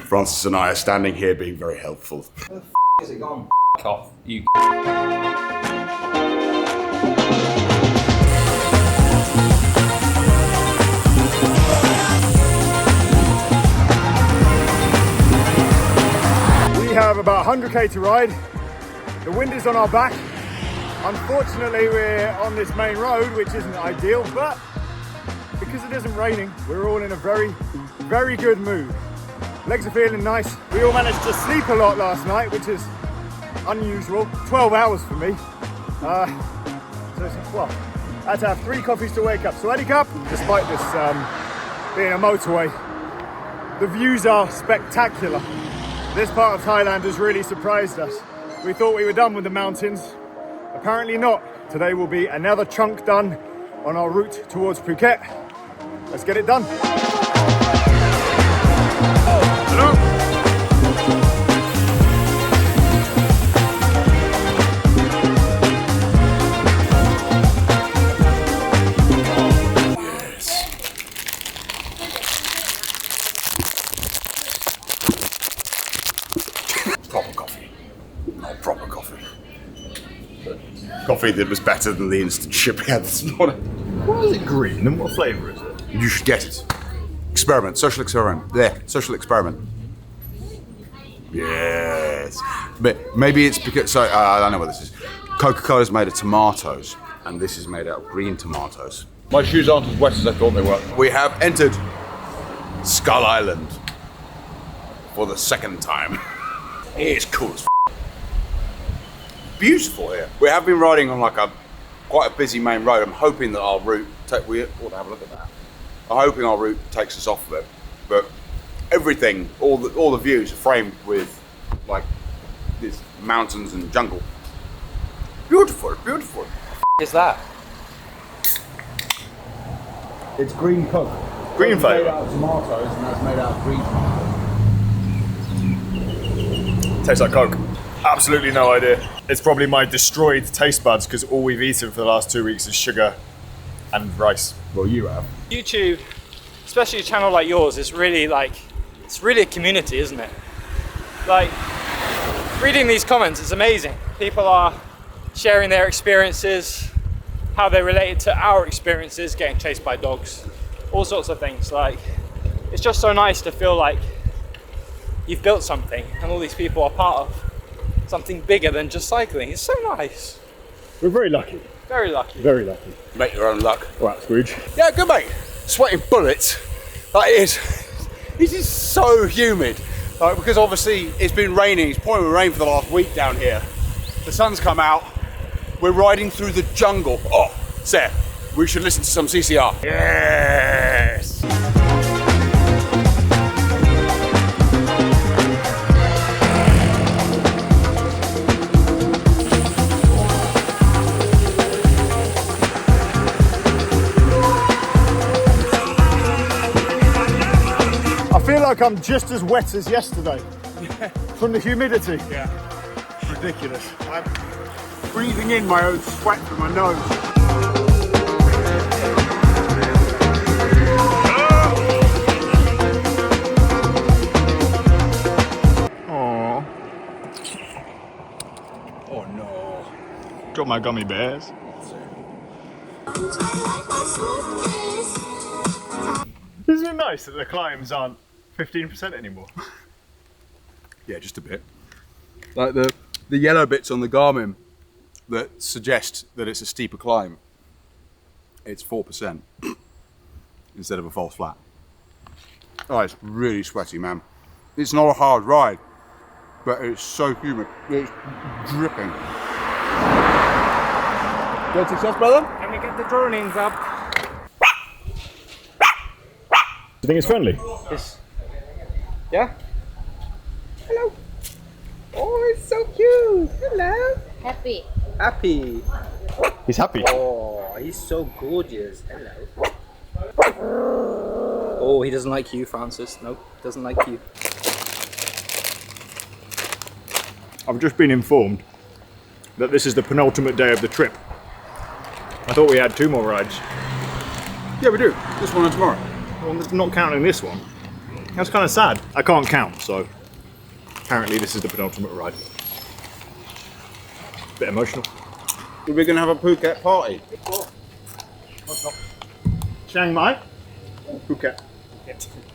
Francis and I are standing here being very helpful. Where the is it gone? Off, you. We have about 100k to ride. The wind is on our back. Unfortunately, we're on this main road, which isn't ideal, but because it isn't raining, we're all in a very, very good mood. Legs are feeling nice. We all managed to sleep a lot last night, which is unusual. 12 hours for me. So it's, well, I had to have 3 coffees to wake up. So Eddie Cup, despite this being a motorway, the views are spectacular. This part of Thailand has really surprised us. We thought we were done with the mountains. Apparently not. Today will be another chunk done on our route towards Phuket. Let's get it done. Hello. Proper coffee. Not proper coffee. Coffee that was better than the instant ship we had this morning. Why is it green and what flavour is it? You should get it. Experiment, social experiment. There, social experiment. Yes. But maybe it's because, so I don't know what this is. Coca-Cola is made of tomatoes, and this is made out of green tomatoes. My shoes aren't as wet as I thought they were. We have entered Skull Island for the second time. It's cool as beautiful here. We have been riding on like quite a busy main road. I'm hoping that our route we ought to have a look at that. I'm hoping our route takes us off of it, but everything, all the views are framed with like these mountains and jungle. Beautiful, beautiful. What is that? It's green Coke. Green flavour. Made out of tomatoes, and that's made out of green tomatoes. Tastes like Coke. Absolutely no idea. It's probably my destroyed taste buds because all we've eaten for the last 2 weeks is sugar and rice. Well, you have. YouTube, especially a channel like yours, is really it's really a community, isn't it? Like, reading these comments is amazing. People are sharing their experiences, how they related to our experiences, getting chased by dogs, all sorts of things. Like, it's just so nice to feel like you've built something and all these people are part of something bigger than just cycling. It's so nice. We're very lucky. Very lucky. Very lucky. Make your own luck. All right, Scrooge. Yeah, good mate. Sweating bullets. Like it is so humid. Like, because obviously it's been raining. It's pouring with rain for the last week down here. The sun's come out. We're riding through the jungle. Oh, Seth, we should listen to some CCR. Yes. I feel like I'm just as wet as yesterday from the humidity. Yeah. Ridiculous. I'm breathing in my own sweat from my nose. Oh. Oh no. Got my gummy bears. Isn't it nice that the climbs aren't 15% anymore? Yeah, just a bit. Like the yellow bits on the Garmin that suggest that it's a steeper climb, it's 4% instead of a false flat. Oh, it's really sweaty, man. It's not a hard ride. but it's so humid. It's dripping. Good success, brother? Can we get the dronings up? Do you think it's friendly? Yes. Yeah? Hello. Oh, it's so cute. Hello. Happy. Happy. He's happy. Oh, he's so gorgeous. Hello. Oh, he doesn't like you, Francis. Nope, doesn't like you. I've just been informed that this is the penultimate day of the trip. I thought we had 2 more rides. Yeah, we do. This one and tomorrow. Well, not counting this one. That's kind of sad. I can't count, so apparently this is the penultimate ride. Bit emotional. We're going to have a Phuket party. Chiang Mai? Phuket.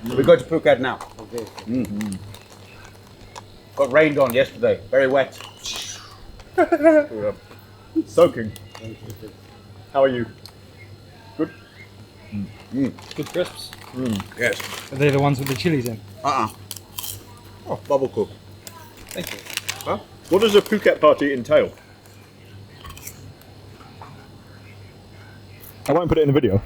We go to Phuket now. Okay. Mm-hmm. Got rained on yesterday. Very wet. Soaking. How are you? Good? Good crisps. Yes. Are they the ones with the chilies in? Oh, bubble cook. Thank you. Huh? What does a Phuket party entail? I won't put it in the video.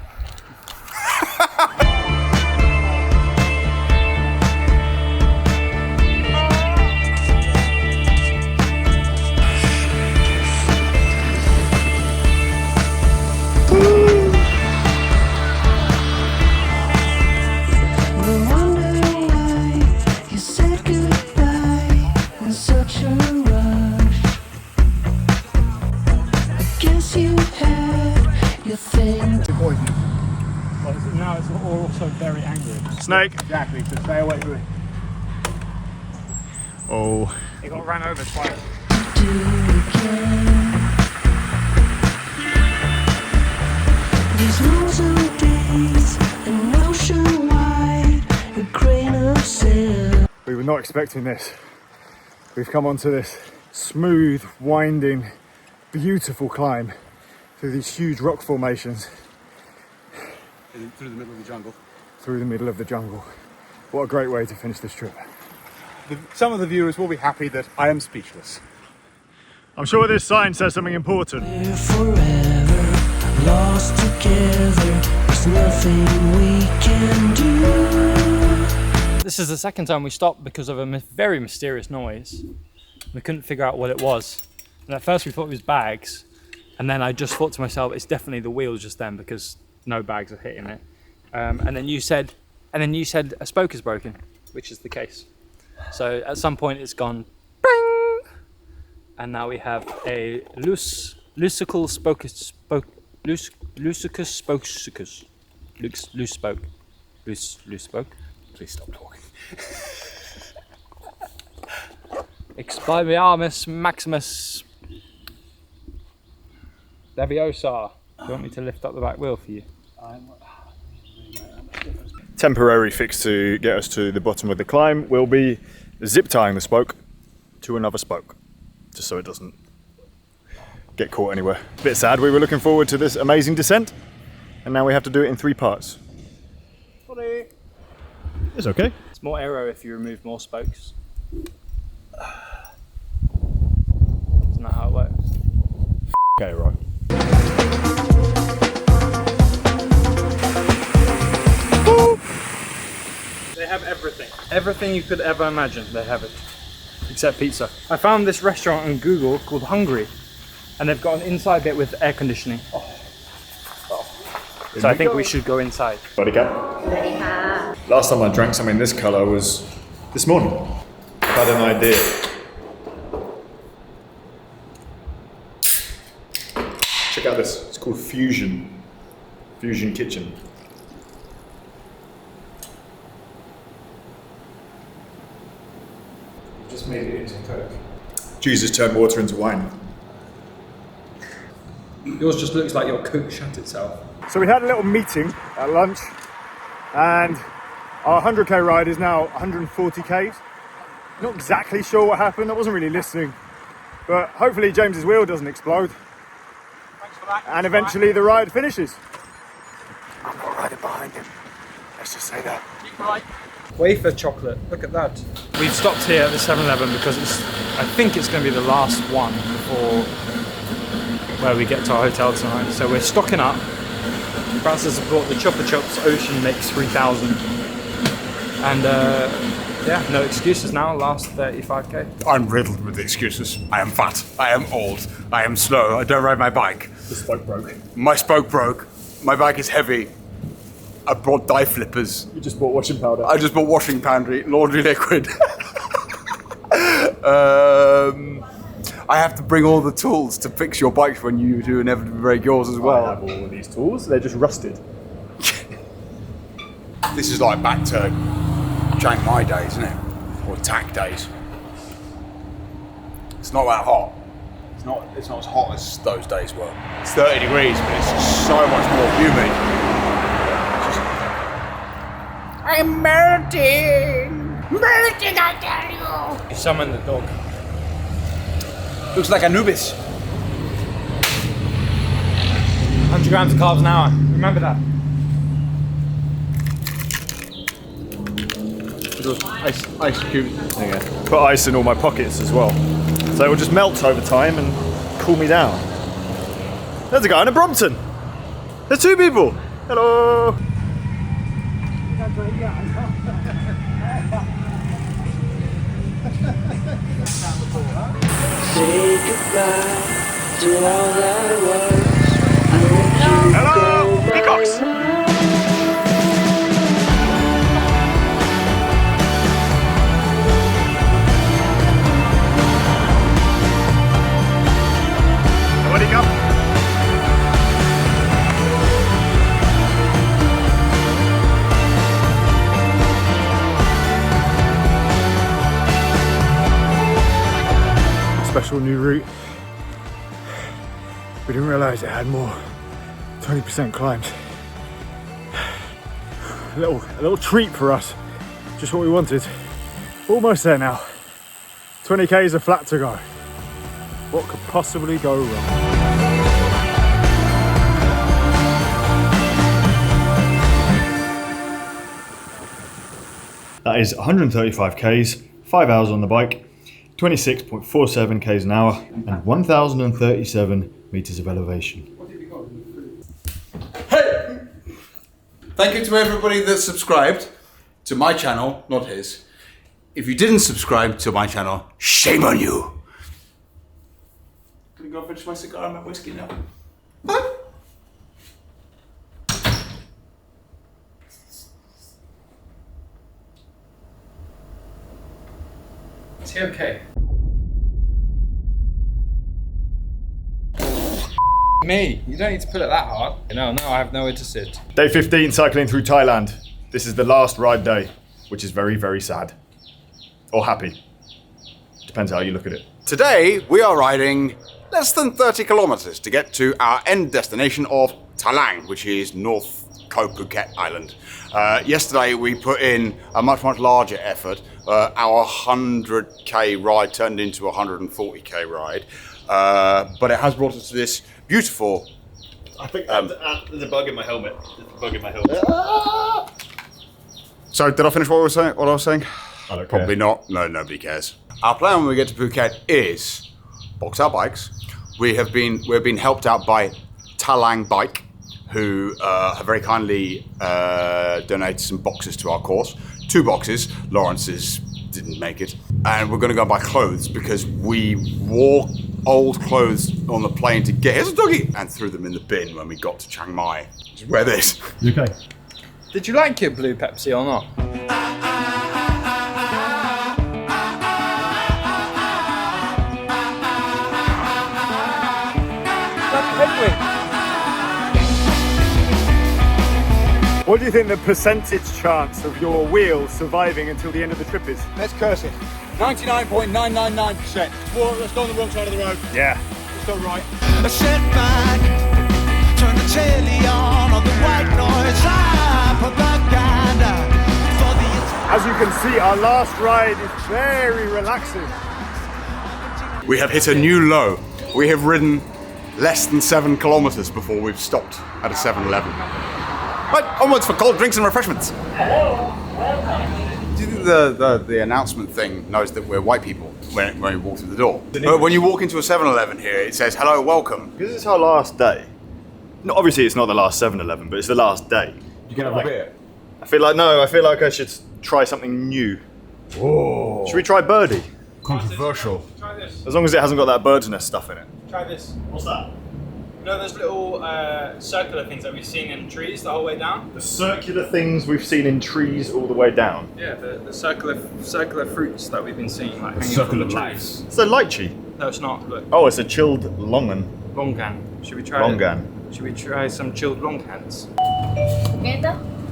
Now it's also very angry. Snake. Exactly, so stay away from it. Oh. It got ran over twice. These long days, an ocean wide, a grain of sand. We were not expecting this. We've come onto this smooth, winding, beautiful climb through these huge rock formations. Through the middle of the jungle. Through the middle of the jungle. What a great way to finish this trip. Some of the viewers will be happy that I am speechless. I'm sure this sign says something important. We're forever lost together. There's nothing we can do. This is the second time we stopped because of a very mysterious noise. We couldn't figure out what it was. And at first we thought it was bags. And then I just thought to myself, it's definitely the wheels just then because no bags are hitting it. And then you said a spoke is broken, which is the case. So at some point it's gone bing, and now we have a loose spoke. Please stop talking. Expelliarmus Maximus Leviosa. Do you want me to lift up the back wheel for you? Temporary fix to get us to the bottom of the climb will be zip tying the spoke to another spoke, just so it doesn't get caught anywhere. A bit sad, we were looking forward to this amazing descent, and now we have to do it in 3 parts. Sorry. It's okay. It's more aero if you remove more spokes. Isn't that how it works? Okay, right. They have everything. Everything you could ever imagine, they have it. Except pizza. I found this restaurant on Google called Hungry, and they've got an inside bit with air conditioning. So I think we should go inside. Buddy cat. Last time I drank something this colour was this morning. I had an idea. Check out this, it's called Fusion. Fusion Kitchen. Just made it into Coke. Jesus turned water into wine. Yours just looks like your Coke shut itself. So we had a little meeting at lunch, and our 100k ride is now 140 k's. Not exactly sure what happened, I wasn't really listening, but hopefully James's wheel doesn't explode. Thanks for that. And eventually the ride finishes. I'm not riding behind him, let's just say that. Keep right. Wafer chocolate, look at that. We've stopped here at the 7-Eleven because I think it's going to be the last one before where we get to our hotel tonight. So we're stocking up. Francis has bought the Chupa Chups Ocean Mix 3000. And yeah, no excuses now, last 35k. I'm riddled with excuses. I am fat. I am old. I am slow. I don't ride my bike. The spoke broke. My spoke broke. My bike is heavy. I brought dye flippers. You just bought washing powder. I just bought washing powder, laundry liquid. I have to bring all the tools to fix your bikes when you do inevitably break yours as well. I have all of these tools. They're just rusted. This is like back to Chiang Mai days, isn't it? Or TAC days. It's not that hot. It's not as hot as those days were. It's 30 degrees, but it's just so much more humid. I'm melting! Melting, I tell you! You summon the dog. Looks like Anubis. 100 grams of carbs an hour. Remember that. Ice cube. Okay. Put ice in all my pockets as well. So it will just melt over time and cool me down. There's a guy in a Brompton. There's two people. Hello. Say goodbye to all that was. Hello, peacocks. What do you got? Special new route. We didn't realise it had more 20% climbs. A little treat for us. Just what we wanted. Almost there now. 20k is a flat to go. What could possibly go wrong? That is 135 k's, 5 hours on the bike, 26.47 k's an hour, and 1,037 meters of elevation. Hey! Thank you to everybody that subscribed to my channel, not his. If you didn't subscribe to my channel, shame on you. I'm gonna go finish my cigar and my whiskey now. Bye. Is he okay? Me, you don't need to put it that hard. No, I have nowhere to sit. Day 15 cycling through Thailand. This is the last ride day, which is very, very sad. Or happy. Depends how you look at it. Today we are riding less than 30 kilometers to get to our end destination of Thailand, which is North Koh Phuket Island. Yesterday we put in a much larger effort. Our 100k ride turned into a 140k ride, but it has brought us to this beautiful. I think there's a bug in my helmet. There's a bug in my helmet. So did I finish what I was saying? I don't Probably care. not. No, nobody cares. Our plan when we get to Phuket is box our bikes. We've been helped out by Talang Bike, who have very kindly donated some boxes to our course. 2 boxes. Lawrence's didn't make it. And we're going to go buy clothes because we wore old clothes on the plane to get, here's a doggy, and threw them in the bin when we got to Chiang Mai. Just wear this. You okay? Did you like your blue Pepsi or not? What do you think the percentage chance of your wheels surviving until the end of the trip is? Let's curse it. 99.999%. Well, let's go on the wrong side of the road. Yeah. Let's go right. A setback, turn the telly on the white noise, propaganda for the... As you can see, our last ride is very relaxing. We have hit a new low. We have ridden less than 7 kilometers before we've stopped at a 7-Eleven. Right, onwards for cold drinks and refreshments. Hello, welcome Do you think the announcement thing knows that we're white people when we walk through the door? But when you walk into a 7-Eleven here, it says, hello, welcome. Because it's our last day. No, obviously it's not the last 7-Eleven, but it's the last day. You can have a beer. I feel like I should try something new. Whoa. Should we try birdie? Controversial. Try this. As long as it hasn't got that bird's nest stuff in it. Try this. What's that? You know those little circular things that we've seen in trees the whole way down? The circular things we've seen in trees all the way down. Yeah, the circular fruits that we've been seeing, like hanging Circular from the lights. trees. It's a lychee. No, it's not. Look. Oh, it's a chilled longan. Longan. Should we try Longan. Should we try some chilled longans?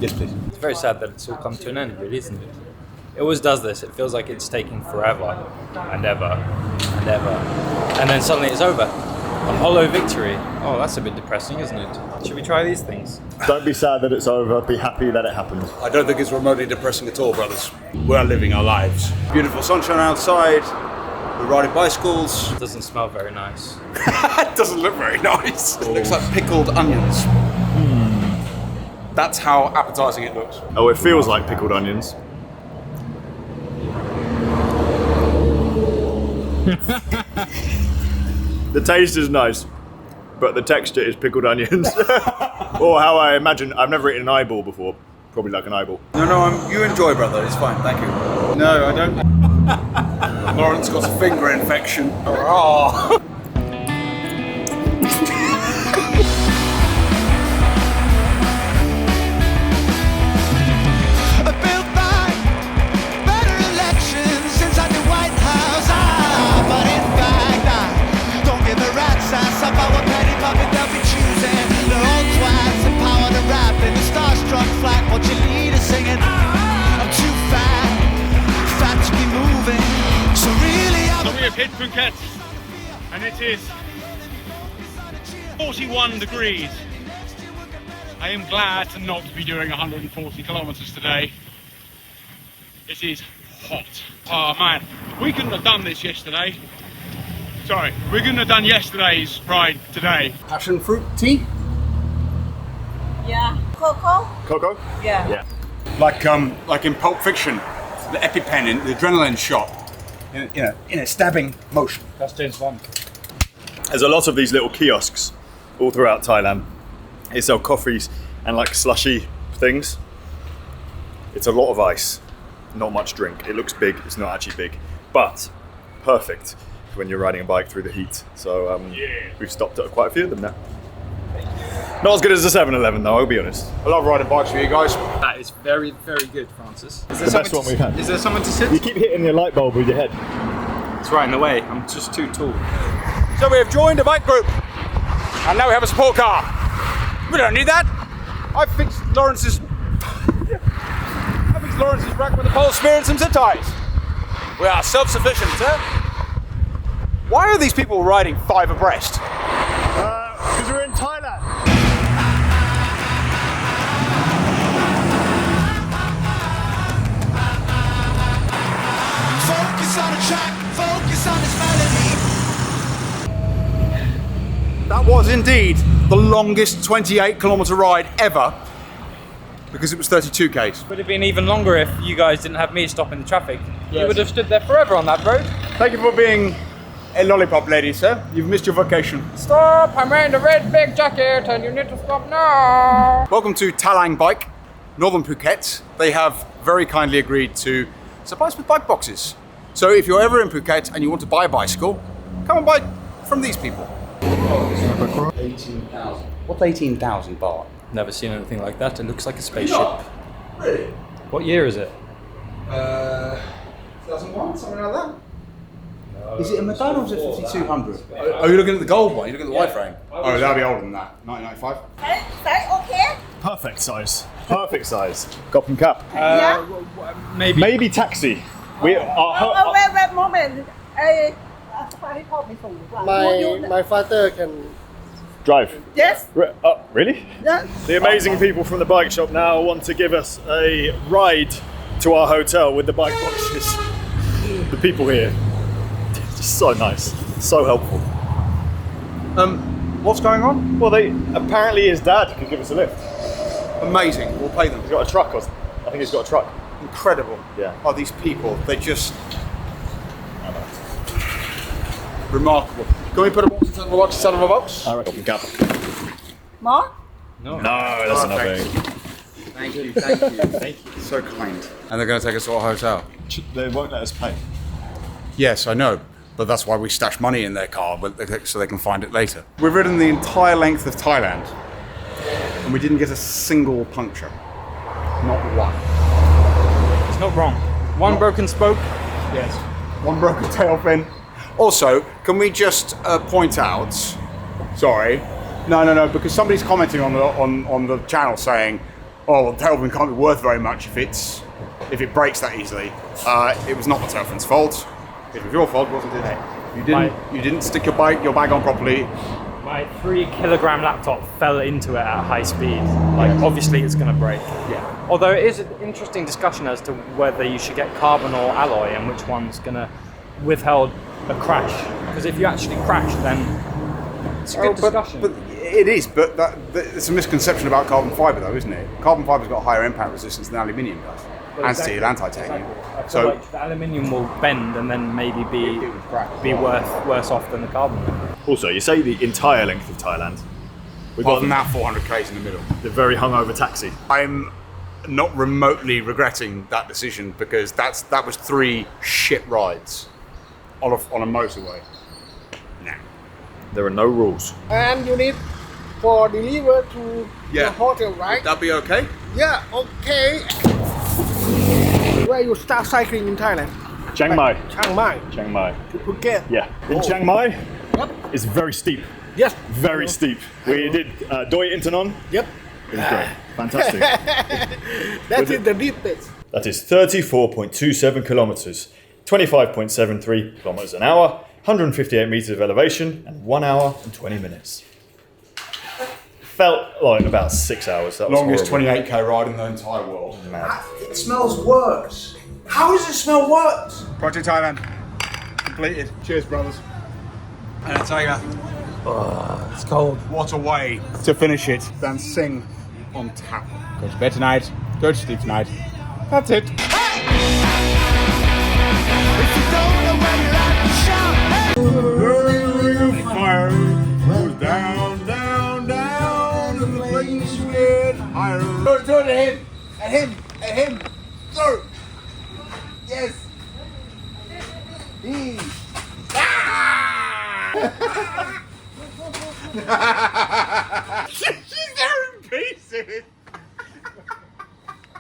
Yes, please. It's very sad that it's all come to an end, really, isn't it? It always does this. It feels like it's taking forever and ever and ever, and then suddenly it's over. A hollow victory. Oh, that's a bit depressing, isn't it? Should we try these things? Don't be sad that it's over. Be happy that it happened. I don't think it's remotely depressing at all, brothers. We're living our lives. Beautiful sunshine outside. We're riding bicycles. It doesn't smell very nice. It doesn't look very nice. It looks like pickled onions. That's how appetizing it looks. Oh, it feels like pickled onions. The taste is nice, but the texture is pickled onions. Or how I imagine, I've never eaten an eyeball before. Probably like an eyeball. No, you enjoy, brother. It's fine, thank you. No, I don't. Lawrence got a finger infection. Oh. So we have hit Phuket, and it is 41 degrees. I am glad to not be doing 140 kilometers today. It is hot. Oh man, we couldn't have done this yesterday. Sorry, we couldn't have done yesterday's ride today. Passion fruit tea? Yeah. Coco? Coco? Yeah. Yeah. Like in Pulp Fiction, the EpiPen, the adrenaline shot, in a stabbing motion. That's James Bond. There's a lot of these little kiosks all throughout Thailand. They sell coffees and like slushy things. It's a lot of ice, not much drink. It looks big, it's not actually big, but perfect when you're riding a bike through the heat. So we've stopped at quite a few of them now. Not as good as the 7-Eleven though, I'll be honest. I love riding bikes with you guys. That is very, very good, Francis. Is The best one we've had. Is there someone to sit? You keep hitting your light bulb with your head. It's right in the way. I'm just too tall. So we have joined a bike group, and now we have a support car. We don't need that. I fixed Lawrence's rack with a pole spear and some zip ties. We are self-sufficient, sir. Why are these people riding 5 abreast? Because we're in Thailand. Focus on the track, focus on this melody. That was indeed the longest 28-kilometer ride ever, because it was 32 Cade. Would have been even longer if you guys didn't have me stopping the traffic. Yes. You would have stood there forever on that road. Thank you for being a lollipop lady, sir. You've missed your vacation. Stop! I'm wearing the red big jacket and you need to stop now! Welcome to Talang Bike, Northern Phuket. They have very kindly agreed to supply us with bike boxes. So if you're ever in Phuket and you want to buy a bicycle, come and buy from these people. 18,000. What's 18,000 baht? Never seen anything like that. It looks like a spaceship. Really? What year is it? 2001, something like that. Is it a Madonna or is it 5200? Oh, you're looking at the gold one, you're looking at the white frame. Oh, that'll be older than that. 1995? Okay? Perfect size. Perfect size. Cop and cap. Maybe taxi. We are. Wait, moment. My father can Drive. Yes. Really? Yeah. The amazing people from the bike shop now want to give us a ride to our hotel with the bike boxes. The people here, just so nice, so helpful. What's going on? Well, apparently his dad could give us a lift. Amazing. We'll pay them. He's got a truck, I think he's got a truck. incredible are these people. They just remarkable. Can we put a box inside of a box? I reckon we can. More? No, that's enough. Thank you, thank you, thank you. So kind. And they're going to take us to a hotel. They won't let us pay. Yes, I know, but that's why we stash money in their car, so they can find it later. We've ridden the entire length of Thailand, and we didn't get a single puncture. Not one. It's not wrong. One broken spoke. Yes. One broken tailfin. Also, can we just point out? Sorry. No, because somebody's commenting on the channel saying, "Oh, well, the tailfin can't be worth very much if it breaks that easily." It was not the tailfin's fault. It was your fault, wasn't it? You didn't stick your bag on properly. My 3-kilogram laptop fell into it at high speed. Like, obviously it's going to break. Yeah. Although it is an interesting discussion as to whether you should get carbon or alloy and which one's going to withhold a crash. Because if you actually crash, then it's a good discussion. But it is, but it's a misconception about carbon fibre, though, isn't it? Carbon fibre's got higher impact resistance than aluminium does, and steel and titanium. Exactly. I feel So like the aluminium will bend and then maybe be worse off than the carbon. Also, you say the entire length of Thailand. We've got now 400 k's in the middle. The very hungover taxi. I'm not remotely regretting that decision because that was 3 shit rides on a motorway. There are no rules. And you need for deliver to the hotel, right? Would that be okay? Yeah, okay. Where you start cycling in Thailand? Chiang Mai. Chiang Mai. Chiang Mai. To Phuket. Yeah. In Chiang Mai, it's very steep. Yes. Very steep. We did Doi Intanon. Yep. It was great. Fantastic. That is the deepest. That is 34.27 kilometers, 25.73 kilometers an hour, 158 meters of elevation, and 1 hour and 20 minutes. Felt like about 6 hours. That was Longest horrible. 28k ride in the entire world. Mad. It smells worse. How does it smell worse? Project Thailand completed. Cheers, brothers. And I tell you, it's cold. What a way to finish it than sing on tap. Go to bed tonight. Go to sleep tonight. That's it. Fire goes down, down, down, and the flames get higher. Throw it at him, at him, at him. Throw. Yes. He. She's there in pieces.